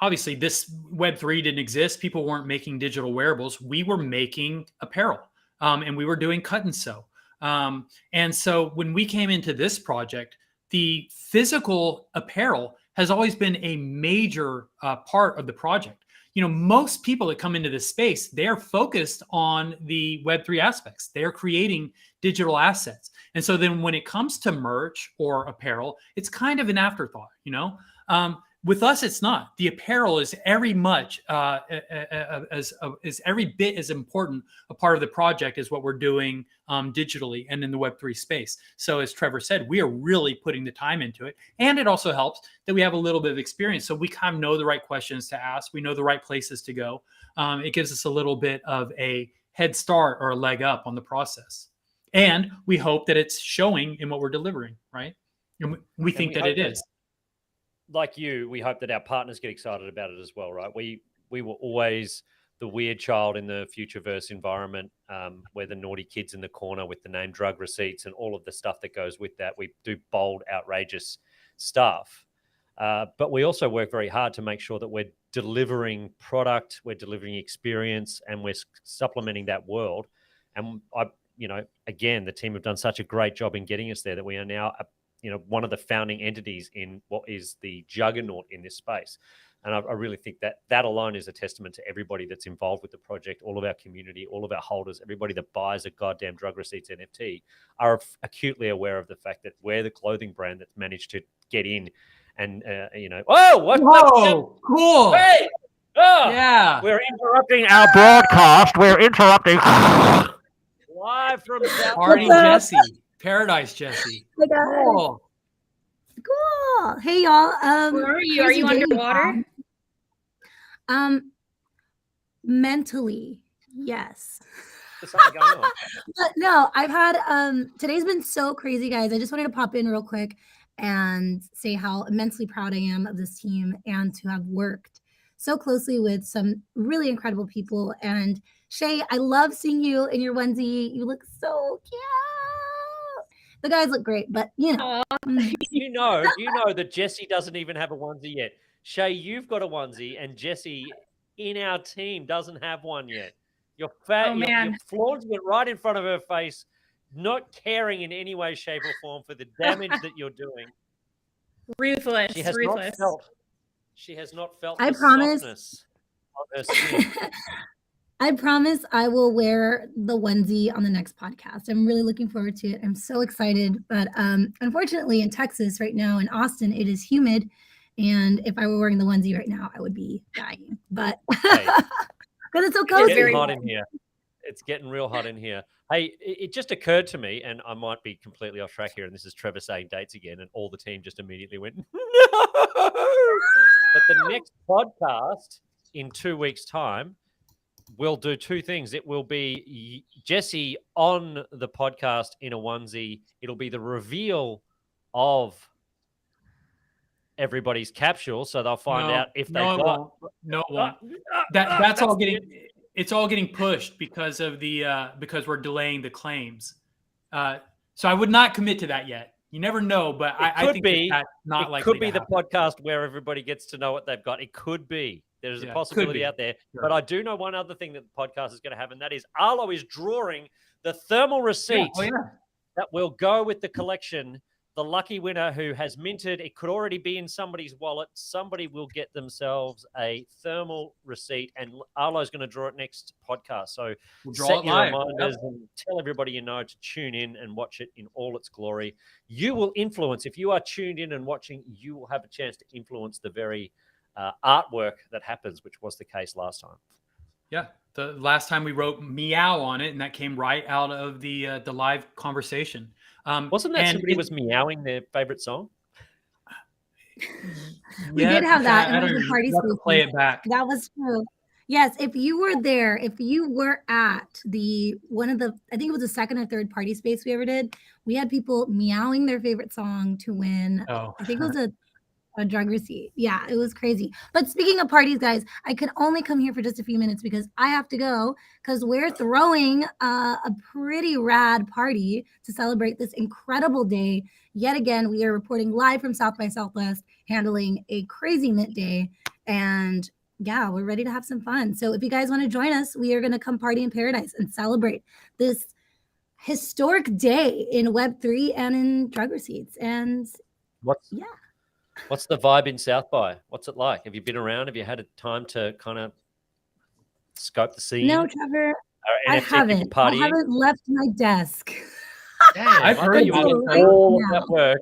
[SPEAKER 1] obviously this Web3 didn't exist. People weren't making digital wearables. We were making apparel, and we were doing cut and sew. And so when we came into this project, the physical apparel has always been a major part of the project. You know, most people that come into this space, they're focused on the Web3 aspects. They're creating digital assets. And so then when it comes to merch or apparel, it's kind of an afterthought, you know? With us, it's not. The apparel is every much is every bit as important a part of the project as what we're doing digitally and in the Web3 space. So as Trevor said, we are really putting the time into it. And it also helps that we have a little bit of experience. So we kind of know the right questions to ask. We know the right places to go. It gives us a little bit of a head start or a leg up on the process. And we hope that it's showing in what we're delivering, right? And we think that it is.
[SPEAKER 2] Like you, we hope that our partners get excited about it as well, right? We were always the weird child in the Futureverse environment, where the naughty kids in the corner with the name drug receipts and all of the stuff that goes with that. We do bold, outrageous stuff. But we also work very hard to make sure that we're delivering product, we're delivering experience, and we're supplementing that world. And again, the team have done such a great job in getting us there that we are now one of the founding entities in what is the juggernaut in this space. And I really think that alone is a testament to everybody that's involved with the project, all of our community, all of our holders, everybody that buys a goddamn Drug Receipts NFT are acutely aware of the fact that we're the clothing brand that's managed to get in and,
[SPEAKER 1] whoa, cool.
[SPEAKER 2] Hey! Oh, yeah. We're interrupting our broadcast. We're interrupting live from
[SPEAKER 1] Party Jesse. Paradise Jesse.
[SPEAKER 7] Hey guys. Cool. Hey y'all.
[SPEAKER 6] Where are you? Are you underwater?
[SPEAKER 7] Mentally, yes. But no, I've had today's been so crazy, guys. I just wanted to pop in real quick and say how immensely proud I am of this team and to have worked so closely with some really incredible people. And Shay, I love seeing you in your onesie. You look so cute. The guys look great, but
[SPEAKER 2] you know that Jesse doesn't even have a onesie yet. Shay, you've got a onesie, and Jesse in our team doesn't have one yet. You're fat. You're flaunting it right in front of her face, not caring in any way, shape, or form for the damage that you're doing.
[SPEAKER 6] Ruthless.
[SPEAKER 2] She has not felt
[SPEAKER 7] I
[SPEAKER 2] the
[SPEAKER 7] promise.
[SPEAKER 2] Softness of her skin.
[SPEAKER 7] I promise I will wear the onesie on the next podcast. I'm really looking forward to it. I'm so excited. But unfortunately, in Texas right now, in Austin, it is humid. And if I were wearing the onesie right now, I would be dying. But because it's so cozy.
[SPEAKER 2] It's getting hot in here. It's getting real hot in here. Hey, it just occurred to me, and I might be completely off track here, and this is Trevor saying dates again, and all the team just immediately went, no! But the next podcast in 2 weeks' time, we'll do two things. It will be Jesse on the podcast in a onesie. It'll be the reveal of everybody's capsule, so they'll find out if they got.
[SPEAKER 1] No one. That's all getting. It's all getting pushed because of the because we're delaying the claims. So I would not commit to that yet. You never know, but I think that's not likely.
[SPEAKER 2] It could be the podcast where everybody gets to know what they've got. It could be. There's a possibility out there. Sure. But I do know one other thing that the podcast is going to have, and that is Arlo is drawing the thermal receipt that will go with the collection. The lucky winner who has minted, it could already be in somebody's wallet. Somebody will get themselves a thermal receipt, and Arlo's going to draw it next podcast. So set your reminders and tell everybody you know to tune in and watch it in all its glory. You will influence. If you are tuned in and watching, you will have a chance to influence the very artwork that happens, which was the case last time.
[SPEAKER 1] Yeah, the last time we wrote meow on it, and that came right out of the live conversation.
[SPEAKER 2] Wasn't that somebody was meowing their favorite song?
[SPEAKER 7] We did have that in the party
[SPEAKER 1] space. Play it back.
[SPEAKER 7] That was true. Yes, if you were there, if you were at I think it was the second or third party space we ever did, we had people meowing their favorite song to win. I think it was a drug receipt. Yeah, it was crazy. But speaking of parties, guys, I can only come here for just a few minutes because I have to go because we're throwing a pretty rad party to celebrate this incredible day. Yet again, we are reporting live from South by Southwest, handling a crazy mint day. And yeah, we're ready to have some fun. So if you guys want to join us, we are going to come party in paradise and celebrate this historic day in Web3 and in drug receipts. And
[SPEAKER 2] what's the vibe in South by? What's it like? Have you been around? Have you had a time to kind of scope the scene?
[SPEAKER 7] No, Trevor, I haven't. I haven't left my desk.
[SPEAKER 2] Damn, I've heard you were doing all of that work.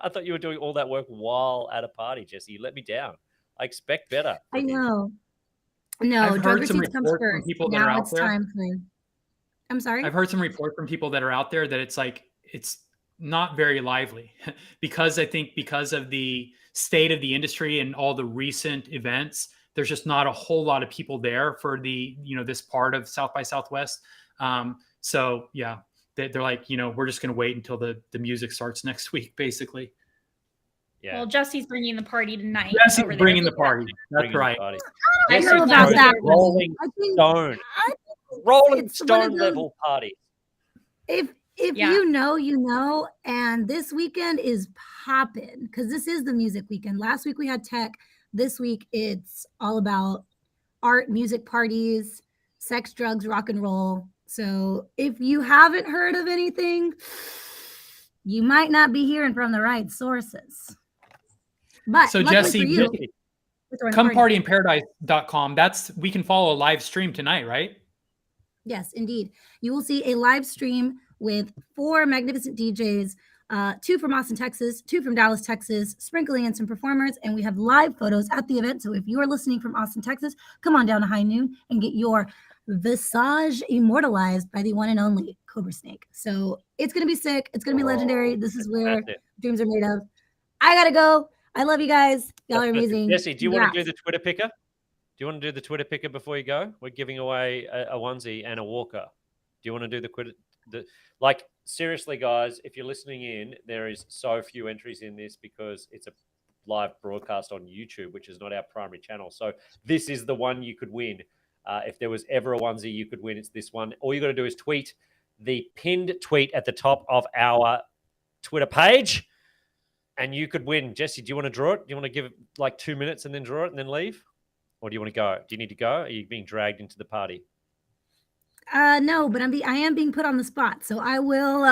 [SPEAKER 2] I thought you were doing all that work while at a party, Jesse. You let me down. I expect better.
[SPEAKER 7] I know. No, drug receipts comes first.
[SPEAKER 1] People that
[SPEAKER 7] now
[SPEAKER 1] are out
[SPEAKER 7] it's
[SPEAKER 1] there.
[SPEAKER 7] time for. I'm sorry.
[SPEAKER 1] I've heard some reports from people that are out there that it's not very lively because I think because of the state of the industry and all the recent events, there's just not a whole lot of people there for the, this part of South by Southwest. So yeah, they're like, we're just going to wait until the music starts next week, basically.
[SPEAKER 2] Yeah.
[SPEAKER 6] Well, Jesse's bringing the party tonight.
[SPEAKER 1] Jesse's bringing the party. That's right.
[SPEAKER 7] I know about that.
[SPEAKER 2] Rolling Stone. Rolling Stone level party.
[SPEAKER 7] If you know, and this weekend is popping because this is the music weekend. Last week we had tech. This week it's all about art, music, parties, sex, drugs, rock and roll. So if you haven't heard of anything, you might not be hearing from the right sources. But
[SPEAKER 1] so Jesse, come partyinparadise.com. We can follow a live stream tonight, right?
[SPEAKER 7] Yes, indeed. You will see a live stream with 4 magnificent DJs, 2 from Austin, Texas, 2 from Dallas, Texas, sprinkling in some performers, and we have live photos at the event. So if you are listening from Austin, Texas, come on down to High Noon and get your visage immortalized by the one and only Cobra Snake. So it's going to be sick. It's going to be legendary. This is where dreams are made of. I got to go. I love you guys. Y'all are amazing.
[SPEAKER 2] Jesse, do you want to do the Twitter picker? Do you want to do the Twitter picker before you go? We're giving away a onesie and a walker. Do you want to do like, seriously, guys, if you're listening in, there is so few entries in this because it's a live broadcast on YouTube, which is not our primary channel. So this is the one you could win. If there was ever a onesie you could win, it's this one. All you got to do is tweet the pinned tweet at the top of our Twitter page, and you could win. Jesse, do you want to draw it? Do you want to give it like 2 minutes and then draw it and then leave? Or do you want to go? Do you need to go? Are you being dragged into the party?
[SPEAKER 7] No, but I am being put on the spot. So I will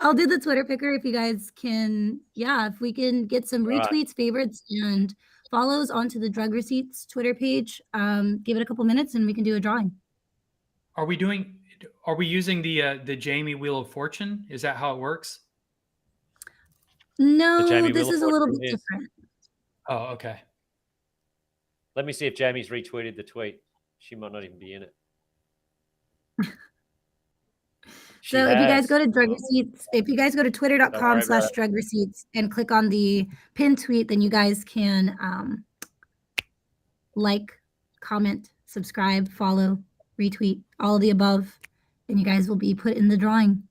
[SPEAKER 7] I'll do the Twitter picker if you guys can. Yeah, if we can get some retweets, favorites, and follows onto the Drug Receipts Twitter page. Give it a couple minutes and we can do a drawing.
[SPEAKER 1] Are we using the Jamie Wheel of Fortune? Is that how it works?
[SPEAKER 7] No, this is a little bit different.
[SPEAKER 1] Oh, okay.
[SPEAKER 2] Let me see if Jamie's retweeted the tweet. She might not even be in it.
[SPEAKER 7] So if you guys go to Drug Receipts, if you guys go to twitter.com/drug receipts and click on the pinned tweet, then you guys can like, comment, subscribe, follow, retweet, all of the above, and you guys will be put in the drawing.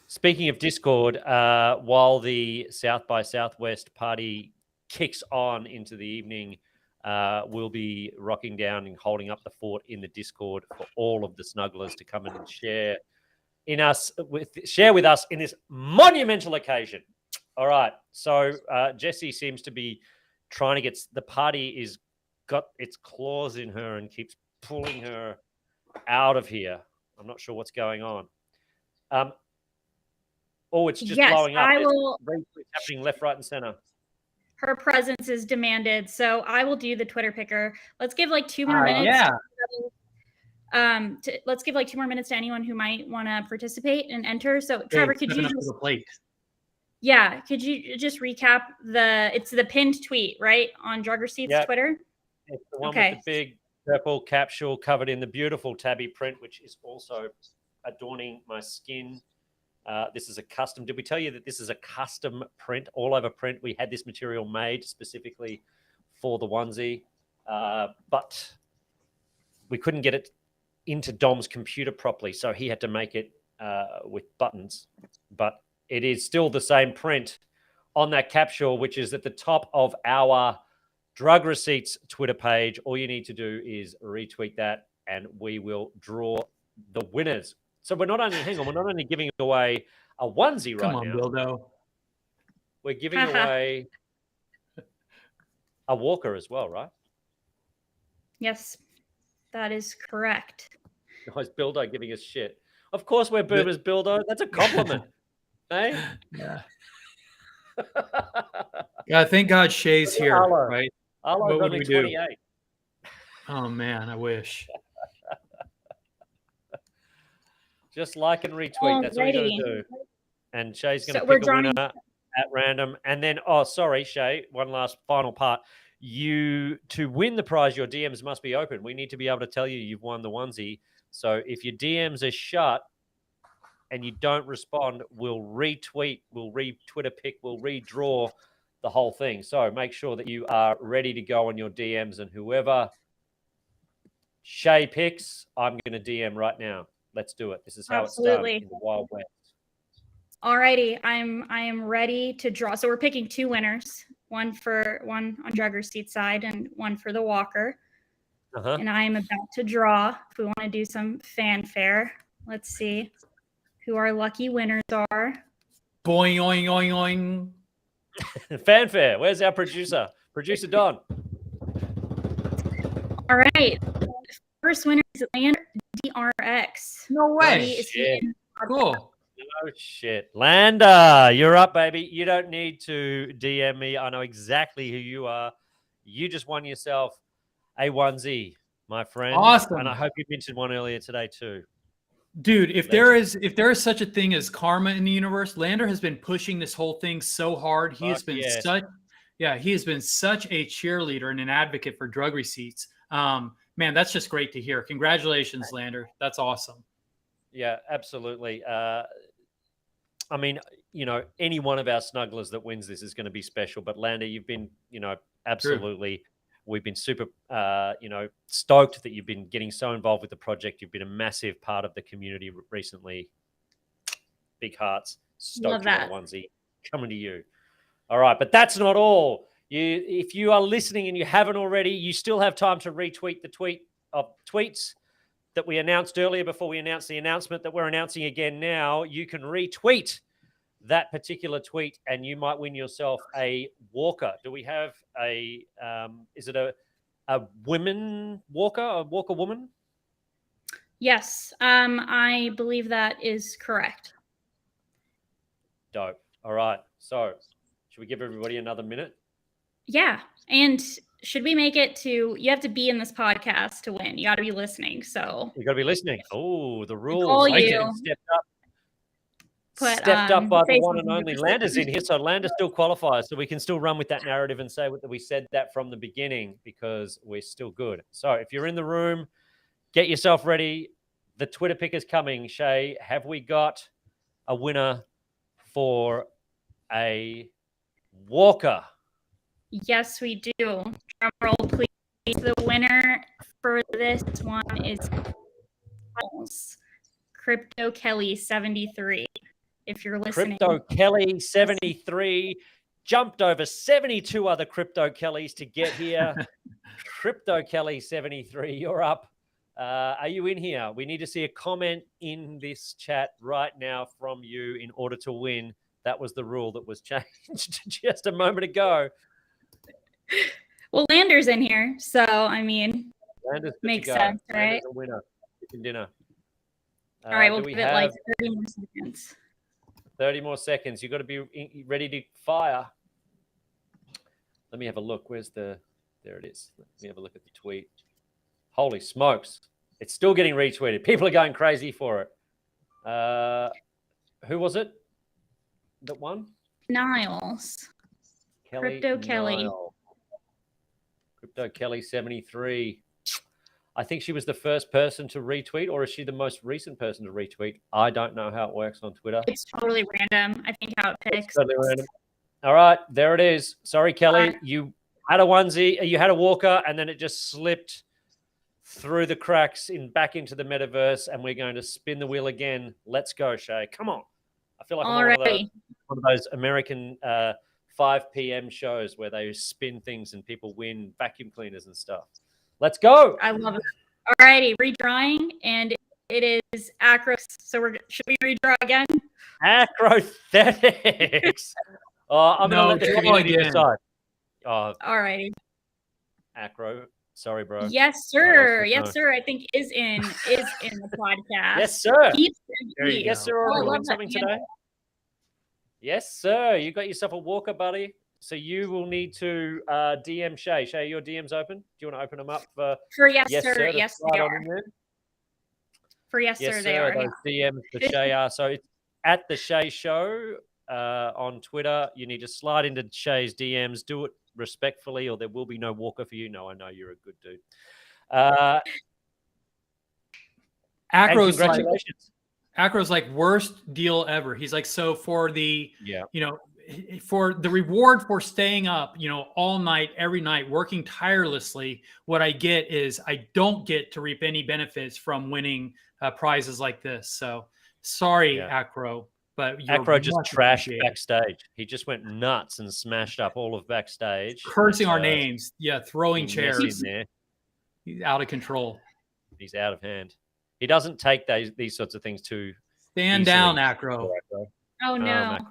[SPEAKER 2] Speaking of Discord, while the South by Southwest party kicks on into the evening, we'll be rocking down and holding up the fort in the Discord for all of the snugglers to come in and share with us in this monumental occasion. All right. So Jesse seems to be trying to get the party is got its claws in her and keeps pulling her out of here. I'm not sure what's going on. It's just blowing up. It's happening left, right, and center.
[SPEAKER 6] Her presence is demanded, so I will do the Twitter picker. Let's give like 2 more minutes. Let's give like 2 more minutes to anyone who might want to participate and enter. So Trevor, could you just recap it's the pinned tweet, right, on Drug Receipts Twitter?
[SPEAKER 2] It's the one with the big purple capsule covered in the beautiful tabby print, which is also adorning my skin. This is a custom. Did we tell you that this is a custom print, all over print? We had this material made specifically for the onesie, but we couldn't get it into Dom's computer properly, so he had to make it with buttons. But it is still the same print on that capsule, which is at the top of our Drug Receipts Twitter page. All you need to do is retweet that, and we will draw the winners. So we're not only giving away a onesie right now.
[SPEAKER 1] Come on, Bildo.
[SPEAKER 2] we're giving away a walker as well, right?
[SPEAKER 6] Yes, that is correct.
[SPEAKER 2] Nice Bildo giving us shit. Of course we're boomers, Bildo. That's a compliment. Hey?
[SPEAKER 1] Yeah. Yeah, thank God Shay's here,
[SPEAKER 2] Arlo.
[SPEAKER 1] right?
[SPEAKER 2] Arlo's
[SPEAKER 1] What would
[SPEAKER 2] only
[SPEAKER 1] we do?
[SPEAKER 2] 28.
[SPEAKER 1] Oh, man, I wish.
[SPEAKER 2] Just like and retweet. That's all you got to do. And Shay's going to pick a winner at random. And then, sorry, Shay, one last final part. To win the prize, your DMs must be open. We need to be able to tell you you've won the onesie. So if your DMs are shut and you don't respond, we'll retweet, we'll re-Twitter pick, we'll redraw the whole thing. So make sure that you are ready to go on your DMs, and whoever Shay picks, I'm going to DM right now. Let's do it. This is how it's done in the Wild West.
[SPEAKER 6] Alrighty, I am ready to draw. So we're picking two winners, one on Drugger's seat side and one for the walker. And I am about to draw. If we want to do some fanfare, let's see who our lucky winners are.
[SPEAKER 1] Boing, oing, oing,
[SPEAKER 2] oing. Fanfare. Where's our producer? Producer Don.
[SPEAKER 6] All right. First winner is Lander DRX.
[SPEAKER 1] No way. Cool.
[SPEAKER 2] No shit. Lander, you're up, baby. You don't need to DM me. I know exactly who you are. You just won yourself a onesie, my friend.
[SPEAKER 1] Awesome.
[SPEAKER 2] And I hope you mentioned one earlier today too.
[SPEAKER 1] Dude, if there is such a thing as karma in the universe, Lander has been pushing this whole thing so hard. He has been such a cheerleader and an advocate for drug receipts. Man, that's just great to hear. Congratulations, Lander. That's awesome.
[SPEAKER 2] Yeah, absolutely. I mean, any one of our snugglers that wins this is going to be special. But Lander, you've been, absolutely. True. We've been super, stoked that you've been getting so involved with the project. You've been a massive part of the community recently. Big hearts. Stoked on the onesie coming to you. All right, but that's not all. If you are listening and you haven't already, you still have time to retweet the tweets that we announced earlier before we announced the announcement that we're announcing again now. You can retweet that particular tweet and you might win yourself a walker. Do we have is it a women walker, a walker woman?
[SPEAKER 6] Yes, I believe that is correct.
[SPEAKER 2] Dope. All right. So should we give everybody another minute?
[SPEAKER 6] Yeah. And should we make it to, you have to be in this podcast to win. You got to be listening. So
[SPEAKER 2] you got to be listening. Oh, the rules. Stepped up by the one and only. Lander's in here, so Lander still qualifies. So we can still run with that narrative and say that we said that from the beginning because we're still good. So if you're in the room, get yourself ready. The Twitter pick is coming. Shay, have we got a winner for a walker?
[SPEAKER 6] Yes, we do. Drum roll, please. The winner for this one is Crypto Kelly 73. If you're listening,
[SPEAKER 2] Crypto Kelly 73 jumped over 72 other Crypto Kellys to get here. Crypto Kelly 73, you're up. Are you in here? We need to see a comment in this chat right now from you in order to win. That was the rule that was changed just a moment ago.
[SPEAKER 6] Well, Lander's in here, so I mean,
[SPEAKER 2] Lander's
[SPEAKER 6] makes sense, right?
[SPEAKER 2] Lander's a winner. Chicken dinner.
[SPEAKER 6] All right, we'll give it like 30 more seconds.
[SPEAKER 2] 30 more seconds. You've got to be ready to fire. Let me have a look. There it is. Let me have a look at the tweet. Holy smokes. It's still getting retweeted. People are going crazy for it. Who was it that won?
[SPEAKER 6] Niles. Crypto Kelly.
[SPEAKER 2] Crypto Kelly 73. I think she was the first person to retweet, or is she the most recent person to retweet? I don't know how it works on Twitter.
[SPEAKER 6] It's totally random. I think how it picks.
[SPEAKER 2] It's totally random. All right, there it is. Sorry, Kelly. You had a onesie, you had a walker, and then it just slipped through the cracks back into the metaverse, and we're going to spin the wheel again. Let's go, Shay. Come on. I feel like I'm one of those American 5 p.m. shows where they spin things and people win vacuum cleaners and stuff. Let's go.
[SPEAKER 6] I love it. All righty, redrawing, and it is acro. So should we redraw again?
[SPEAKER 2] Acrothetics. I'm going to let the community decide.
[SPEAKER 6] All righty.
[SPEAKER 2] Acro, sorry, bro.
[SPEAKER 6] Yes, sir. Yes, sir. I think is in the podcast.
[SPEAKER 2] Yes, sir.
[SPEAKER 6] Yes,
[SPEAKER 2] sir. Or doing something today. Yes, sir. You got yourself a walker, buddy. So you will need to DM Shay. Shay, your DM's open. Do you want to open them up
[SPEAKER 6] for yes, sir? Yes, they are. For yes, sir, they are.
[SPEAKER 2] Those DMs for Shay are. So it's at the Shay Show on Twitter. You need to slide into Shay's DMs. Do it respectfully, or there will be no walker for you. No, I know you're a good dude.
[SPEAKER 1] Acro's like worst deal ever. He's like, so for the for the reward for staying up, all night, every night, working tirelessly, what I get is I don't get to reap any benefits from winning prizes like this. So sorry, Acro. But
[SPEAKER 2] Acro just trashed backstage. He just went nuts and smashed up all of backstage.
[SPEAKER 1] Cursing our names. Yeah, throwing chairs. There. He's out of control.
[SPEAKER 2] He's out of hand. He doesn't take these sorts of things too
[SPEAKER 1] Stand down, Acro.
[SPEAKER 6] Oh, no.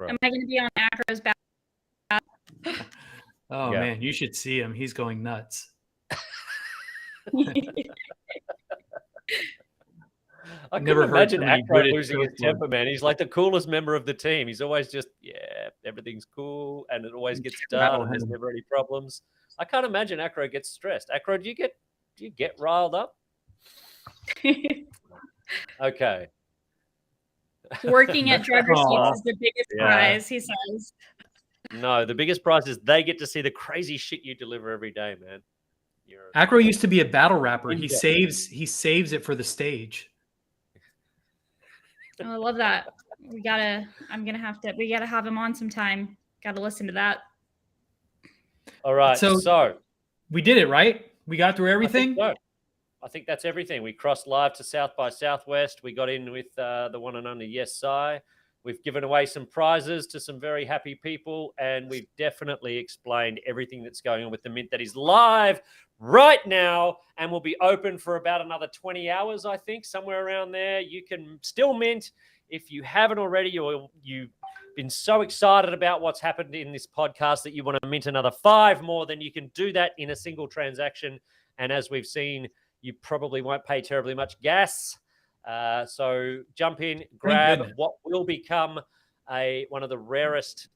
[SPEAKER 6] Am I going to be on Acro's back?
[SPEAKER 1] Man, you should see him. He's going nuts.
[SPEAKER 2] I never imagine Acro losing his temper, man. He's like the coolest member of the team. He's always just, everything's cool, and it always gets done, and there's never any problems. I can't imagine Acro gets stressed. Acro, do you get riled up? Okay.
[SPEAKER 6] Working at Drug Receipts is the biggest prize, he says.
[SPEAKER 2] No, the biggest prize is they get to see the crazy shit you deliver every day, man.
[SPEAKER 1] Acro used to be a battle rapper. He saves it for the stage.
[SPEAKER 6] Oh, I love that. We gotta have him on sometime. Gotta listen to that.
[SPEAKER 2] All right. So
[SPEAKER 1] we did it, right? We got through everything.
[SPEAKER 2] I think that's everything. We crossed live to South by Southwest. We got in with the one and only Yes Sai. We've given away some prizes to some very happy people, and we've definitely explained everything that's going on with the Mint that is live right now and will be open for about another 20 hours, I think, somewhere around there. You can still mint if you haven't already, or you've been so excited about what's happened in this podcast that you want to mint another 5 more, then you can do that in a single transaction. And as we've seen, you probably won't pay terribly much gas. So jump in, grab what will become one of the rarest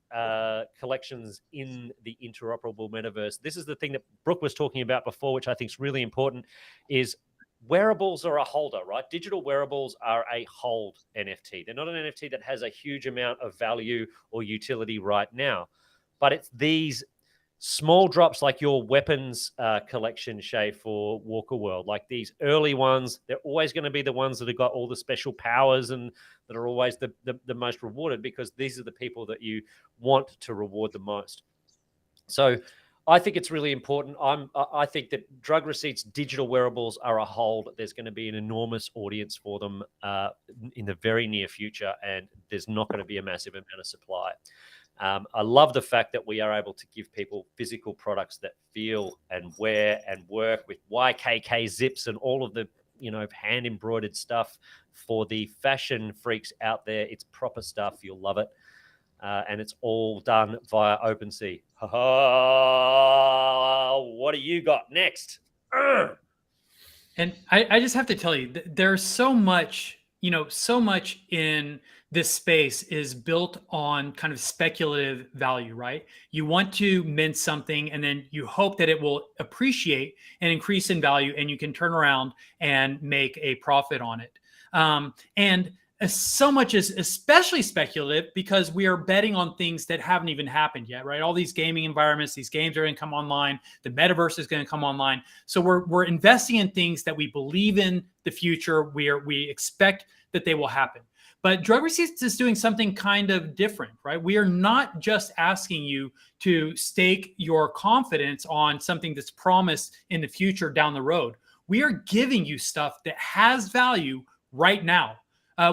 [SPEAKER 2] collections in the interoperable metaverse. This is the thing that Brooke was talking about before, which I think is really important, is wearables are a holder, right? Digital wearables are a hold NFT. They're not an NFT that has a huge amount of value or utility right now, but it's these small drops like your weapons collection, Shay, for Walker World, like these early ones. They're always going to be the ones that have got all the special powers and that are always the most rewarded, because these are the people that you want to reward the most. So I think it's really important. I think that Drug Receipts digital wearables are a hold. There's going to be an enormous audience for them in the very near future, and there's not going to be a massive amount of supply. I love the fact that we are able to give people physical products that feel and wear and work with YKK zips and all of the, hand embroidered stuff for the fashion freaks out there. It's proper stuff. You'll love it. And it's all done via OpenSea. What do you got next?
[SPEAKER 1] And I just have to tell you, there's so much, so much in this space is built on kind of speculative value, right? You want to mint something and then you hope that it will appreciate and increase in value, and you can turn around and make a profit on it. And so much is especially speculative because we are betting on things that haven't even happened yet, right? All these gaming environments, these games are going to come online. The metaverse is going to come online. So we're investing in things that we believe in the future. We expect that they will happen. But Drug Receipts is doing something kind of different, right? We are not just asking you to stake your confidence on something that's promised in the future down the road. We are giving you stuff that has value right now.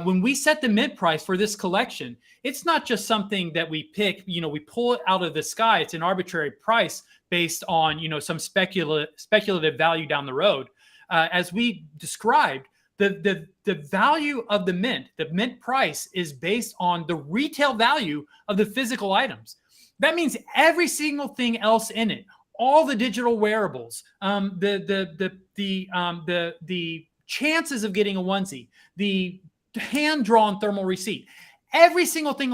[SPEAKER 1] When we set the mint price for this collection, it's not just something that we pick, we pull it out of the sky. It's an arbitrary price based on, some speculative value down the road. As we described, the value of the mint price is based on the retail value of the physical items. that means every single thing else in it, all the digital wearables, the chances of getting a onesie, the hand-drawn thermal receipt, every single thing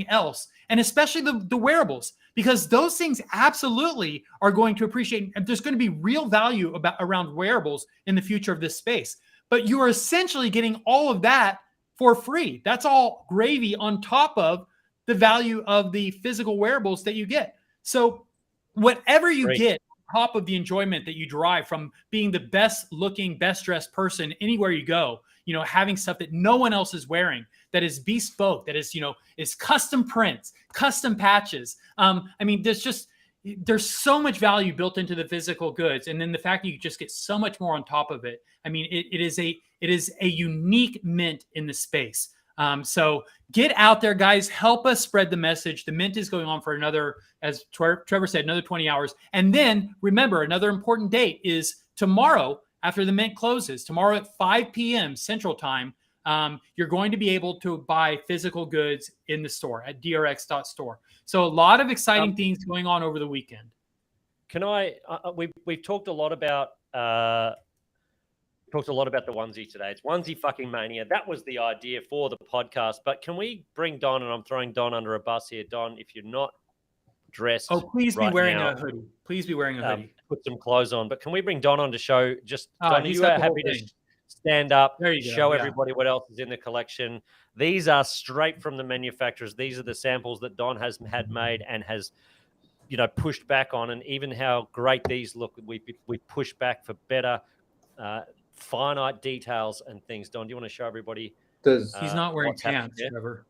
[SPEAKER 1] else, and especially the wearables, because those things absolutely are going to appreciate, and there's going to be real value around wearables in the future of this space. But you are essentially getting all of that for free. That's all gravy on top of the value of the physical wearables that you get. So whatever you get on top of the enjoyment that you derive from being the best looking, best dressed person anywhere you go, having stuff that no one else is wearing, that is bespoke, that is, is custom prints, custom patches. There's so much value built into the physical goods. And then the fact that you just get so much more on top of it. I mean, it is a unique mint in the space. So get out there, guys, help us spread the message. The mint is going on for another, as Trevor said, another 20 hours. And then remember, another important date is tomorrow after the mint closes, tomorrow at 5 p.m. Central Time. You're going to be able to buy physical goods in the store at drx.store. So a lot of exciting things going on over the weekend.
[SPEAKER 2] Can I? We've talked a lot about the onesie today. It's onesie fucking mania. That was the idea for the podcast. But can we bring Don? And I'm throwing Don under a bus here. Don, if you're not dressed,
[SPEAKER 1] please be wearing a hoodie. Please be wearing a hoodie.
[SPEAKER 2] Put some clothes on. But can we bring Don on to show? Just Don, you are happy to stand up, show everybody what else is in the collection. These are straight from the manufacturers. These are the samples that Don has had made and has, pushed back on, and even how great these look. We pushed back for better, finite details and things. Don, do you want to show everybody?
[SPEAKER 1] He's not wearing pants, Trevor.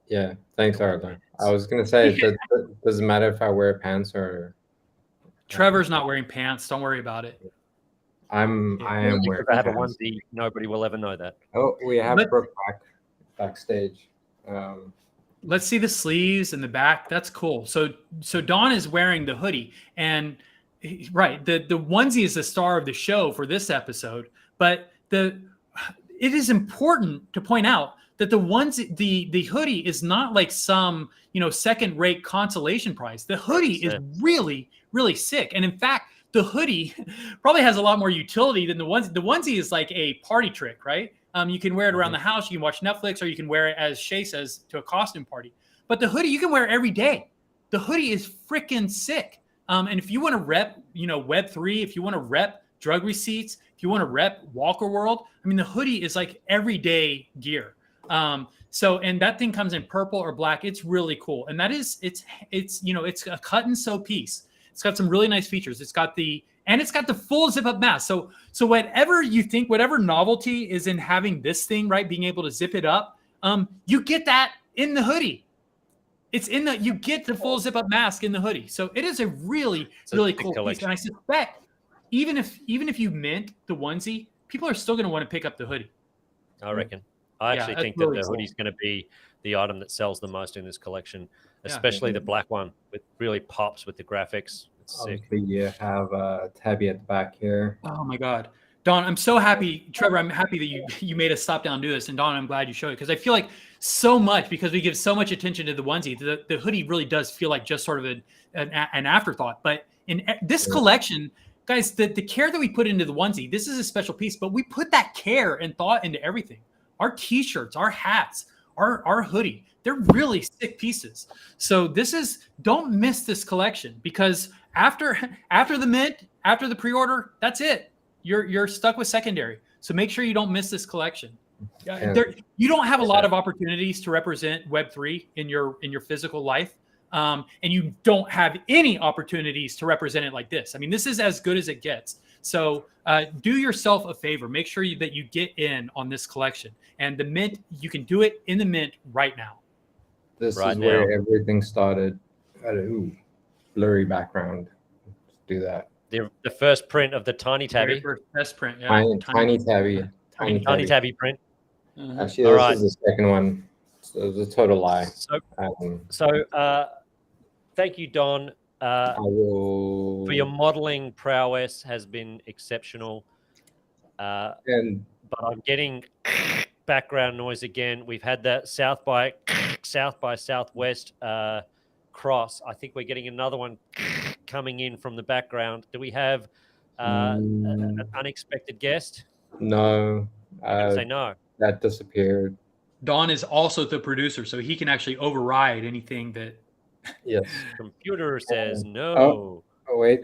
[SPEAKER 4] Yeah, thanks, Arlo. I was gonna say, does it matter if I wear pants or?
[SPEAKER 2] Trevor's not wearing pants. Don't worry about it.
[SPEAKER 4] I am wearing.
[SPEAKER 2] If I have a onesie, nobody will ever know that.
[SPEAKER 4] Oh, we have Brooke backstage.
[SPEAKER 1] Let's see the sleeves and the back. That's cool. So Don is wearing the hoodie, and the onesie is the star of the show for this episode. But it is important to point out that the hoodie is not like some second-rate consolation prize. The hoodie is really, really sick, and in fact, the hoodie probably has a lot more utility than the onesie. The onesie is like a party trick, right? You can wear it around the house. You can watch Netflix, or you can wear it, as Shay says, to a costume party. But the hoodie, you can wear every day. The hoodie is freaking sick. And if you want to rep, Web3, if you want to rep drug receipts, if you want to rep Walker World, the hoodie is like everyday gear. And that thing comes in purple or black. It's really cool. And that is, it's a cut and sew piece. It's got some really nice features. It's got the full zip up mask. So whatever you think, whatever novelty is in having this thing, right, being able to zip it up, you get that in the hoodie. You get the full zip up mask in the hoodie. So it is a really, really cool piece. And I suspect even if you mint the onesie, people are still going to want to pick up the hoodie.
[SPEAKER 2] I reckon. I actually think that the hoodie is going to be the item that sells the most in this collection, especially the black one. It really pops with the graphics. It's sick.
[SPEAKER 4] You have Tabby at the back here.
[SPEAKER 1] Oh my God, Don, I'm so happy. Trevor, I'm happy that you made us stop down and do this. And Don, I'm glad you showed it, because I feel like so much, because we give so much attention to the onesie, the hoodie really does feel like just sort of an afterthought. But in this collection, guys, the care that we put into the onesie, this is a special piece, but we put that care and thought into everything. Our t-shirts, our hats, our hoodie, they're really sick pieces. So don't miss this collection, because after the mint, after the pre-order, that's it. You're stuck with secondary. So make sure you don't miss this collection. You don't have a lot of opportunities to represent Web3 in your physical life. And you don't have any opportunities to represent it like this. This is as good as it gets. So do yourself a favor. Make sure that you get in on this collection. And the mint, you can do it in the mint right now.
[SPEAKER 4] This is where everything started. Blurry background. Let's do that.
[SPEAKER 2] The first print of the Tiny Tabby.
[SPEAKER 1] Best print, yeah.
[SPEAKER 4] Tiny Tabby.
[SPEAKER 2] Tiny Tabby print.
[SPEAKER 4] Actually, this is the second one. So it was a total lie.
[SPEAKER 2] So thank you, Don. For your modeling prowess has been exceptional. But I'm getting background noise again. We've had that South by South by Southwest cross. I think we're getting another one coming in from the background. Do we have an unexpected guest?
[SPEAKER 4] No.
[SPEAKER 2] Say no.
[SPEAKER 4] That disappeared.
[SPEAKER 1] Don is also the producer, so he can actually override anything that.
[SPEAKER 4] Yes.
[SPEAKER 2] Computer says no.
[SPEAKER 4] Oh, wait.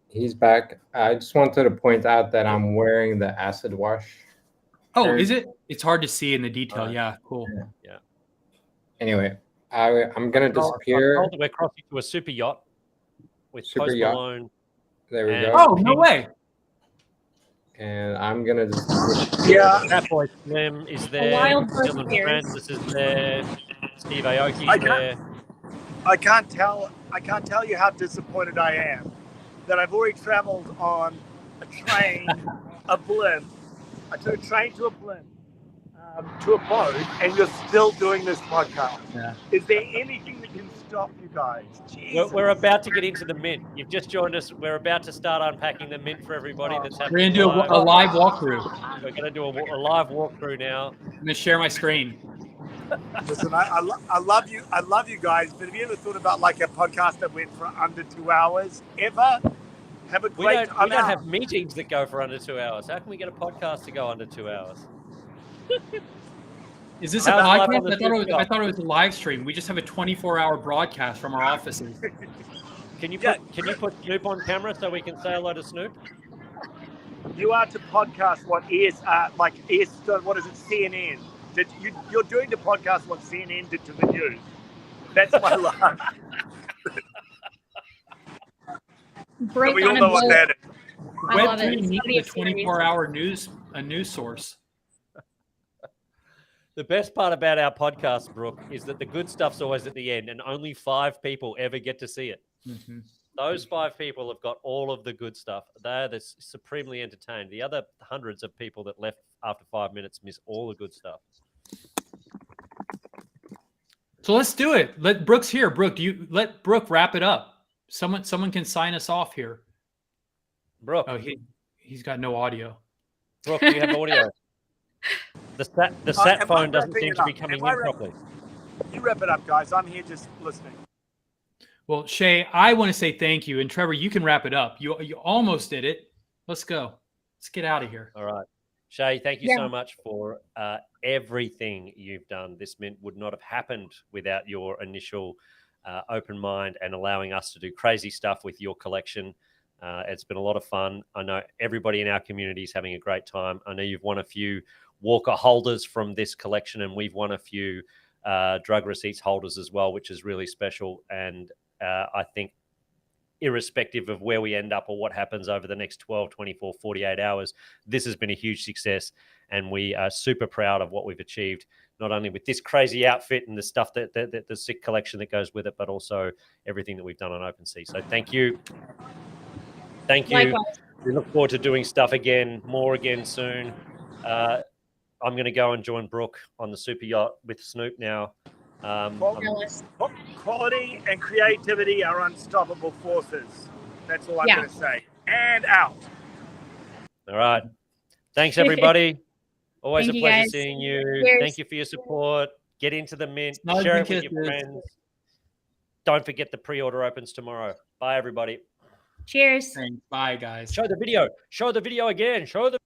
[SPEAKER 4] He's back. I just wanted to point out that I'm wearing the acid wash.
[SPEAKER 1] Oh, is it? It's hard to see in the detail. Yeah, cool.
[SPEAKER 2] Yeah.
[SPEAKER 4] Anyway, I'm gonna disappear.
[SPEAKER 2] We're crossing to a super yacht with
[SPEAKER 4] Super
[SPEAKER 2] Post
[SPEAKER 4] yacht.
[SPEAKER 2] Malone.
[SPEAKER 4] There we go.
[SPEAKER 1] Oh, no way.
[SPEAKER 4] And I'm gonna just
[SPEAKER 2] That boy Slim is there.
[SPEAKER 6] wild
[SPEAKER 2] Dylan
[SPEAKER 6] bird
[SPEAKER 2] Francis is there. Steve Aoki's there.
[SPEAKER 8] I can't tell you how disappointed I am that I've already traveled on a train, a blimp. I took a train to a blimp, to a boat, and you're still doing this podcast.
[SPEAKER 1] Yeah.
[SPEAKER 8] Is there anything that can stop you guys?
[SPEAKER 2] We're about to get into the mint. You've just joined us. We're about to start unpacking the mint for everybody that's
[SPEAKER 1] We're
[SPEAKER 2] happening.
[SPEAKER 1] going to do a live walkthrough.
[SPEAKER 2] We're going to do a live walkthrough now.
[SPEAKER 1] I'm going to share my screen.
[SPEAKER 8] Listen, I love you. I love you guys. But have you ever thought about like a podcast that went for under 2 hours? Ever? Have a great.
[SPEAKER 2] We don't have meetings that go for under 2 hours. How can we get a podcast to go under 2 hours?
[SPEAKER 1] Is this a podcast? I thought it was a live stream. We just have a 24-hour broadcast from our offices.
[SPEAKER 2] Can you put Snoop on camera so we can say hello to Snoop?
[SPEAKER 8] You are to podcast what is what is it? CNN. You're doing the podcast what CNN did to the news. That's my life. We all know what that is.
[SPEAKER 1] Web3 needs a 24-hour news source.
[SPEAKER 2] The best part about our podcast, Brooke, is that the good stuff's always at the end, and only 5 people ever get to see it.
[SPEAKER 1] Mm-hmm.
[SPEAKER 2] Those 5 people have got all of the good stuff. They're supremely entertained. The other hundreds of people that left after 5 minutes miss all the good stuff.
[SPEAKER 1] So let's do it. Brooke's here. Brooke, let Brooke wrap it up. Someone can sign us off here.
[SPEAKER 2] Brooke.
[SPEAKER 1] Oh, he's got no audio.
[SPEAKER 2] Brooke, do you have audio? The sat phone doesn't seem to be coming in properly.
[SPEAKER 8] You wrap it up, guys. I'm here just listening.
[SPEAKER 1] Well, Shay, I want to say thank you. And Trevor, you can wrap it up. You almost did it. Let's go. Let's get out of here.
[SPEAKER 2] All right. Shay, thank you so much for everything you've done. This mint would not have happened without your initial open mind and allowing us to do crazy stuff with your collection. It's been a lot of fun. I know everybody in our community is having a great time. I know you've won a few Walker holders from this collection, and we've won a few drug receipts holders as well, which is really special. And I think irrespective of where we end up or what happens over the next 12, 24, 48 hours, this has been a huge success. And we are super proud of what we've achieved, not only with this crazy outfit and the stuff that the sick collection that goes with it, but also everything that we've done on OpenSea. So thank you. Thank you.
[SPEAKER 6] Likewise.
[SPEAKER 2] We look forward to doing stuff more again soon. I'm going to go and join Brooke on the super yacht with Snoop now.
[SPEAKER 8] Quality and creativity are unstoppable forces. That's all I'm going to say. And out.
[SPEAKER 2] All right. Thanks, everybody. Always
[SPEAKER 6] Thank
[SPEAKER 2] a
[SPEAKER 6] you,
[SPEAKER 2] pleasure
[SPEAKER 6] guys.
[SPEAKER 2] seeing you.
[SPEAKER 6] Cheers.
[SPEAKER 2] Thank you for your support. Get into the mint.
[SPEAKER 1] Snugs
[SPEAKER 2] Share
[SPEAKER 1] and
[SPEAKER 2] it with your
[SPEAKER 1] kisses.
[SPEAKER 2] friends. Don't forget the pre-order opens tomorrow. Bye, everybody.
[SPEAKER 6] Cheers.
[SPEAKER 1] Thanks. Bye, guys.
[SPEAKER 2] Show the video. Show the video again. Show the